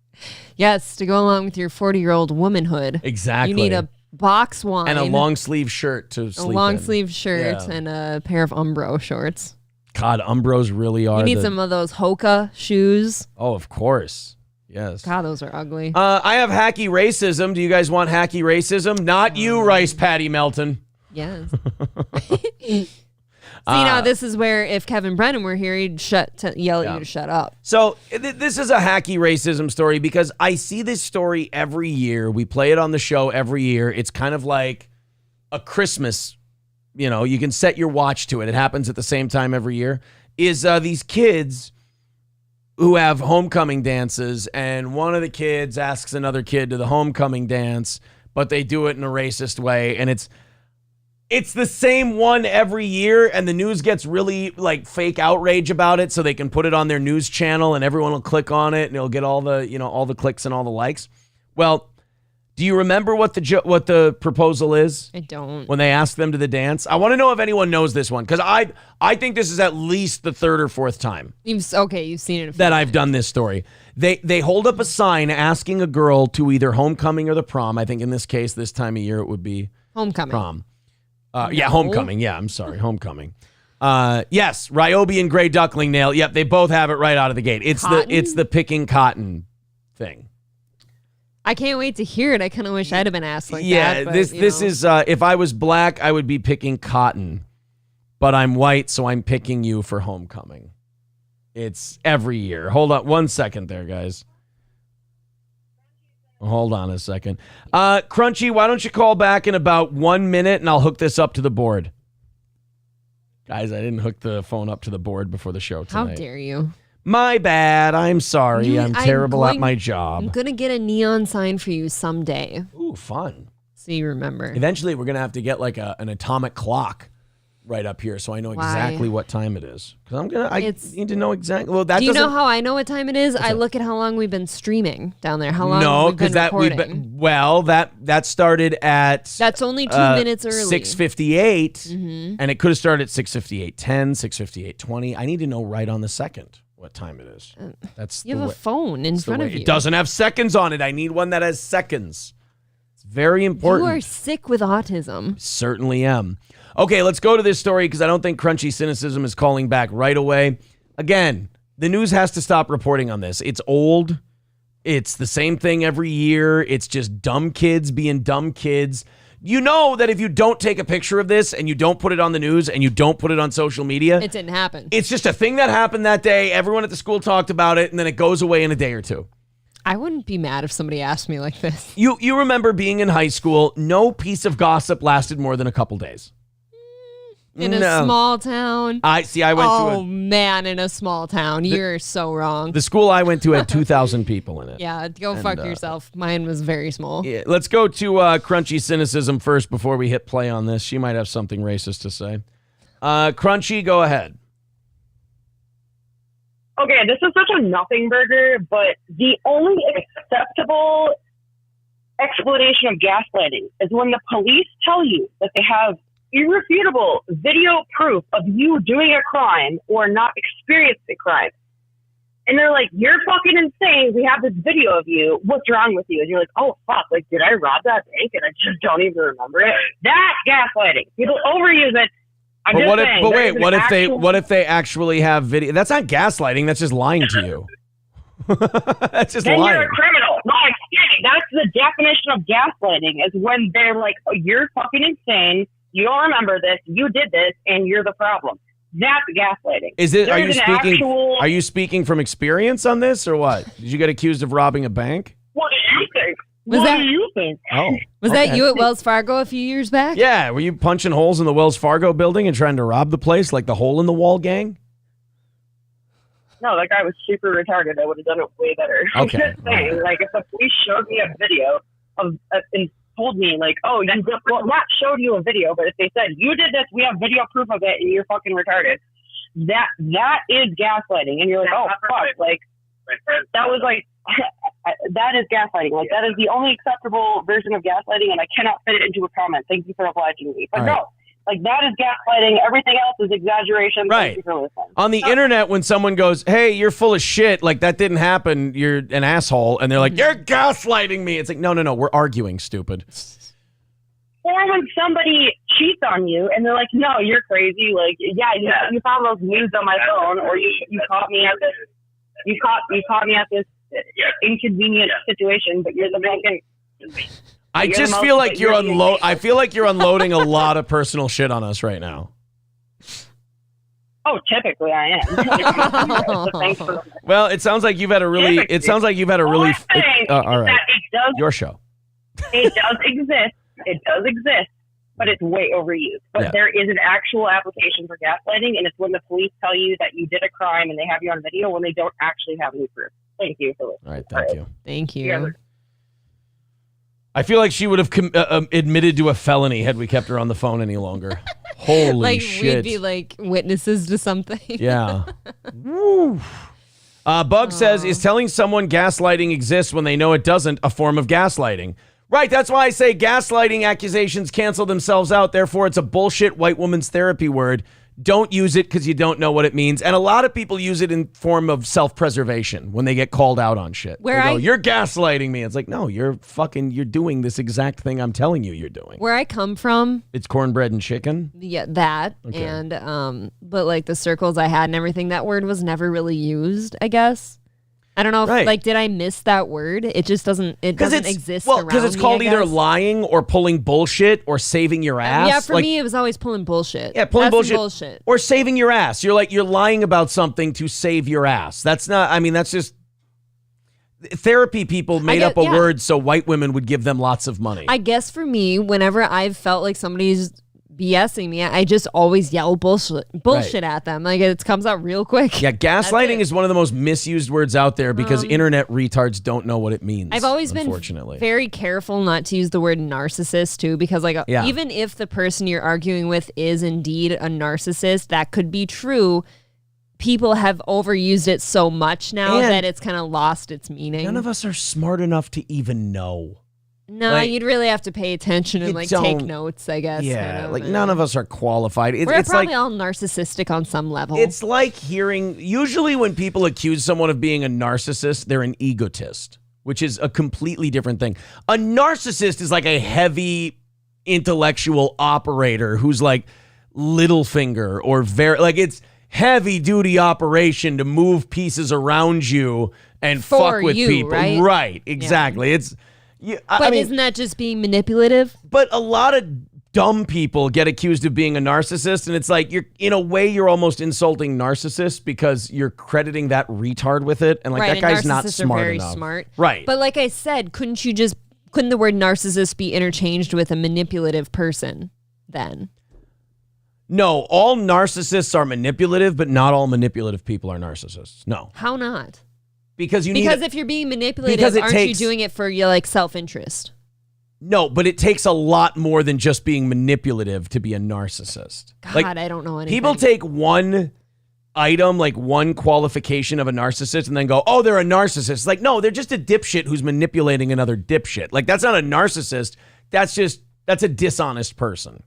C: yes, to go along with your 40-year-old womanhood.
B: Exactly.
C: You need a box wine.
B: And a long sleeve shirt to sleep in.
C: A long sleeve shirt and a pair of Umbro shorts.
B: God, Umbros really are.
C: You need some of those Hoka shoes.
B: Oh, of course. Yes.
C: God, those are ugly.
B: I have hacky racism. Do you guys want hacky racism? Not you, Rice Patty Melton.
C: Yes. See, now this is where if Kevin Brennan were here, he'd yell at you to shut up.
B: So this is a hacky racism story because I see this story every year. We play it on the show every year. It's kind of like a Christmas, you can set your watch to it. It happens at the same time every year. Is these kids who have homecoming dances, and one of the kids asks another kid to the homecoming dance, but they do it in a racist way, and it's the same one every year, and the news gets really like fake outrage about it so they can put it on their news channel and everyone will click on it and it'll get all the, all the clicks and all the likes. Well, do you remember what the proposal is?
C: I don't.
B: When they ask them to the dance? I want to know if anyone knows this one, because I think this is at least the third or fourth time.
C: You've seen it.
B: That I've done this story. They hold up a sign asking a girl to either homecoming or the prom. I think in this case, this time of year, it would be
C: homecoming.
B: Prom. Yeah, homecoming. Yeah, I'm sorry, homecoming. Yes, Ryobi and Gray Duckling nail. Yep, they both have it right out of the gate. It's the picking cotton thing.
C: I can't wait to hear it. I kind of wish I'd have been asked like that.
B: Yeah, this is if I was black, I would be picking cotton, but I'm white, so I'm picking you for homecoming. It's every year. Hold on 1 second there, guys. Hold on a second. Crunchy, why don't you call back in about 1 minute and I'll hook this up to the board. Guys, I didn't hook the phone up to the board before the show tonight.
C: How dare you?
B: My bad. I'm sorry. I'm terrible at my job.
C: I'm going to get a neon sign for you someday.
B: Ooh, fun.
C: So you remember.
B: Eventually, we're going to have to get like an atomic clock right up here so I know exactly what time it is. Because I need to know exactly. Well,
C: do you know how I know what time it is? I look at how long we've been streaming down there. How long we've been recording.
B: That started at...
C: That's only 2 minutes early.
B: 6:58, and it could have started at 6:58:10, 6:58:20. I need to know right on the second what time it is.
C: You have a phone in front of you.
B: It doesn't have seconds on it. I need one that has seconds. It's very important.
C: You are sick with autism.
B: Certainly am. Okay, let's go to this story because I don't think Crunchy Cynicism is calling back right away. Again, the news has to stop reporting on this. It's old. It's the same thing every year. It's just dumb kids being dumb kids. You know that if you don't take a picture of this and you don't put it on the news and you don't put it on social media,
C: it didn't happen.
B: It's just a thing that happened that day. Everyone at the school talked about it, and then it goes away in a day or two.
C: I wouldn't be mad if somebody asked me like this.
B: You remember being in high school, no piece of gossip lasted more than a couple days.
C: In a small town.
B: I went to
C: Oh, man, in a small town. You're so wrong.
B: The school I went to had 2,000 people in it.
C: Yeah, go fuck yourself. Mine was very small.
B: Yeah, let's go to Crunchy Cynicism first before we hit play on this. She might have something racist to say. Crunchy, go ahead.
I: Okay, this is such a nothing burger, but the only acceptable explanation of gaslighting is when the police tell you that they have irrefutable video proof of you doing a crime or not experienced a crime. And they're like, you're fucking insane. We have this video of you. What's wrong with you? And you're like, oh, fuck. Like, did I rob that bank? And I just don't even remember it. That's gaslighting. People overuse it.
B: What if they actually have video? That's not gaslighting. That's just lying to you. That's just
I: then
B: lying.
I: You're a criminal. No, I'm kidding. That's the definition of gaslighting, is when they're like, oh, you're fucking insane. You don't remember this. You did this, and you're the problem. That's gaslighting.
B: Is it?
I: There's
B: Are you speaking from experience on this, or what? Did you get accused of robbing a bank?
I: What do you think? What do you think?
B: Oh,
C: Was that you at Wells Fargo a few years back?
B: Yeah, were you punching holes in the Wells Fargo building and trying to rob the place like the Hole in the Wall gang?
I: No, that guy was super retarded. I would have done it way better.
B: Okay.
I: I'm just saying, like, if the police showed me a video of and told me, like, oh, you did, well, not showed you a video, but if they said, you did this, we have video proof of it, and you're fucking retarded, that is gaslighting. And you're like, oh, fuck, like, that was like, that is gaslighting. Like, that is the only acceptable version of gaslighting, and I cannot fit it into a comment. Thank you for obliging me. But no. Like, that is gaslighting. Everything else is exaggeration.
B: Right.
I: Thank you for listening.
B: On the internet, when someone goes, hey, you're full of shit, like, that didn't happen, you're an asshole, and they're like, you're gaslighting me. It's like, no, we're arguing, stupid.
I: Or when somebody cheats on you, and they're like, no, you're crazy. Like, you found those news on my phone, or you caught me at this, you caught me at this inconvenient situation, but you're the fucking...
B: I just feel like I feel like you're unloading a lot of personal shit on us right now.
I: Oh, typically I am. So thanks for
B: well, it sounds like you've had a really. It sounds like you've had a really. All right. Your show.
I: It does exist. It does exist, but it's way overused. But there is an actual application for gaslighting, and it's when the police tell you that you did a crime and they have you on video when they don't actually have any proof. Thank you for listening.
B: All right. Thank you.
C: Thank you.
B: I feel like she would have admitted to a felony had we kept her on the phone any longer. Holy
C: like
B: shit.
C: We'd be like witnesses to something.
B: Yeah. Woo. Bug says, is telling someone gaslighting exists when they know it doesn't a form of gaslighting? Right, that's why I say gaslighting accusations cancel themselves out. Therefore, it's a bullshit white woman's therapy word. Don't use it because you don't know what it means. And a lot of people use it in form of self-preservation when they get called out on shit. They go, you're gaslighting me. It's like, no, you're doing this exact thing I'm telling you you're doing.
C: Where I come from.
B: It's cornbread and chicken?
C: Yeah, that. Okay. And, but like the circles I had and everything, that word was never really used, I guess. I don't know if, like, did I miss that word? It just doesn't, exist around me,
B: because it's called either lying or pulling bullshit or saving your ass.
C: Yeah, for me, it was always pulling bullshit.
B: Yeah, pulling bullshit. Or saving your ass. You're lying about something to save your ass. That's not, I mean, that's just, therapy people made up a word so white women would give them lots of money.
C: I guess for me, whenever I've felt like somebody's BSing me, I just always yell bullshit at them. Like, it comes out real quick.
B: Yeah, gaslighting is one of the most misused words out there because internet retards don't know what it means.
C: I've always been very careful not to use the word narcissist too, because like even if the person you're arguing with is indeed a narcissist, that could be true. People have overused it so much now that it's kind of lost its meaning.
B: None of us are smart enough to even know.
C: No, you'd really have to pay attention and like take notes, I guess.
B: Yeah, none of us are qualified.
C: We're probably all narcissistic on some level.
B: It's like usually when people accuse someone of being a narcissist, they're an egotist, which is a completely different thing. A narcissist is like a heavy intellectual operator who's like Littlefinger or it's heavy duty operation to move pieces around you and fuck with people.
C: Right?
B: Right, exactly. Yeah.
C: But isn't that just being manipulative?
B: But a lot of dumb people get accused of being a narcissist, and it's like you're almost insulting narcissists because you're crediting that retard with it, and like that guy's not smart
C: are very
B: enough.
C: Smart.
B: Right.
C: But like I said, couldn't the word narcissist be interchanged with a manipulative person then?
B: No, all narcissists are manipulative, but not all manipulative people are narcissists. No.
C: How not?
B: Because
C: if you're being manipulative, aren't you doing it for your like self-interest?
B: No, but it takes a lot more than just being manipulative to be a narcissist.
C: God, I don't know anything.
B: People take one item, like one qualification of a narcissist, and then go, "Oh, they're a narcissist." It's like, no, they're just a dipshit who's manipulating another dipshit. Like that's not a narcissist. That's a dishonest person.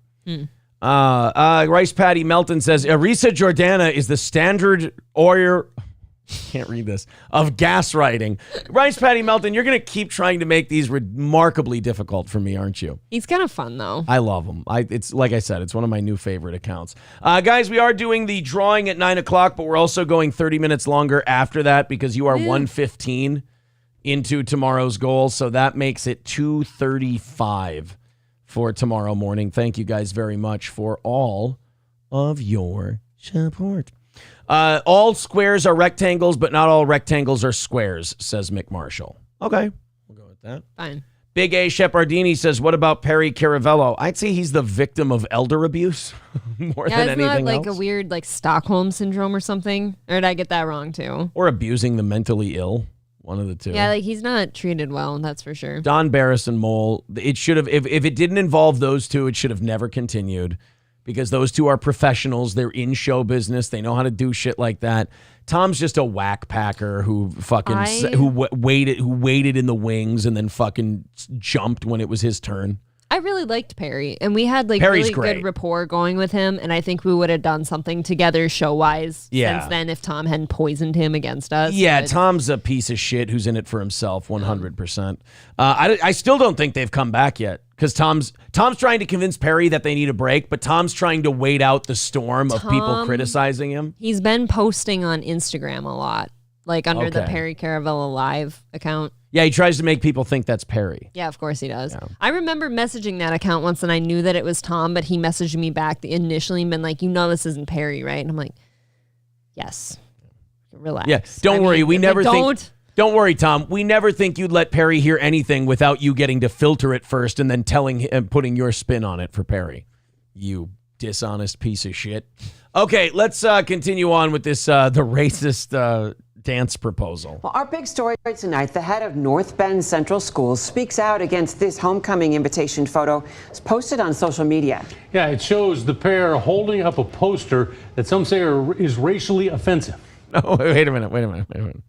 B: Rice Patty Melton says Arisa Jordana is the standard can't read this, of gaslighting. Rice Patty Melton, you're going to keep trying to make these remarkably difficult for me, aren't you?
C: He's kind of fun, though.
B: I love him. It's like I said, it's one of my new favorite accounts. Guys, we are doing the drawing at 9 o'clock, but we're also going 30 minutes longer after that because you are 1:15 into tomorrow's goal, so that makes it 2:35 for tomorrow morning. Thank you guys very much for all of your Support. All squares are rectangles, but not all rectangles are squares, says Mick Marshall. Okay, we'll go with that.
C: Fine.
B: Big A Shepardini says, what about Perry Caravello? I'd say he's the victim of elder abuse more than anything
C: isn't that like
B: else.
C: a weird like Stockholm syndrome or something? Or did I get that wrong too?
B: Or abusing the mentally ill. One of the two.
C: Yeah, like he's not treated well, that's for sure.
B: Don Barris and Mole, it should have, if it didn't involve those two, it should have never continued because those two are professionals. They're in show business. They know how to do shit like that. Tom's just a whack packer who fucking who waited in the wings and then fucking jumped when it was his turn.
C: I really liked Perry, and we had like
B: Perry's
C: really
B: great.
C: good rapport going with him, and I think we would have done something together show-wise since then if Tom hadn't poisoned him against us.
B: Yeah,
C: but
B: Tom's a piece of shit who's in it for himself 100%. I still don't think they've come back yet because Tom's trying to convince Perry that they need a break, but Tom's trying to wait out the storm of people criticizing him.
C: He's been posting on Instagram a lot, like under the Perry Caravello Live account.
B: Yeah, he tries to make people think that's Perry.
C: Yeah, of course he does. Yeah. I remember messaging that account once and I knew that it was Tom, but he messaged me back initially and been like, this isn't Perry, right? And I'm like, yes. Relax.
B: Yeah, don't worry. We never think... Don't worry, Tom. We never think you'd let Perry hear anything without you getting to filter it first and then telling him, putting your spin on it for Perry. You dishonest piece of shit. Okay, let's continue on with this, the racist... dance proposal.
J: Well, our big story tonight, the head of North Bend Central Schools speaks out against this homecoming invitation photo. It's posted on social media.
K: Yeah, it shows the pair holding up a poster that some say is racially offensive.
B: Oh, wait a minute.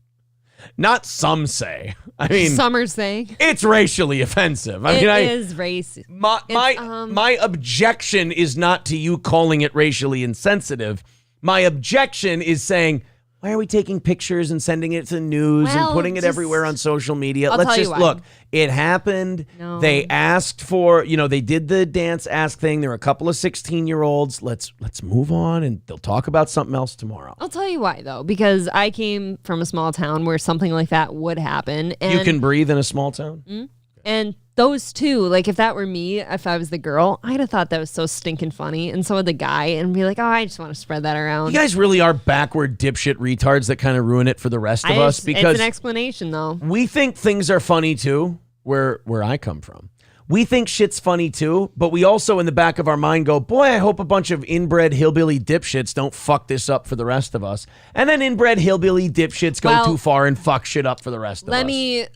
B: Not some say. I mean,
C: some are saying
B: it's racially offensive.
C: It is racist.
B: My objection is not to you calling it racially insensitive. My objection is saying, why are we taking pictures and sending it to the news and putting it everywhere on social media? Let's just look. It happened. No. They asked for, they did the dance ask thing. There were a couple of 16-year-olds. Let's move on and they'll talk about something else tomorrow.
C: I'll tell you why, though, because I came from a small town where something like that would happen. And
B: you can breathe in a small town?
C: Mm-hmm. And those two, like if that were me, if I was the girl, I'd have thought that was so stinking funny. And so would the guy and be like, I just want to spread that around.
B: You guys really are backward dipshit retards that kind of ruin it for the rest of us. Because
C: it's an explanation, though.
B: We think things are funny, too, where I come from. We think shit's funny, too, but we also in the back of our mind go, boy, I hope a bunch of inbred hillbilly dipshits don't fuck this up for the rest of us. And then inbred hillbilly dipshits go too far and fuck shit up for the rest of us.
C: Let me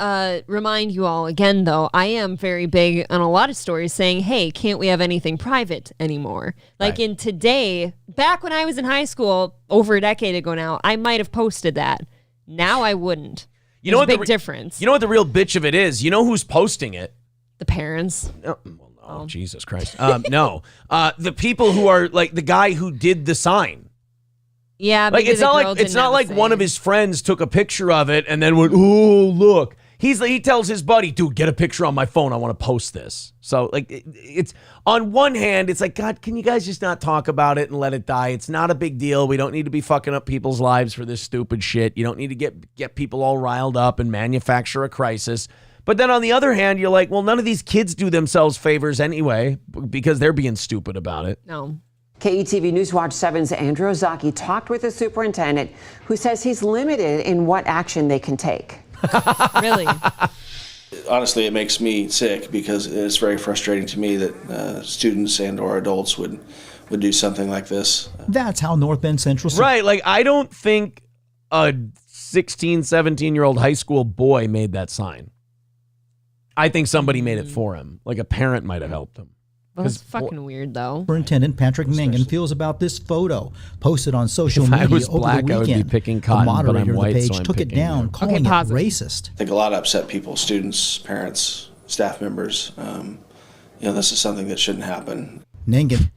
C: remind you all again, though, I am very big on a lot of stories saying, hey, can't we have anything private anymore? Like in today, back when I was in high school, over a decade ago now, I might have posted that. Now I wouldn't.
B: You know what?
C: Big difference.
B: You know what the real bitch of it is? You know who's posting it?
C: The parents.
B: Oh, Jesus Christ. No. The people who are like the guy who did the sign.
C: Yeah,
B: like it's not like one of his friends took a picture of it and then went, oh, look. He tells his buddy, dude, get a picture on my phone. I want to post this. So like it's on one hand, it's like, God, can you guys just not talk about it and let it die? It's not a big deal. We don't need to be fucking up people's lives for this stupid shit. You don't need to get people all riled up and manufacture a crisis. But then on the other hand, you're like, well, none of these kids do themselves favors anyway because they're being stupid about it.
C: No.
J: KETV Newswatch 7's Andrew Ozaki talked with the superintendent who says he's limited in what action they can take.
C: Really?
L: Honestly, it makes me sick because it's very frustrating to me that students and or adults would do something like this.
M: That's how North Bend Central...
B: Right, like I don't think a 16, 17-year-old high school boy made that sign. I think somebody made it for him. Like a parent might have helped him.
C: Well, that's fucking weird, though.
M: Superintendent Patrick Mangan feels about this photo posted on social media over the weekend.
B: I would be picking cotton,
M: the moderator
B: but I'm white,
M: of the page
B: so I'm
M: took it down, calling it racist.
L: I think a lot upset people, students, parents, staff members. This is something that shouldn't happen.
M: Mangan.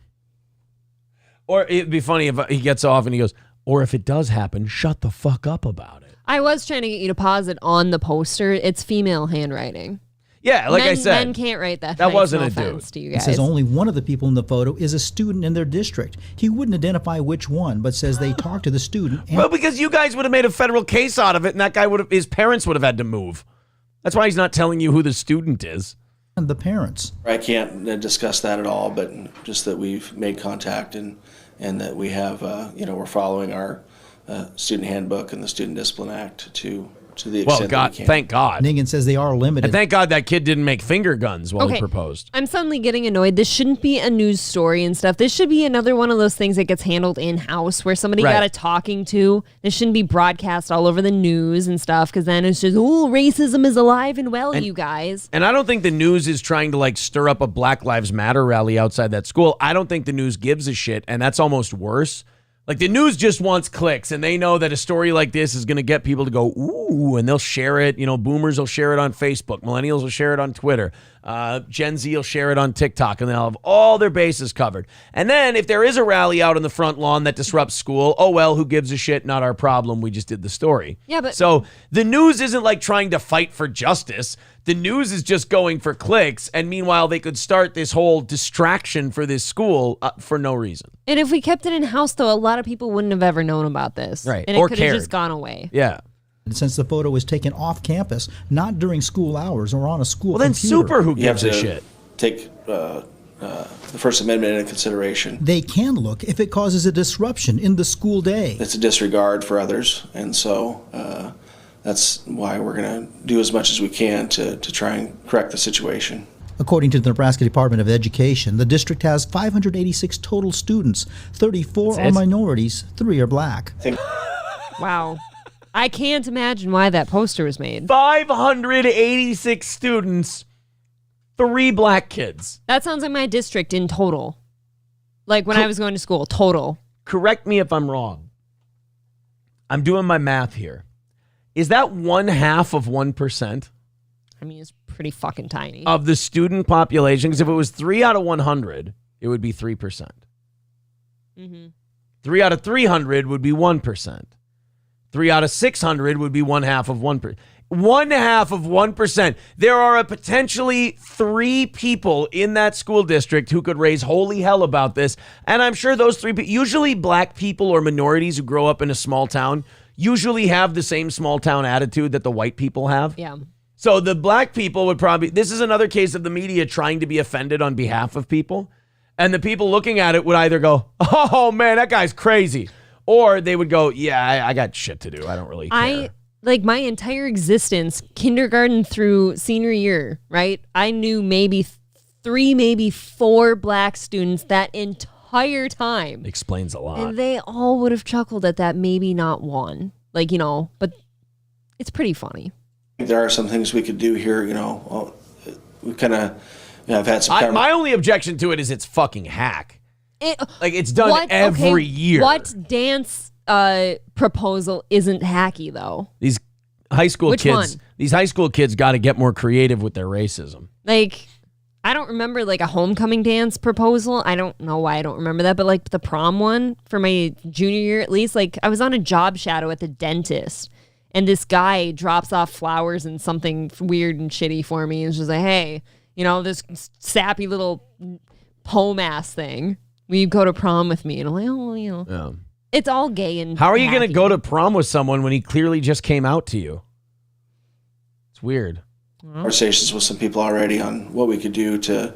B: Or it'd be funny if he gets off and he goes, or if it does happen, shut the fuck up about it.
C: I was trying to get you to pause it on the poster. It's female handwriting.
B: Yeah, like I said.
C: Men can't write that.
B: That wasn't
C: no
B: a dude.
C: To you guys.
M: It says only one of the people in the photo is a student in their district. He wouldn't identify which one, but says they talked to the student.
B: Well, because you guys would have made a federal case out of it, and that guy his parents would have had to move. That's why he's not telling you who the student is.
M: And the parents.
L: I can't discuss that at all, but just that we've made contact and that we have, we're following our student handbook and the Student Discipline Act to the extent that we can.
B: Thank God.
M: Nigan says they are limited.
B: And thank God that kid didn't make finger guns while he proposed.
C: I'm suddenly getting annoyed. This shouldn't be a news story and stuff. This should be another one of those things that gets handled in-house where somebody got a talking to. This shouldn't be broadcast all over the news and stuff because then it's just, racism is alive and well, you guys.
B: And I don't think the news is trying to stir up a Black Lives Matter rally outside that school. I don't think the news gives a shit, and that's almost worse. The news just wants clicks, and they know that a story like this is going to get people to go, ooh, and they'll share it. Boomers will share it on Facebook. Millennials will share it on Twitter. Gen Z will share it on TikTok, and they'll have all their bases covered. And then if there is a rally out on the front lawn that disrupts school, oh, well, who gives a shit? Not our problem. We just did the story.
C: Yeah, but
B: So the news isn't trying to fight for justice. The news is just going for clicks, and meanwhile, they could start this whole distraction for this school for no reason.
C: And if we kept it in-house, though, a lot of people wouldn't have ever known about this.
B: Right.
C: And it could have just gone away.
B: Yeah.
M: And since the photo was taken off campus, not during school hours or on a school
B: then
M: computer.
B: super who gives a shit.
L: Take the First Amendment into consideration.
M: They can look if it causes a disruption in the school day.
L: It's a disregard for others, and so that's why we're going to do as much as we can to try and correct the situation.
M: According to the Nebraska Department of Education, the district has 586 total students. 34 are minorities, 3 are black.
C: Wow. I can't imagine why that poster was made.
B: 586 students, 3 black kids.
C: That sounds like my district in total. When I was going to school, total.
B: Correct me if I'm wrong. I'm doing my math here. Is that 1/2 of 1%?
C: I mean, it's pretty fucking tiny.
B: Of the student population? Because if it was 3 out of 100, it would be 3%.
C: Mm-hmm.
B: 3 out of 300 would be 1%. 3 out of 600 would be 1/2 of 1%. 1/2 of 1%. There are a potentially 3 people in that school district who could raise holy hell about this. And I'm sure those 3 people, usually black people or minorities who grow up in a small town, usually have the same small town attitude that the white people have.
C: Yeah.
B: So the black people would probably, this is another case of the media trying to be offended on behalf of people. And the people looking at it would either go, oh man, that guy's crazy. Or they would go, yeah, I got shit to do. I don't really care.
C: My entire existence, kindergarten through senior year, right? I knew maybe 3, maybe 4 black students that entire time.
B: Explains a lot.
C: And they all would have chuckled at that, maybe not one. But it's pretty funny.
L: There are some things we could do here, we kind of, I've had some
B: my only objection to it is it's fucking hack. It's done every year.
C: What dance proposal isn't hacky, though?
B: These high school
C: Which
B: kids,
C: one?
B: These high school kids got to get more creative with their racism.
C: I don't remember a homecoming dance proposal. I don't know why I don't remember that, but the prom one for my junior year at least, I was on a job shadow at the dentist and this guy drops off flowers and something weird and shitty for me. And it's just hey, this sappy little poem ass thing. Will you go to prom with me? And I'm
B: Yeah.
C: It's all gay and
B: How are you going to
C: hacky.
B: go to prom with someone when he clearly just came out to you? It's weird.
L: conversations with some people already on what we could do to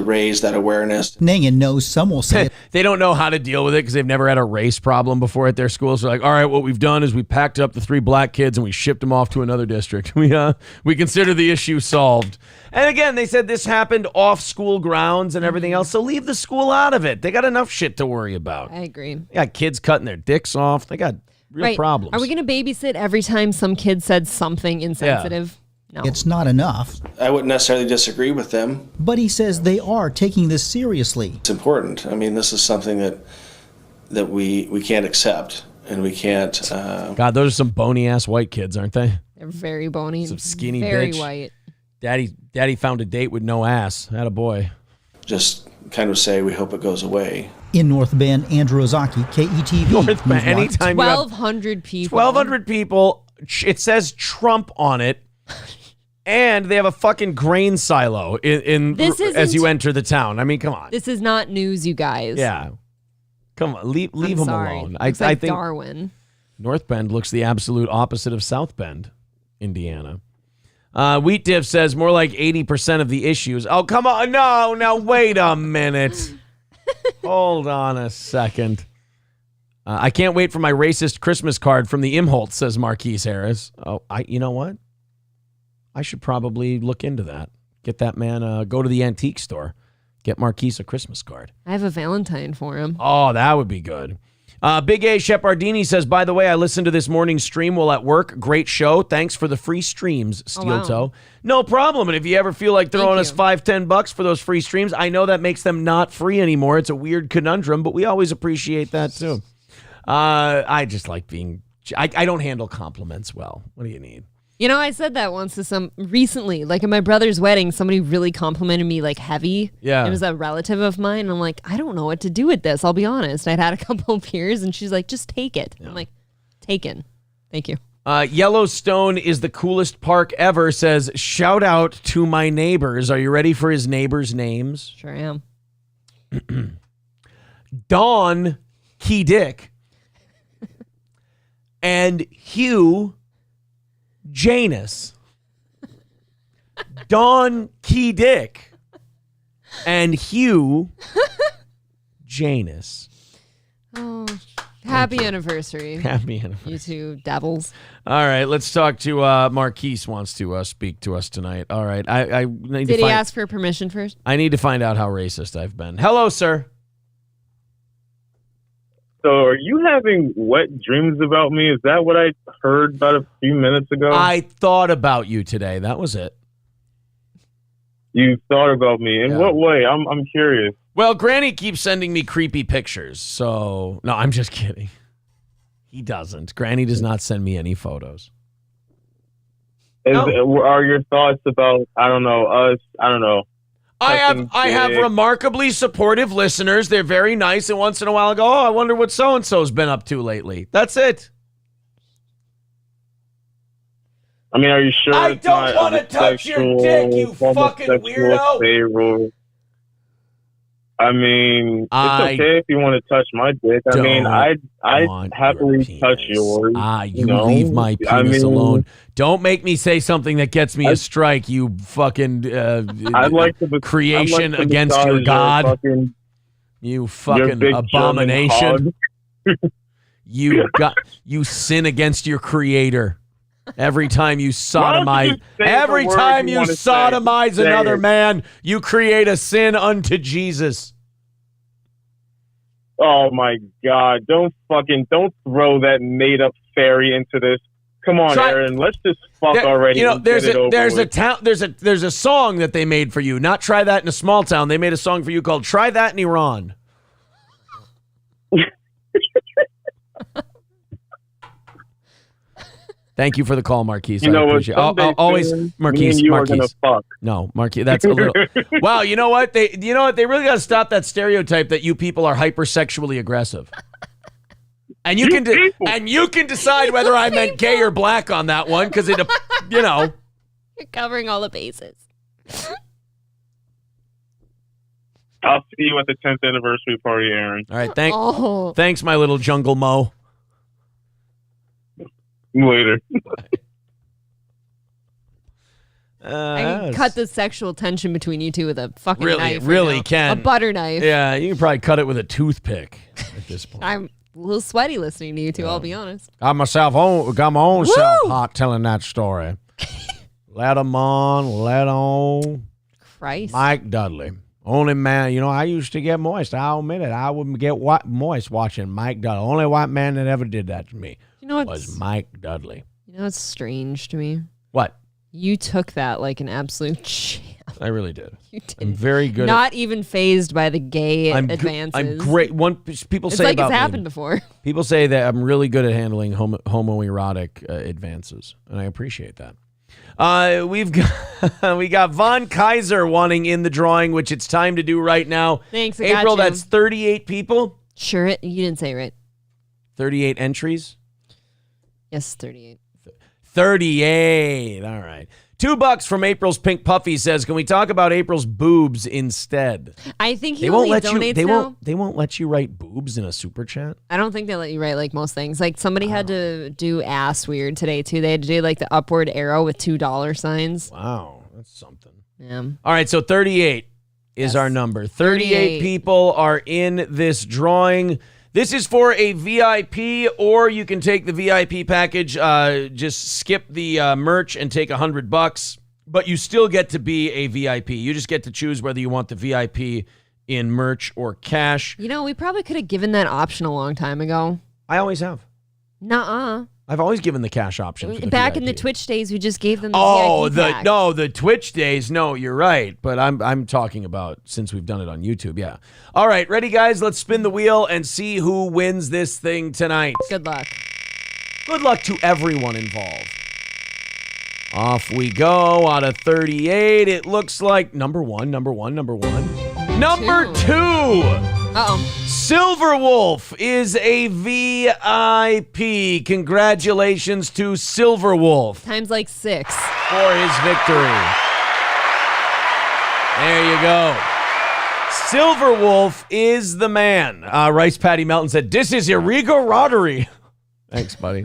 L: raise that awareness.
M: Nangan knows some will say
B: they don't know how to deal with it because they've never had a race problem before at their school. So all right, what we've done is we packed up the 3 black kids and we shipped them off to another district. We consider the issue solved. And again, they said this happened off school grounds and everything else. So leave the school out of it. They got enough shit to worry about.
C: I agree.
B: They got kids cutting their dicks off. They got real problems.
C: Are we going to babysit every time some kid said something insensitive? No.
M: It's not enough.
L: I wouldn't necessarily disagree with them.
M: But he says they are taking this seriously.
L: It's important. I mean, this is something that we can't accept, and we can't...
B: God, those are some bony-ass white kids, aren't they?
C: They're very bony.
B: Some skinny
C: very
B: bitch.
C: white.
B: Daddy found a date with no ass. Had a boy.
L: Just kind of say we hope it goes away.
M: In North Bend, Andrew Ozaki, KETV.
B: North Bend, anytime
C: 1,200 people.
B: 1,200 people. It says Trump on it. And they have a fucking grain silo as you enter the town. I mean, come on.
C: This is not news, you guys.
B: Yeah. Come on, leave them
C: sorry.
B: alone.
C: Looks
B: I
C: like
B: think
C: Darwin.
B: North Bend looks the absolute opposite of South Bend, Indiana. Wheat Diff says more like 80% of the issues. Oh, come on. No, wait a minute. Hold on a second. I can't wait for my racist Christmas card from the Imholt, says Marquise Harris. Oh, you know what? I should probably look into that. Get that man, go to the antique store. Get Marquise a Christmas card.
C: I have a Valentine for him.
B: Oh, that would be good. Big A Shepardini says, by the way, I listened to this morning's stream while at work. Great show. Thanks for the free streams, Steel Toe. No problem. And if you ever feel like throwing us $5-10 for those free streams, I know that makes them not free anymore. It's a weird conundrum, but we always appreciate that too. I just like being, I don't handle compliments well. What do you need?
C: You know, I said that once to some recently, like at my brother's wedding, somebody really complimented me like heavy.
B: Yeah.
C: It was a relative of mine. And I'm like, I don't know what to do with this. I'll be honest. I'd had a couple of beers and she's like, just take it. Yeah. I'm like, taken. Thank you.
B: Yellowstone is the coolest park ever, says, shout out to my neighbors. Are you ready for his neighbors' names?
C: Sure am.
B: Don Key Dick and Hugh Janus. Don Key Dick and Hugh Janus.
C: Oh, happy anniversary.
B: Happy anniversary.
C: You two devils.
B: All right, let's talk to Marquise wants to speak to us tonight. All right. I need
C: Did he ask for permission first?
B: I need to find out how racist I've been. Hello, sir.
N: So are you having wet dreams about me? Is that what I heard about a few minutes ago?
B: I thought about you today. That was it.
N: You thought about me. In what way? I'm curious.
B: Well, Granny keeps sending me creepy pictures. So, no, I'm just kidding. He doesn't. Granny does not send me any photos.
N: Are your thoughts about, I don't know, us? I don't know.
B: I have remarkably supportive listeners. They're very nice. And once in a while I go, oh, I wonder what so-and-so's been up to lately. That's it.
N: I mean, are you sure?
B: I don't want to touch your dick, you fucking weirdo.
N: Pharaoh? I mean, it's okay if you want to touch my dick. I mean, I'd happily touch yours.
B: You leave my penis alone. Don't make me say something that gets me a strike, you fucking creation against your God. You fucking abomination. You sin against your creator. Every time you sodomize, another man, you create a sin unto Jesus.
N: Oh my God! Don't throw that made up fairy into this. Come on, Aaron. Let's just fuck already.
B: You know, there's a song that they made for you. Not Try That in a Small Town. They made a song for you called Try That in Iran. Thank you for the call, Marquise.
N: You know,
B: I appreciate it. Always, Marquise. No, Marquise. That's a little. Wow. You know what? They really got to stop that stereotype that you people are hypersexually aggressive. And you can decide whether I meant gay or black on that one because it, you know.
C: You're covering all the bases.
N: I'll see you at the 10th anniversary party, Aaron.
B: All right. Thanks, my little jungle mo.
N: Later.
C: I can cut the sexual tension between you two with a fucking knife.
B: Really can.
C: A butter knife.
B: Yeah, you can probably cut it with a toothpick at this point.
C: I'm a little sweaty listening to you two, I'll be honest.
B: Got my own self hot telling that story. Let 'em on.
C: Christ.
B: Mike Dudley. Only man, you know, I used to get moist. I'll admit it. I wouldn't get moist watching Mike Dudley. Only white man that ever did that to me was Mike Dudley.
C: You know, it's strange to me.
B: What?
C: You took that like an absolute champ.
B: I really did. You did. I'm very good.
C: Not even phased by the gay advances.
B: I'm great. People say
C: it's happened before.
B: People say that I'm really good at handling homoerotic advances, and I appreciate that. We got Von Kaiser wanting in the drawing, which it's time to do right now.
C: Thanks,
B: April. That's 38 people.
C: Sure, you didn't say it right.
B: 38 entries.
C: Yes, 38.
B: 38. All right. $2 from April's Pink Puffy says, can we talk about April's boobs instead?
C: I think he only donates now.
B: They won't let you write boobs in a super chat?
C: I don't think they let you write like most things. Like somebody had to do ass weird today too. They had to do like the upward arrow with $2 signs.
B: Wow, that's something.
C: Yeah.
B: All right, so 38 is our number. 38 people are in this drawing. This is for a VIP, or you can take the VIP package, just skip the merch and take $100, but you still get to be a VIP. You just get to choose whether you want the VIP in merch or cash.
C: You know, we probably could have given that option a long time ago.
B: I always have.
C: Nuh-uh.
B: I've always given the cash option for the
C: Back
B: VIP.
C: in the Twitch days, we just gave them the VIP pack.
B: The Twitch days. No, you're right. But I'm talking about since we've done it on YouTube. Yeah. All right, ready, guys? Let's spin the wheel and see who wins this thing tonight.
C: Good luck.
B: Good luck to everyone involved. Off we go. Out of 38, it looks like number one. Number two.
C: Uh-oh.
B: Silver Wolf is a VIP. Congratulations to Silver Wolf.
C: Times like 6.
B: For his victory. There you go. Silver Wolf is the man. Rice Patty Melton said, this is illegal lottery. Thanks, buddy.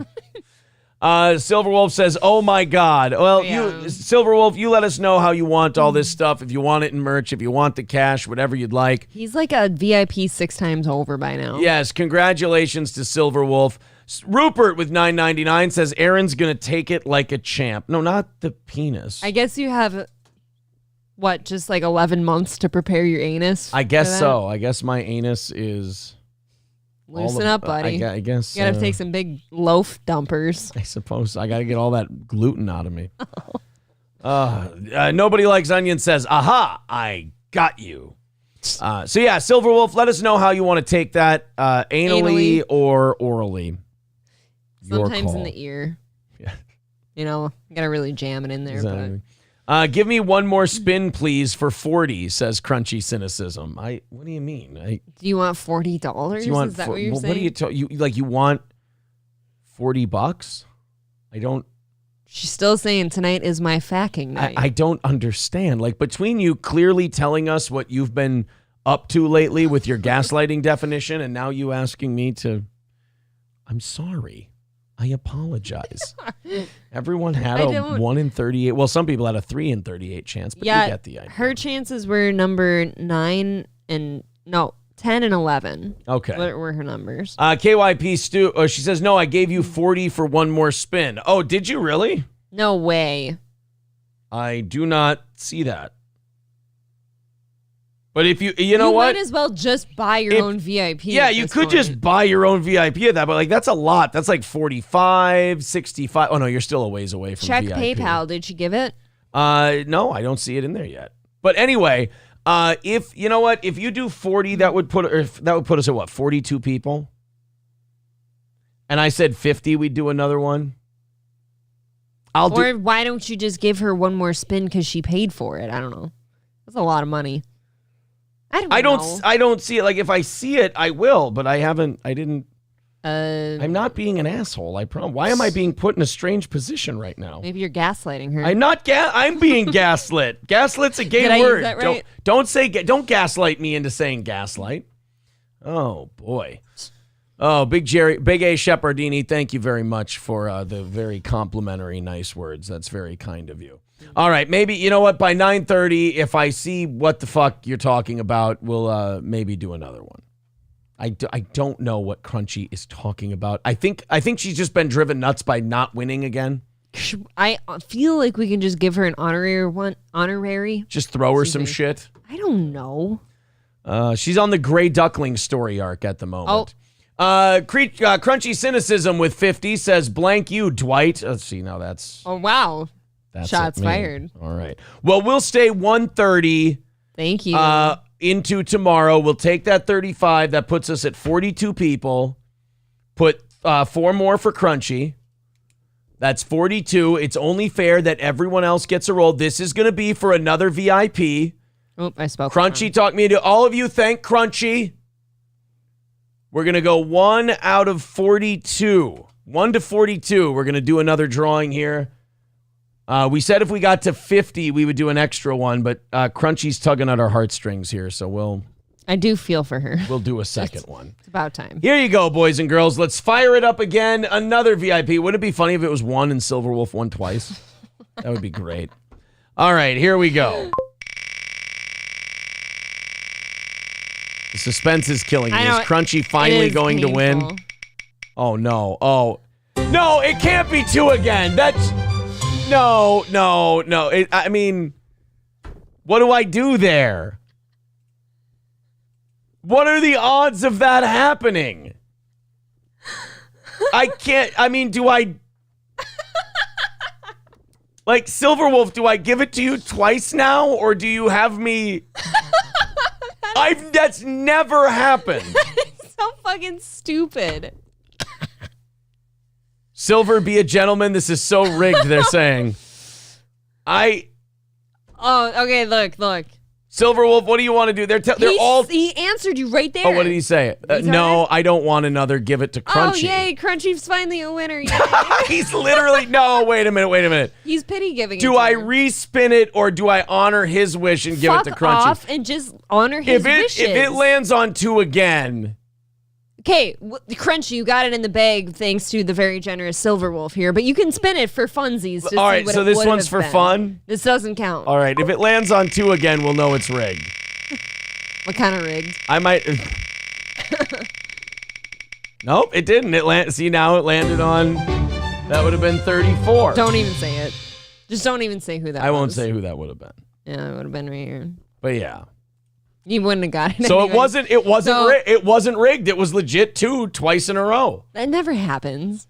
B: Silver Wolf says, oh my God. Well, you, Silver Wolf, you let us know how you want all this stuff. If you want it in merch, if you want the cash, whatever you'd like.
C: He's like a VIP 6 times over by now.
B: Yes, congratulations to Silver Wolf. Rupert with $9.99 says, Aaron's going to take it like a champ. No, not the penis.
C: I guess you have, what, just like 11 months to prepare your anus?
B: I guess so. I guess my anus is...
C: Loosen up, buddy.
B: I guess.
C: You got to take some big loaf dumpers.
B: I suppose. I got to get all that gluten out of me. Nobody Likes Onion says, aha, I got you. So yeah, Silver Wolf, let us know how you want to take that, anally or orally.
C: Sometimes in the ear. Yeah. You know, you got to really jam it in there.
B: Exactly. Give me one more spin, please, for 40, says Crunchy Cynicism. What do you mean?
C: Do you want $40? Is that what you're saying?
B: What do you want $40? I don't.
C: She's still saying tonight is my facking night.
B: I don't understand. Like, between you clearly telling us what you've been up to lately with your gaslighting definition, and now you asking me to. I'm sorry. I apologize. Everyone had a 1 in 38. Well, some people had a 3 in 38 chance, but you get the idea.
C: Her chances were number 10 and 11.
B: Okay.
C: What were her numbers?
B: KYP Stu, she says, no, I gave you 40 for one more spin. Oh, did you really?
C: No way.
B: I do not see that. But if you know what?
C: You might as well just buy your own VIP.
B: Yeah, you could just buy your own VIP at that, but like that's a lot. That's like 45, 65. Oh no, you're still a ways away from
C: Check
B: VIP.
C: PayPal. Did she give it?
B: No, I don't see it in there yet. But anyway, if you know what, if you do 40, that would put us at what, 42 people? And I said 50, we'd do another one.
C: Why don't you just give her one more spin because she paid for it? I don't know. That's a lot of money. I don't see it. Like, if I see it, I will, but I didn't. I'm not being an asshole, I promise. Why am I being put in a strange position right now? Maybe you're gaslighting her.
B: I'm being gaslit. Gaslight's a gay
C: Did
B: word.
C: I use that right?
B: Don't gaslight me into saying gaslight. Oh boy. Oh, Big A Shepardini, thank you very much for the very complimentary, nice words. That's very kind of you. All right, maybe, you know what, by 9:30, if I see what the fuck you're talking about, we'll maybe do another one. I don't know what Crunchy is talking about. I think she's just been driven nuts by not winning again.
C: I feel like we can just give her an honorary.
B: Just throw her some shit.
C: I don't know.
B: She's on the Gray Duckling story arc at the moment. Crunchy Cynicism with 50 says, blank you, Dwight. Let's see, now that's...
C: Oh, wow.
B: That's
C: shots fired.
B: All right. Well, we'll stay 1:30.
C: Thank you.
B: Into tomorrow. We'll take that 35. That puts us at 42 people. Put 4 more for Crunchy. That's 42. It's only fair that everyone else gets a roll. This is going to be for another VIP.
C: Oh, I spoke.
B: Crunchy talked me to all of you. Thank Crunchy. We're going to go 1 out of 42. 1 to 42. We're going to do another drawing here. We said if we got to 50, we would do an extra one, but Crunchy's tugging at our heartstrings here, so
C: I do feel for her.
B: We'll do a second one.
C: It's about time.
B: Here you go, boys and girls. Let's fire it up again. Another VIP. Wouldn't it be funny if it was one and Silverwolf won twice? That would be great. All right, here we go. The suspense is killing me. Is Crunchy finally going to win? Oh, no. Oh, no, it can't be 2 again. That's... No. I mean, what do I do there? What are the odds of that happening? I can't... I mean, do I... Like, Silverwolf, do I give it to you twice now? Or do you have me... That's never happened.
C: It's so fucking stupid.
B: Silver, be a gentleman. This is so rigged, they're saying.
C: Oh, okay, look.
B: Silverwolf, what do you want to do? They're all...
C: He answered you right there.
B: Oh, what did he say? No, I don't want another. Give it to Crunchy.
C: Oh, yay, Crunchy's finally a winner. Yay.
B: He's literally... No, wait a minute.
C: He's pity giving it
B: Do
C: to
B: I
C: him.
B: respin it or do I honor his wish and give it to Crunchy?
C: Fuck off and just honor his wishes.
B: If it lands on 2 again...
C: Okay, Crunchy, you got it in the bag thanks to the very generous Silverwolf here, but you can spin it for funsies.
B: All right, so this one's for fun?
C: This doesn't count.
B: All right, if it lands on 2 again, we'll know it's rigged.
C: What kind of rigged?
B: I might... Nope, it didn't. See, now it landed on... That would have been 34.
C: Don't even say it. Just don't even say who that was.
B: I won't say who that would have been.
C: Yeah, it would have been right here.
B: But yeah.
C: You wouldn't have got it.
B: So
C: anyway.
B: it wasn't rigged. It was legit 2 twice in a row.
C: That never happens.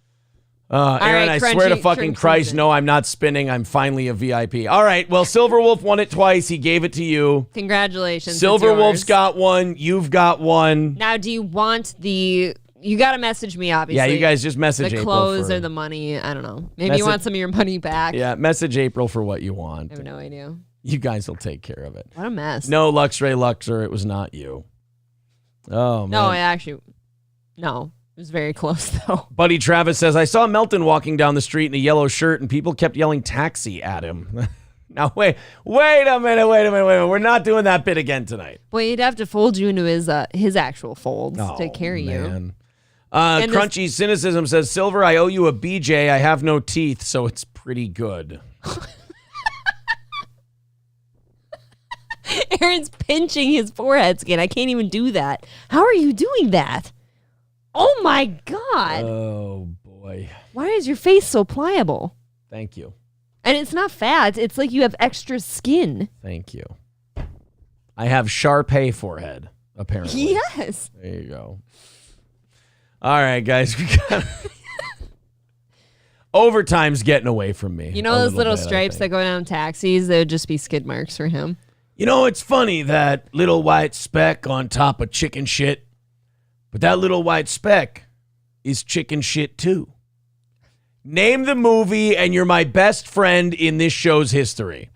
B: Aaron, I swear to fucking Christ, no, I'm not spinning. I'm finally a VIP. All right, well, Silverwolf won it twice. He gave it to you.
C: Congratulations.
B: Silverwolf's got one. You've got one.
C: Now, do you want the... You got to message me, obviously.
B: Yeah, you guys just message
C: April. The clothes or the money. I don't know. Maybe you want some of your money back.
B: Yeah, message April for what you want.
C: I have no idea.
B: You guys will take care of it.
C: What a mess.
B: No, Luxray Luxor, it was not you. Oh, man.
C: No, no. It was very close, though.
B: Buddy Travis says, I saw Melton walking down the street in a yellow shirt and people kept yelling taxi at him. Now, wait a minute. We're not doing that bit again tonight.
C: Boy, he'd have to fold you into his actual folds to carry you.
B: Crunchy Cynicism says, Silver, I owe you a BJ. I have no teeth, so it's pretty good.
C: Aaron's pinching his forehead skin. I can't even do that. How are you doing that? Oh, my God.
B: Oh, boy.
C: Why is your face so pliable?
B: Thank you.
C: And it's not fat. It's like you have extra skin.
B: Thank you. I have Sharpay forehead, apparently.
C: Yes.
B: There you go. All right, guys. Overtime's getting away from me.
C: You know those little stripes that go down taxis? They would just be skid marks for him.
B: You know, it's funny, that little white speck on top of chicken shit. But that little white speck is chicken shit, too. Name the movie, and you're my best friend in this show's history.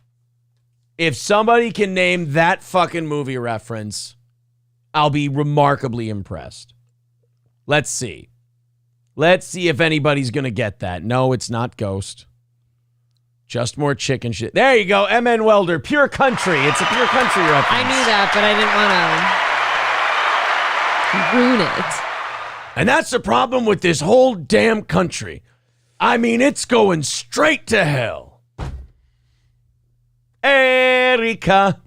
B: If somebody can name that fucking movie reference, I'll be remarkably impressed. Let's see. Let's see if anybody's going to get that. No, it's not Ghost. Just more chicken shit. There you go. MN Welder. Pure Country. It's a Pure Country reference.
C: I knew that, but I didn't want to ruin it.
B: And that's the problem with this whole damn country. I mean, it's going straight to hell. Erica.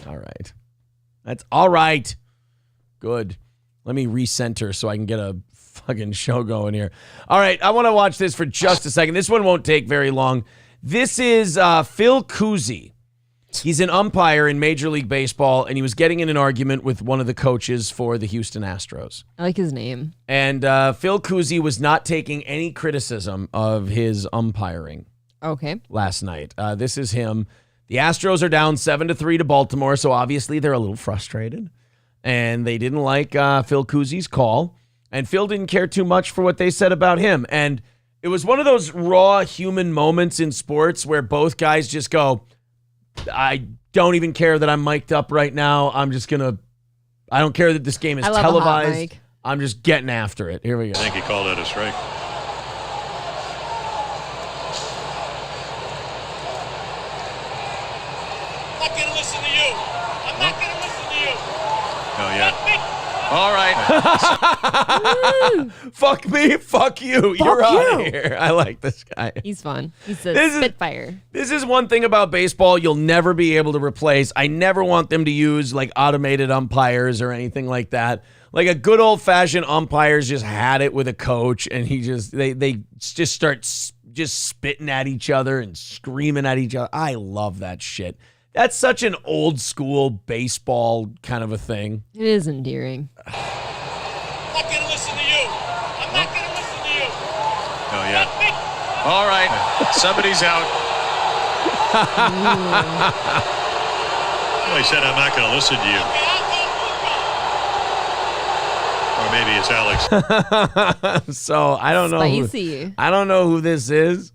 B: All right. That's all right. Good. Let me recenter so I can get a fucking show going here. All right. I want to watch this for just a second. This one won't take very long. This is Phil Cousy. He's an umpire in Major League Baseball, and he was getting in an argument with one of the coaches for the Houston Astros.
C: I like his name.
B: And Phil Cousy was not taking any criticism of his umpiring.
C: Okay.
B: Last night. This is him. The Astros are down 7-3 to Baltimore, so obviously they're a little frustrated. And they didn't like Phil Cousy's call. And Phil didn't care too much for what they said about him. And it was one of those raw human moments in sports where both guys just go, I don't even care that I'm mic'd up right now. I don't care that this game is televised. I'm just getting after it. Here we go.
O: I think he called out a strike. yeah. All right.
B: Fuck me, fuck you. You're out of here. I like this guy.
C: He's fun. He's a spitfire.
B: This is one thing about baseball you'll never be able to replace. I never want them to use like automated umpires or anything like that. Like a good old-fashioned umpires just had it with a coach, and they just start just spitting at each other and screaming at each other. I love that shit. That's such an old school baseball kind of a thing.
C: It is endearing.
O: I'm not going to listen to you. I'm not going to listen to you. Oh, yeah. All right. Somebody's out. Well, he said, I'm not going to listen to you. Or maybe it's Alex.
B: So I don't know. I don't know who this is.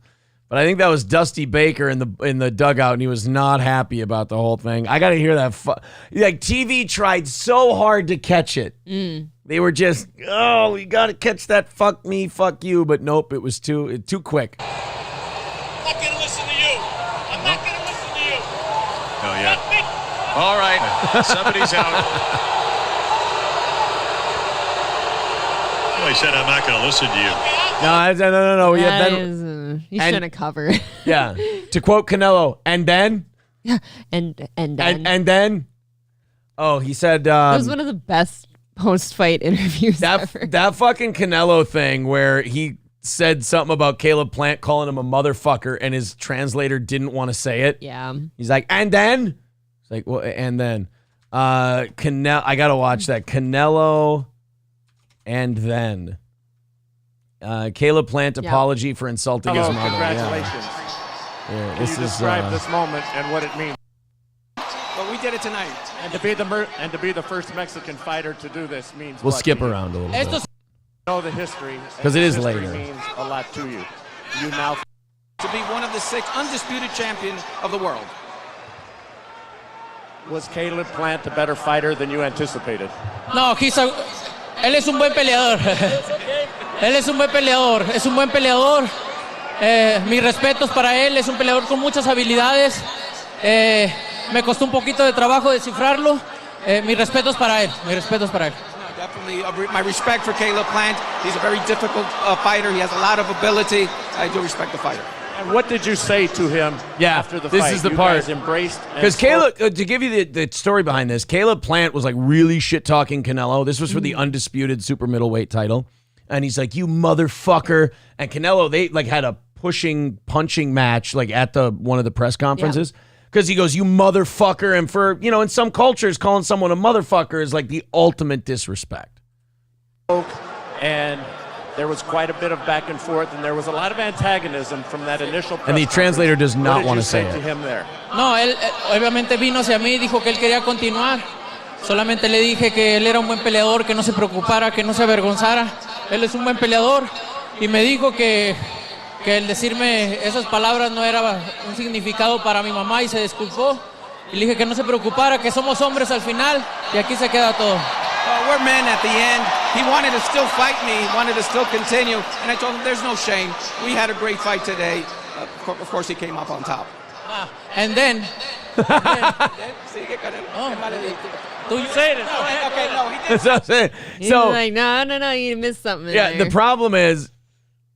B: But I think that was Dusty Baker in the dugout, and he was not happy about the whole thing. I got to hear that. Like TV tried so hard to catch it. They were just, you got to catch that fuck me, fuck you. But nope, it was too quick.
O: I'm not going to listen to you. I'm not going to listen to you. Oh, yeah. All right. Somebody's out. Well, he said, I'm not going to listen to you.
B: No.
C: You shouldn't cover.
B: Yeah. To quote Canelo, and then?
C: Yeah. And then.
B: And then? Oh, he said...
C: it was one of the best post-fight interviews ever.
B: That fucking Canelo thing where he said something about Caleb Plant calling him a motherfucker and his translator didn't want to say it.
C: Yeah.
B: He's like, and then? It's like, well, and then. Canelo, I got to watch that. Canelo, and then. Caleb Plant apology for insulting his mother.
P: Congratulations.
B: Yeah,
P: Can you describe this moment and what it means?
Q: But we did it tonight.
P: And to be the first Mexican fighter to do this means
B: We'll
P: what
B: skip
P: to you?
B: around a little bit.
P: Know the history.
B: 'Cause it is
P: history
B: later.
P: means a lot to you. You now
Q: To be one of the 6 undisputed champions of the world.
P: Was Caleb Plant a better fighter than you anticipated?
R: No, él es un buen peleador. Él es un buen peleador. Es un buen peleador. Mis respetos para él. Es un peleador con muchas habilidades. Me costó un poquito de trabajo descifrarlo. Mis respetos para él. Mis respetos para él.
Q: Definitely my respect for Caleb Plant. He's a very difficult fighter. He has a lot of ability. I do respect the fighter.
P: And what did you say to him after the fight?
B: This is the
P: you
B: part.
P: guys embraced.
B: Because Caleb, to give you the story behind this, Caleb Plant was like really shit-talking Canelo. This was for the undisputed super middleweight title. And he's like, you motherfucker. And Canelo, they like had a punching match like at one of the press conferences. Because he goes, you motherfucker. And for, in some cultures, calling someone a motherfucker is like the ultimate disrespect.
P: And there was quite a bit of back and forth, and there was a lot of antagonism from that initial press
B: And the translator does not want to say
P: to
B: it.
P: him there?
R: No, él obviamente vino hacia mí, dijo que él quería continuar. Solamente le dije que él era un buen peleador, que no se preocupara, que no se avergonzara. Él es un buen peleador y me dijo que el decirme esas palabras no era un significado para mi mamá y se disculpó. Y le dije que no se preocupara, que somos hombres al final y aquí se queda todo.
Q: We're men at the end. He wanted to still fight me. He wanted to still continue. And I told him there's no shame. We had a great fight today. Of course, he came up on top.
R: And then...
Q: You
R: say it.
Q: Okay, no, he did.
C: He's like, no, you missed something.
B: Yeah,
C: there.
B: the problem is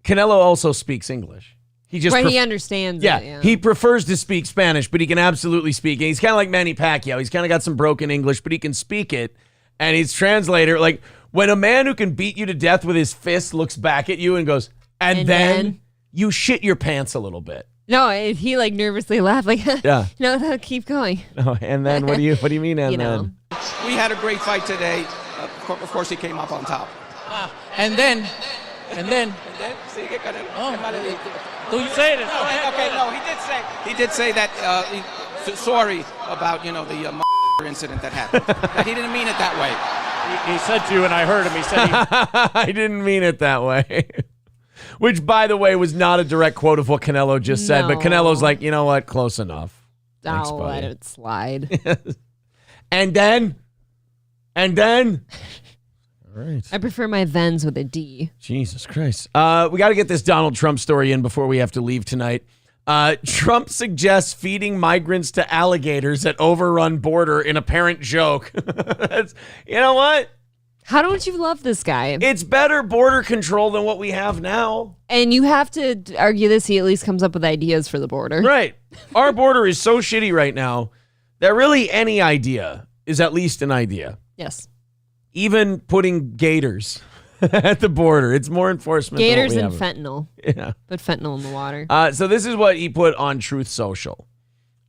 B: Canelo also speaks English. He just
C: he understands it. Yeah.
B: He prefers to speak Spanish, but he can absolutely speak it. He's kind of like Manny Pacquiao. He's kind of got some broken English, but he can speak it. And he's translator. Like when a man who can beat you to death with his fist looks back at you and goes, and then you shit your pants a little bit.
C: No, he like nervously laughed, like,
B: yeah.
C: No, keep going.
B: No, and then what do you mean? And then
Q: we had a great fight today. Of course, he came up on top.
R: And then.
Q: See,
R: You say it.
Q: Okay, no, he did say that. Sorry about the incident that happened. That he didn't mean it that way.
P: He said to you, and I heard him. He said,
B: I didn't mean it that way. Which, by the way, was not a direct quote of what Canelo just said. But Canelo's like, you know what? Close enough. Thanks,
C: I'll
B: buddy.
C: let it slide.
B: And then. All right.
C: I prefer my thens with a D.
B: Jesus Christ. We got to get this Donald Trump story in before we have to leave tonight. Trump suggests feeding migrants to alligators at overrun border in apparent joke. You know what?
C: How don't you love this guy?
B: It's better border control than what we have now.
C: And you have to argue this. He at least comes up with ideas for the border.
B: Right. Our border is so shitty right now that really any idea is at least an idea.
C: Yes.
B: Even putting gators at the border. It's more enforcement.
C: Gators
B: than
C: and fentanyl.
B: Yeah.
C: Put fentanyl in the water.
B: So this is what he put on Truth Social.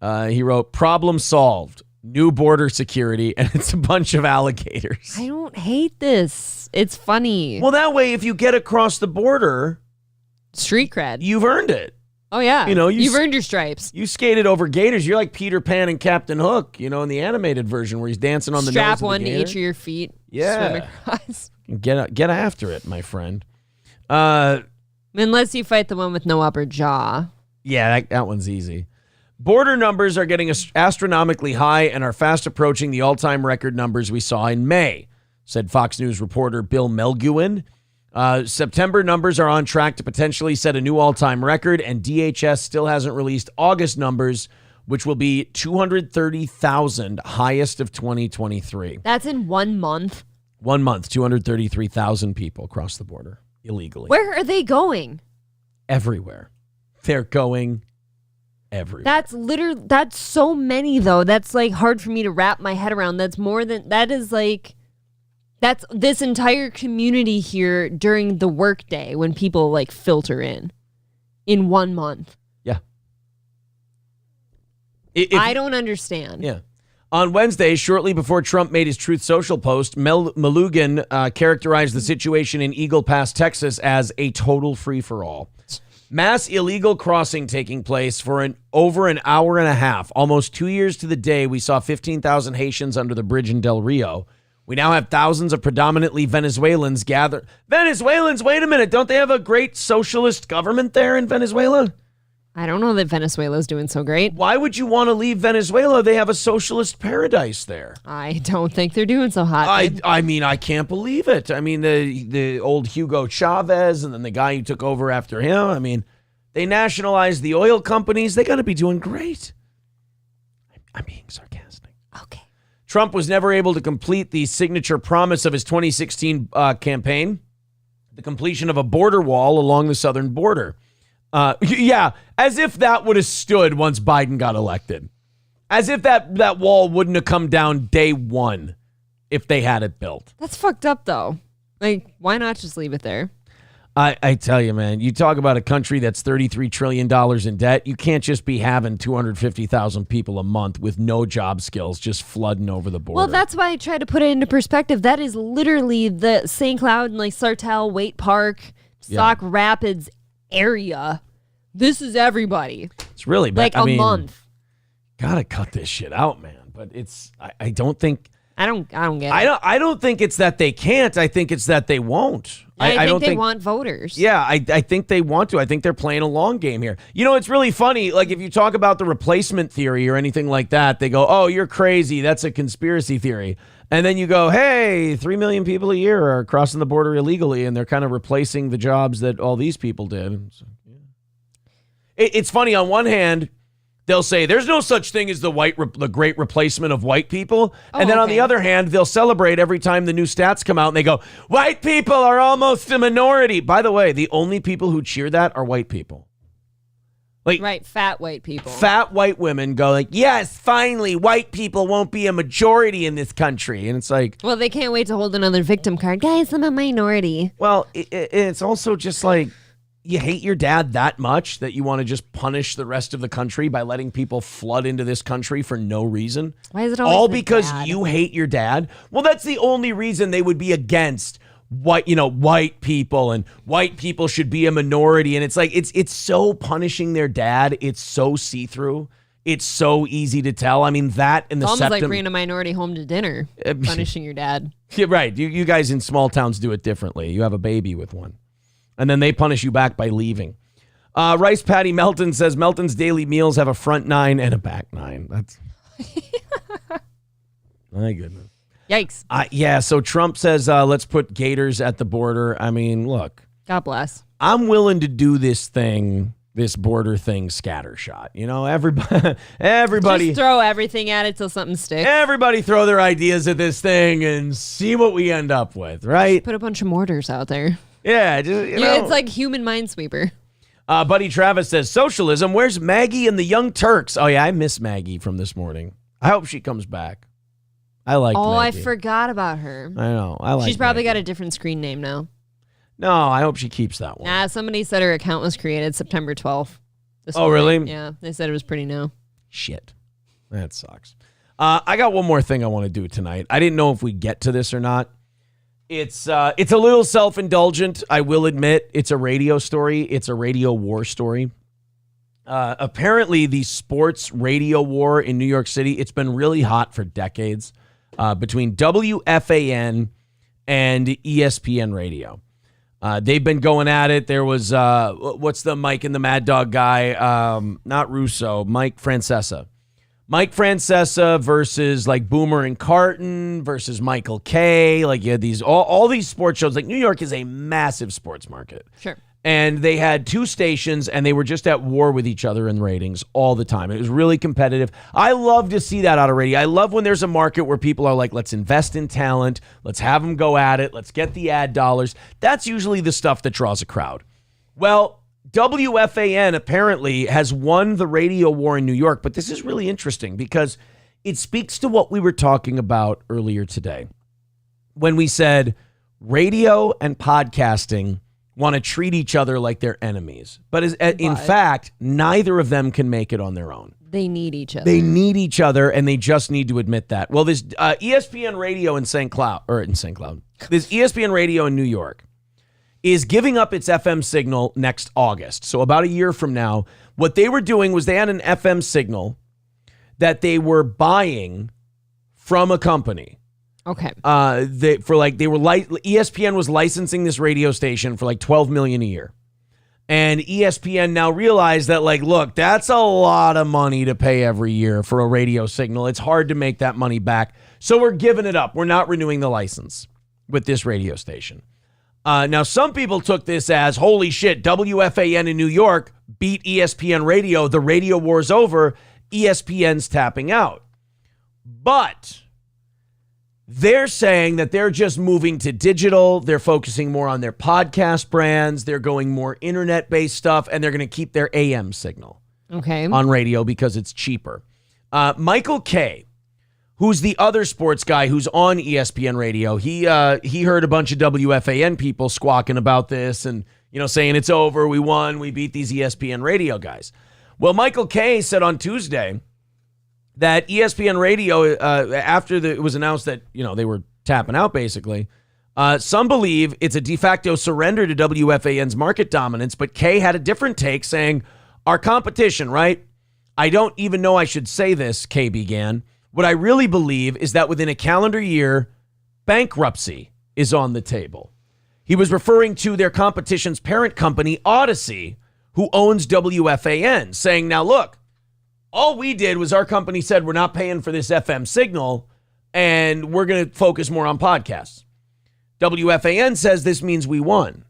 B: He wrote, problem solved. New border security, and it's a bunch of alligators.
C: I don't hate this. It's funny.
B: Well, that way, if you get across the border,
C: street cred,
B: you've earned it.
C: Oh, yeah.
B: You know,
C: you've earned your stripes.
B: You skated over gators. You're like Peter Pan and Captain Hook, you know, in the animated version where he's dancing on the
C: Strap
B: nose of the
C: one to
B: gator.
C: each of your feet.
B: Yeah.
C: Swim across.
B: Get after it, my friend.
C: Unless you fight the one with no upper jaw.
B: Yeah, that one's easy. Border numbers are getting astronomically high and are fast approaching the all-time record numbers we saw in May, said Fox News reporter Bill Melguin. September numbers are on track to potentially set a new all-time record, and DHS still hasn't released August numbers, which will be 230,000, highest of 2023.
C: That's in 1 month?
B: 1 month, 233,000 people cross the border illegally.
C: Where are they going?
B: Everywhere. They're going everywhere.
C: That's so many, though. That's like hard for me to wrap my head around. That's this entire community here during the workday when people like filter in 1 month.
B: Yeah.
C: I don't understand.
B: Yeah. On Wednesday, shortly before Trump made his Truth Social post, Melguin characterized the situation in Eagle Pass, Texas as a total free-for-all. Mass illegal crossing taking place for over an hour and a half. Almost 2 years to the day, we saw 15,000 Haitians under the bridge in Del Rio. We now have thousands of predominantly Venezuelans gather. Venezuelans, wait a minute. Don't they have a great socialist government there in Venezuela?
C: I don't know that Venezuela's doing so great.
B: Why would you want to leave Venezuela? They have a socialist paradise there.
C: I don't think they're doing so hot.
B: I mean, I can't believe it. I mean, the old Hugo Chavez and then the guy who took over after him. I mean, they nationalized the oil companies. They got to be doing great. I'm being sarcastic.
C: Okay.
B: Trump was never able to complete the signature promise of his 2016 campaign, the completion of a border wall along the southern border. Yeah, as if that would have stood once Biden got elected. As if that wall wouldn't have come down day one if they had it built.
C: That's fucked up, though. Like, why not just leave it there?
B: I tell you, man, you talk about a country that's $33 trillion in debt. You can't just be having 250,000 people a month with no job skills just flooding over the border.
C: Well, that's why I try to put it into perspective. That is literally the St. Cloud and like Sartell, Waite Park, Sauk Rapids area. This is everybody.
B: It's really bad.
C: Like a month.
B: Gotta cut this shit out, man. But it's I don't think
C: I don't get it.
B: I don't think it's that they can't. I think it's that they won't.
C: I think they want voters.
B: Yeah, I think they want to. I think they're playing a long game here. You know, it's really funny. Like if you talk about the replacement theory or anything like that, they go, "Oh, you're crazy. That's a conspiracy theory." And then you go, "Hey, 3 million people a year are crossing the border illegally, and they're kind of replacing the jobs that all these people did." So, yeah. It's funny. On one hand, they'll say there's no such thing as the great replacement of white people. And then on the other hand, they'll celebrate every time the new stats come out and they go, white people are almost a minority. By the way, the only people who cheer that are white people. Like
C: right, fat white people.
B: Fat white women go like, yes, finally, white people won't be a majority in this country. And it's like,
C: well, they can't wait to hold another victim card. Guys, I'm a minority.
B: Well, it's also just like, you hate your dad that much that you want to just punish the rest of the country by letting people flood into this country for no reason?
C: Why is it always
B: all
C: the
B: because
C: dad?
B: You hate your dad? Well, that's the only reason they would be against white people, and white people should be a minority. And it's like it's so punishing their dad. It's so see-through. It's so easy to tell. I mean, that and the
C: almost like bringing a minority home to dinner, punishing your dad.
B: Yeah, right. You guys in small towns do it differently. You have a baby with one. And then they punish you back by leaving. Rice Patty Melton says Melton's daily meals have a front 9 and a back 9. That's my goodness.
C: Yikes.
B: Yeah, so Trump says let's put gators at the border. I mean, look.
C: God bless.
B: I'm willing to do this thing this border thing scattershot. You know, everybody
C: just throw everything at it till something sticks.
B: Everybody throw their ideas at this thing and see what we end up with, right?
C: Just put a bunch of mortars out there.
B: Yeah,
C: it's like human Minesweeper.
B: Buddy Travis says, socialism, where's Maggie and the Young Turks? Oh, yeah, I miss Maggie from this morning. I hope she comes back. I like Maggie.
C: I forgot about her.
B: I know. I like
C: She's probably
B: Maggie.
C: got a different screen name now.
B: No, I hope she keeps that one.
C: Nah, somebody said her account was created September 12th.
B: Oh, really?
C: Yeah, they said it was pretty new.
B: Shit. That sucks. I got one more thing I want to do tonight. I didn't know if we'd get to this or not. It's a little self-indulgent, I will admit. It's a radio story. It's a radio war story. Apparently, the sports radio war in New York City, it's been really hot for decades between WFAN and ESPN radio. They've been going at it. There was, what's the Mike and the Mad Dog guy? Not Russo, Mike Francesa. Mike Francesa versus like Boomer and Carton versus Michael Kay. Like you had these, all these sports shows. Like New York is a massive sports market.
C: Sure.
B: And they had two stations and they were just at war with each other in ratings all the time. It was really competitive. I love to see that out of radio. I love when there's a market where people are like, let's invest in talent. Let's have them go at it. Let's get the ad dollars. That's usually the stuff that draws a crowd. Well, WFAN apparently has won the radio war in New York, but this is really interesting because it speaks to what we were talking about earlier today when we said radio and podcasting want to treat each other like they're enemies. But in fact, neither of them can make it on their own.
C: They need each other.
B: They need each other, and they just need to admit that. Well, this ESPN radio in St. Cloud, this ESPN radio in New York is giving up its FM signal next August. So about a year from now, what they were doing was they had an FM signal that they were buying from a company.
C: Okay.
B: ESPN was licensing this radio station for like $12 million a year. And ESPN now realized that, like, look, that's a lot of money to pay every year for a radio signal. It's hard to make that money back. So we're giving it up. We're not renewing the license with this radio station. Now, some people took this as, holy shit, WFAN in New York beat ESPN radio. The radio war's over. ESPN's tapping out. But they're saying that they're just moving to digital. They're focusing more on their podcast brands. They're going more internet-based stuff, and they're going to keep their AM signal on radio because it's cheaper. Michael Kay, who's the other sports guy who's on ESPN radio, he heard a bunch of WFAN people squawking about this and, you know, saying it's over, we won, we beat these ESPN radio guys. Well, Michael Kay said on Tuesday that ESPN radio, after it was announced that, you know, they were tapping out basically, some believe it's a de facto surrender to WFAN's market dominance, but Kay had a different take saying, our competition, right? I don't even know I should say this, Kay began. What I really believe is that within a calendar year, bankruptcy is on the table. He was referring to their competition's parent company, Odyssey, who owns WFAN, saying, now look, all we did was our company said we're not paying for this FM signal and we're going to focus more on podcasts. WFAN says this means we won.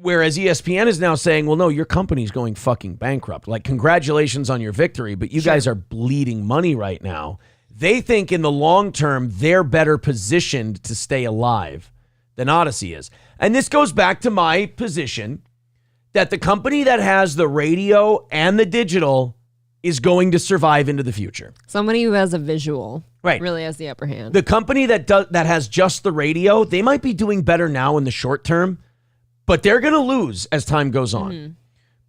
B: Whereas ESPN is now saying, well, no, your company's going fucking bankrupt. Like, congratulations on your victory, but you guys are bleeding money right now. They think in the long term, they're better positioned to stay alive than Odyssey is. And this goes back to my position that the company that has the radio and the digital is going to survive into the future.
C: Somebody who has a visual really has the upper hand.
B: The company that has just the radio, they might be doing better now in the short term, but they're going to lose as time goes on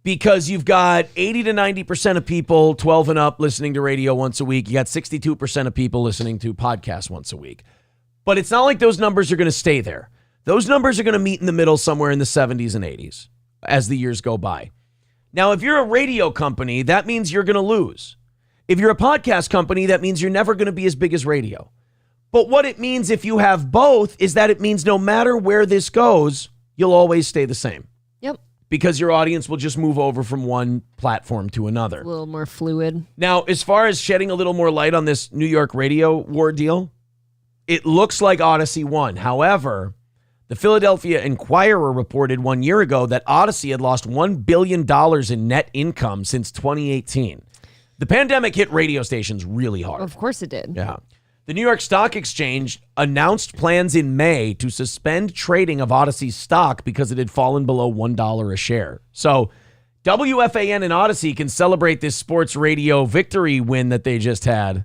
B: because you've got 80 to 90% of people 12 and up listening to radio once a week. You got 62% of people listening to podcasts once a week. But it's not like those numbers are going to stay there. Those numbers are going to meet in the middle somewhere in the 70s and 80s as the years go by. Now, if you're a radio company, that means you're going to lose. If you're a podcast company, that means you're never going to be as big as radio. But what it means if you have both is that it means no matter where this goes, you'll always stay the same.
C: Yep.
B: Because your audience will just move over from one platform to another.
C: A little more fluid.
B: Now, as far as shedding a little more light on this New York radio war deal, it looks like Odyssey won. However, The Philadelphia Inquirer reported 1 year ago that Odyssey had lost $1 billion in net income since 2018. The pandemic hit radio stations really hard.
C: Of course it did.
B: Yeah. The New York Stock Exchange announced plans in May to suspend trading of Odyssey's stock because it had fallen below $1 a share. So WFAN and Odyssey can celebrate this sports radio victory win that they just had,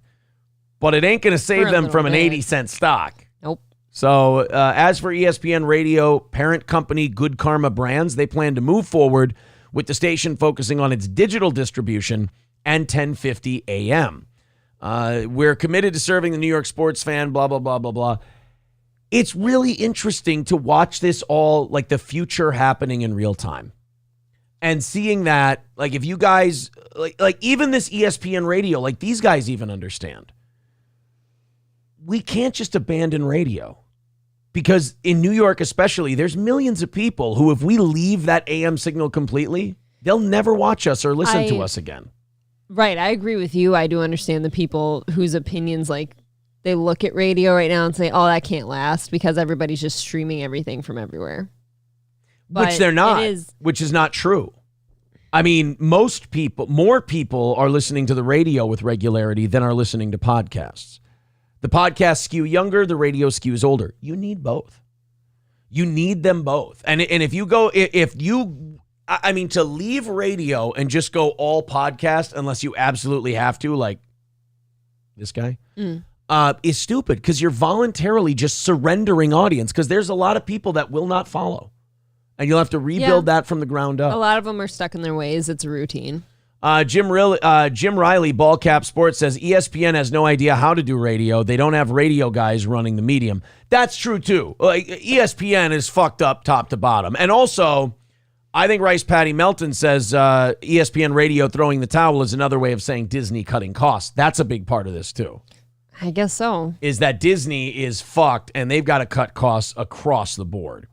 B: but it ain't going to save them from an 80-cent stock.
C: Nope.
B: So as for ESPN Radio parent company Good Karma Brands, they plan to move forward with the station focusing on its digital distribution and 1050 AM. We're committed to serving the New York sports fan, blah, blah, blah, blah, blah. It's really interesting to watch this all, like the future happening in real time. And seeing that, like if you guys, like even this ESPN Radio, like these guys even understand. We can't just abandon radio. Because in New York especially, there's millions of people who if we leave that AM signal completely, they'll never watch us or listen to us again.
C: Right. I agree with you. I do understand the people whose opinions, like, they look at radio right now and say, oh, that can't last because everybody's just streaming everything from everywhere. But
B: which they're not, which is not true. I mean, more people are listening to the radio with regularity than are listening to podcasts. The podcasts skew younger, the radio skews older. You need both. You need them both. And if you go, I mean, to leave radio and just go all podcast unless you absolutely have to, like this guy, is stupid because you're voluntarily just surrendering audience because there's a lot of people that will not follow. And you'll have to rebuild that from the ground up.
C: A lot of them are stuck in their ways. It's a routine.
B: Jim Riley, Ball Cap Sports, says ESPN has no idea how to do radio. They don't have radio guys running the medium. That's true, too. Like, ESPN is fucked up top to bottom. And also, I think Rice Patty Melton says ESPN Radio throwing the towel is another way of saying Disney cutting costs. That's a big part of this, too.
C: I guess so.
B: Is that Disney is fucked, and they've got to cut costs across the board.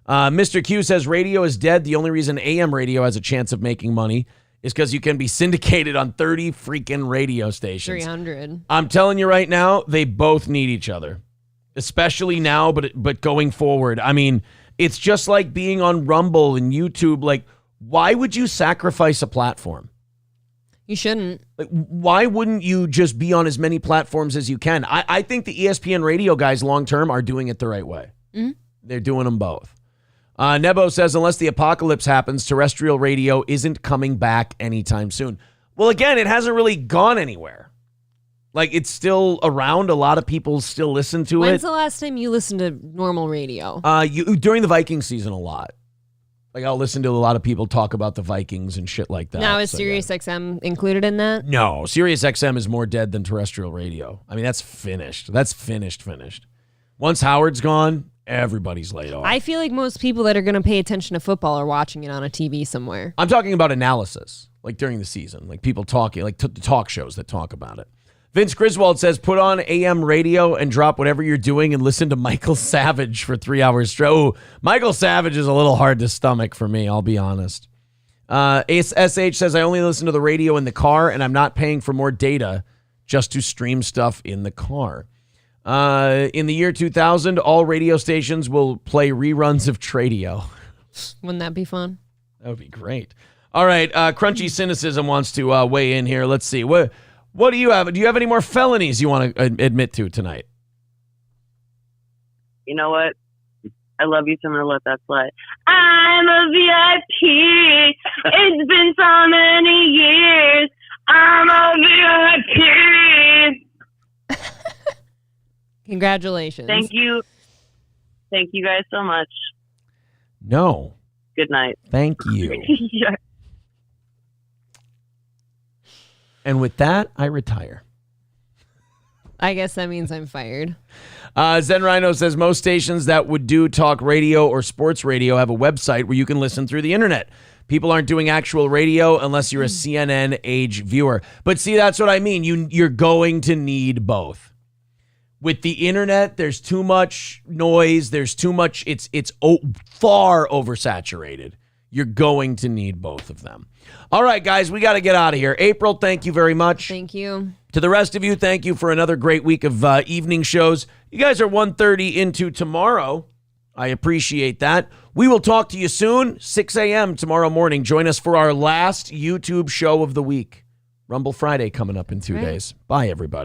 B: Mr. Q says radio is dead. The only reason AM radio has a chance of making money is because you can be syndicated on 30 freaking radio stations.
C: 300.
B: I'm telling you right now, they both need each other, especially now, but going forward. I mean, it's just like being on Rumble and YouTube. Like, why would you sacrifice a platform?
C: You shouldn't.
B: Like, why wouldn't you just be on as many platforms as you can? I think the ESPN radio guys long-term are doing it the right way.
C: Mm-hmm.
B: They're doing them both. Nebo says, unless the apocalypse happens, terrestrial radio isn't coming back anytime soon. Well, again, it hasn't really gone anywhere. Like, it's still around. A lot of people still listen to it.
C: When's the last time you listened to normal radio?
B: During the Viking season a lot. Like, I'll listen to a lot of people talk about the Vikings and shit like that.
C: Now, is Sirius XM included in that?
B: No, Sirius XM is more dead than terrestrial radio. I mean, that's finished. That's finished. Once Howard's gone, everybody's laid off.
C: I feel like most people that are going to pay attention to football are watching it on a TV somewhere.
B: I'm talking about analysis, like during the season, like people talking, like talk shows that talk about it. Vince Griswold says, put on AM radio and drop whatever you're doing and listen to Michael Savage for 3 hours straight. Oh, Michael Savage is a little hard to stomach for me, I'll be honest. SH says, I only listen to the radio in the car and I'm not paying for more data just to stream stuff in the car. In the year 2000, all radio stations will play reruns of Tradio.
C: Wouldn't that be fun?
B: That would be great. All right, Crunchy Cynicism wants to weigh in here. Let's see. What do you have? Do you have any more felonies you want to admit to tonight?
I: You know what? I love you, so I'm going to let that slide. I'm a VIP. It's been so many years. I'm a VIP.
C: Congratulations.
I: Thank you. Thank you guys so much.
B: No.
I: Good night.
B: Thank you.
I: Yeah.
B: And with that, I retire.
C: I guess that means I'm fired.
B: Zen Rhino says most stations that would do talk radio or sports radio have a website where you can listen through the internet. People aren't doing actual radio unless you're a CNN age viewer. But see, that's what I mean. You're going to need both. With the internet, there's too much noise. There's too much. It's far oversaturated. You're going to need both of them. All right, guys, we got to get out of here. April, thank you very much.
C: Thank you.
B: To the rest of you, thank you for another great week of evening shows. You guys are 1:30 into tomorrow. I appreciate that. We will talk to you soon, 6 a.m. tomorrow morning. Join us for our last YouTube show of the week. Rumble Friday coming up in 2 days. Bye, everybody.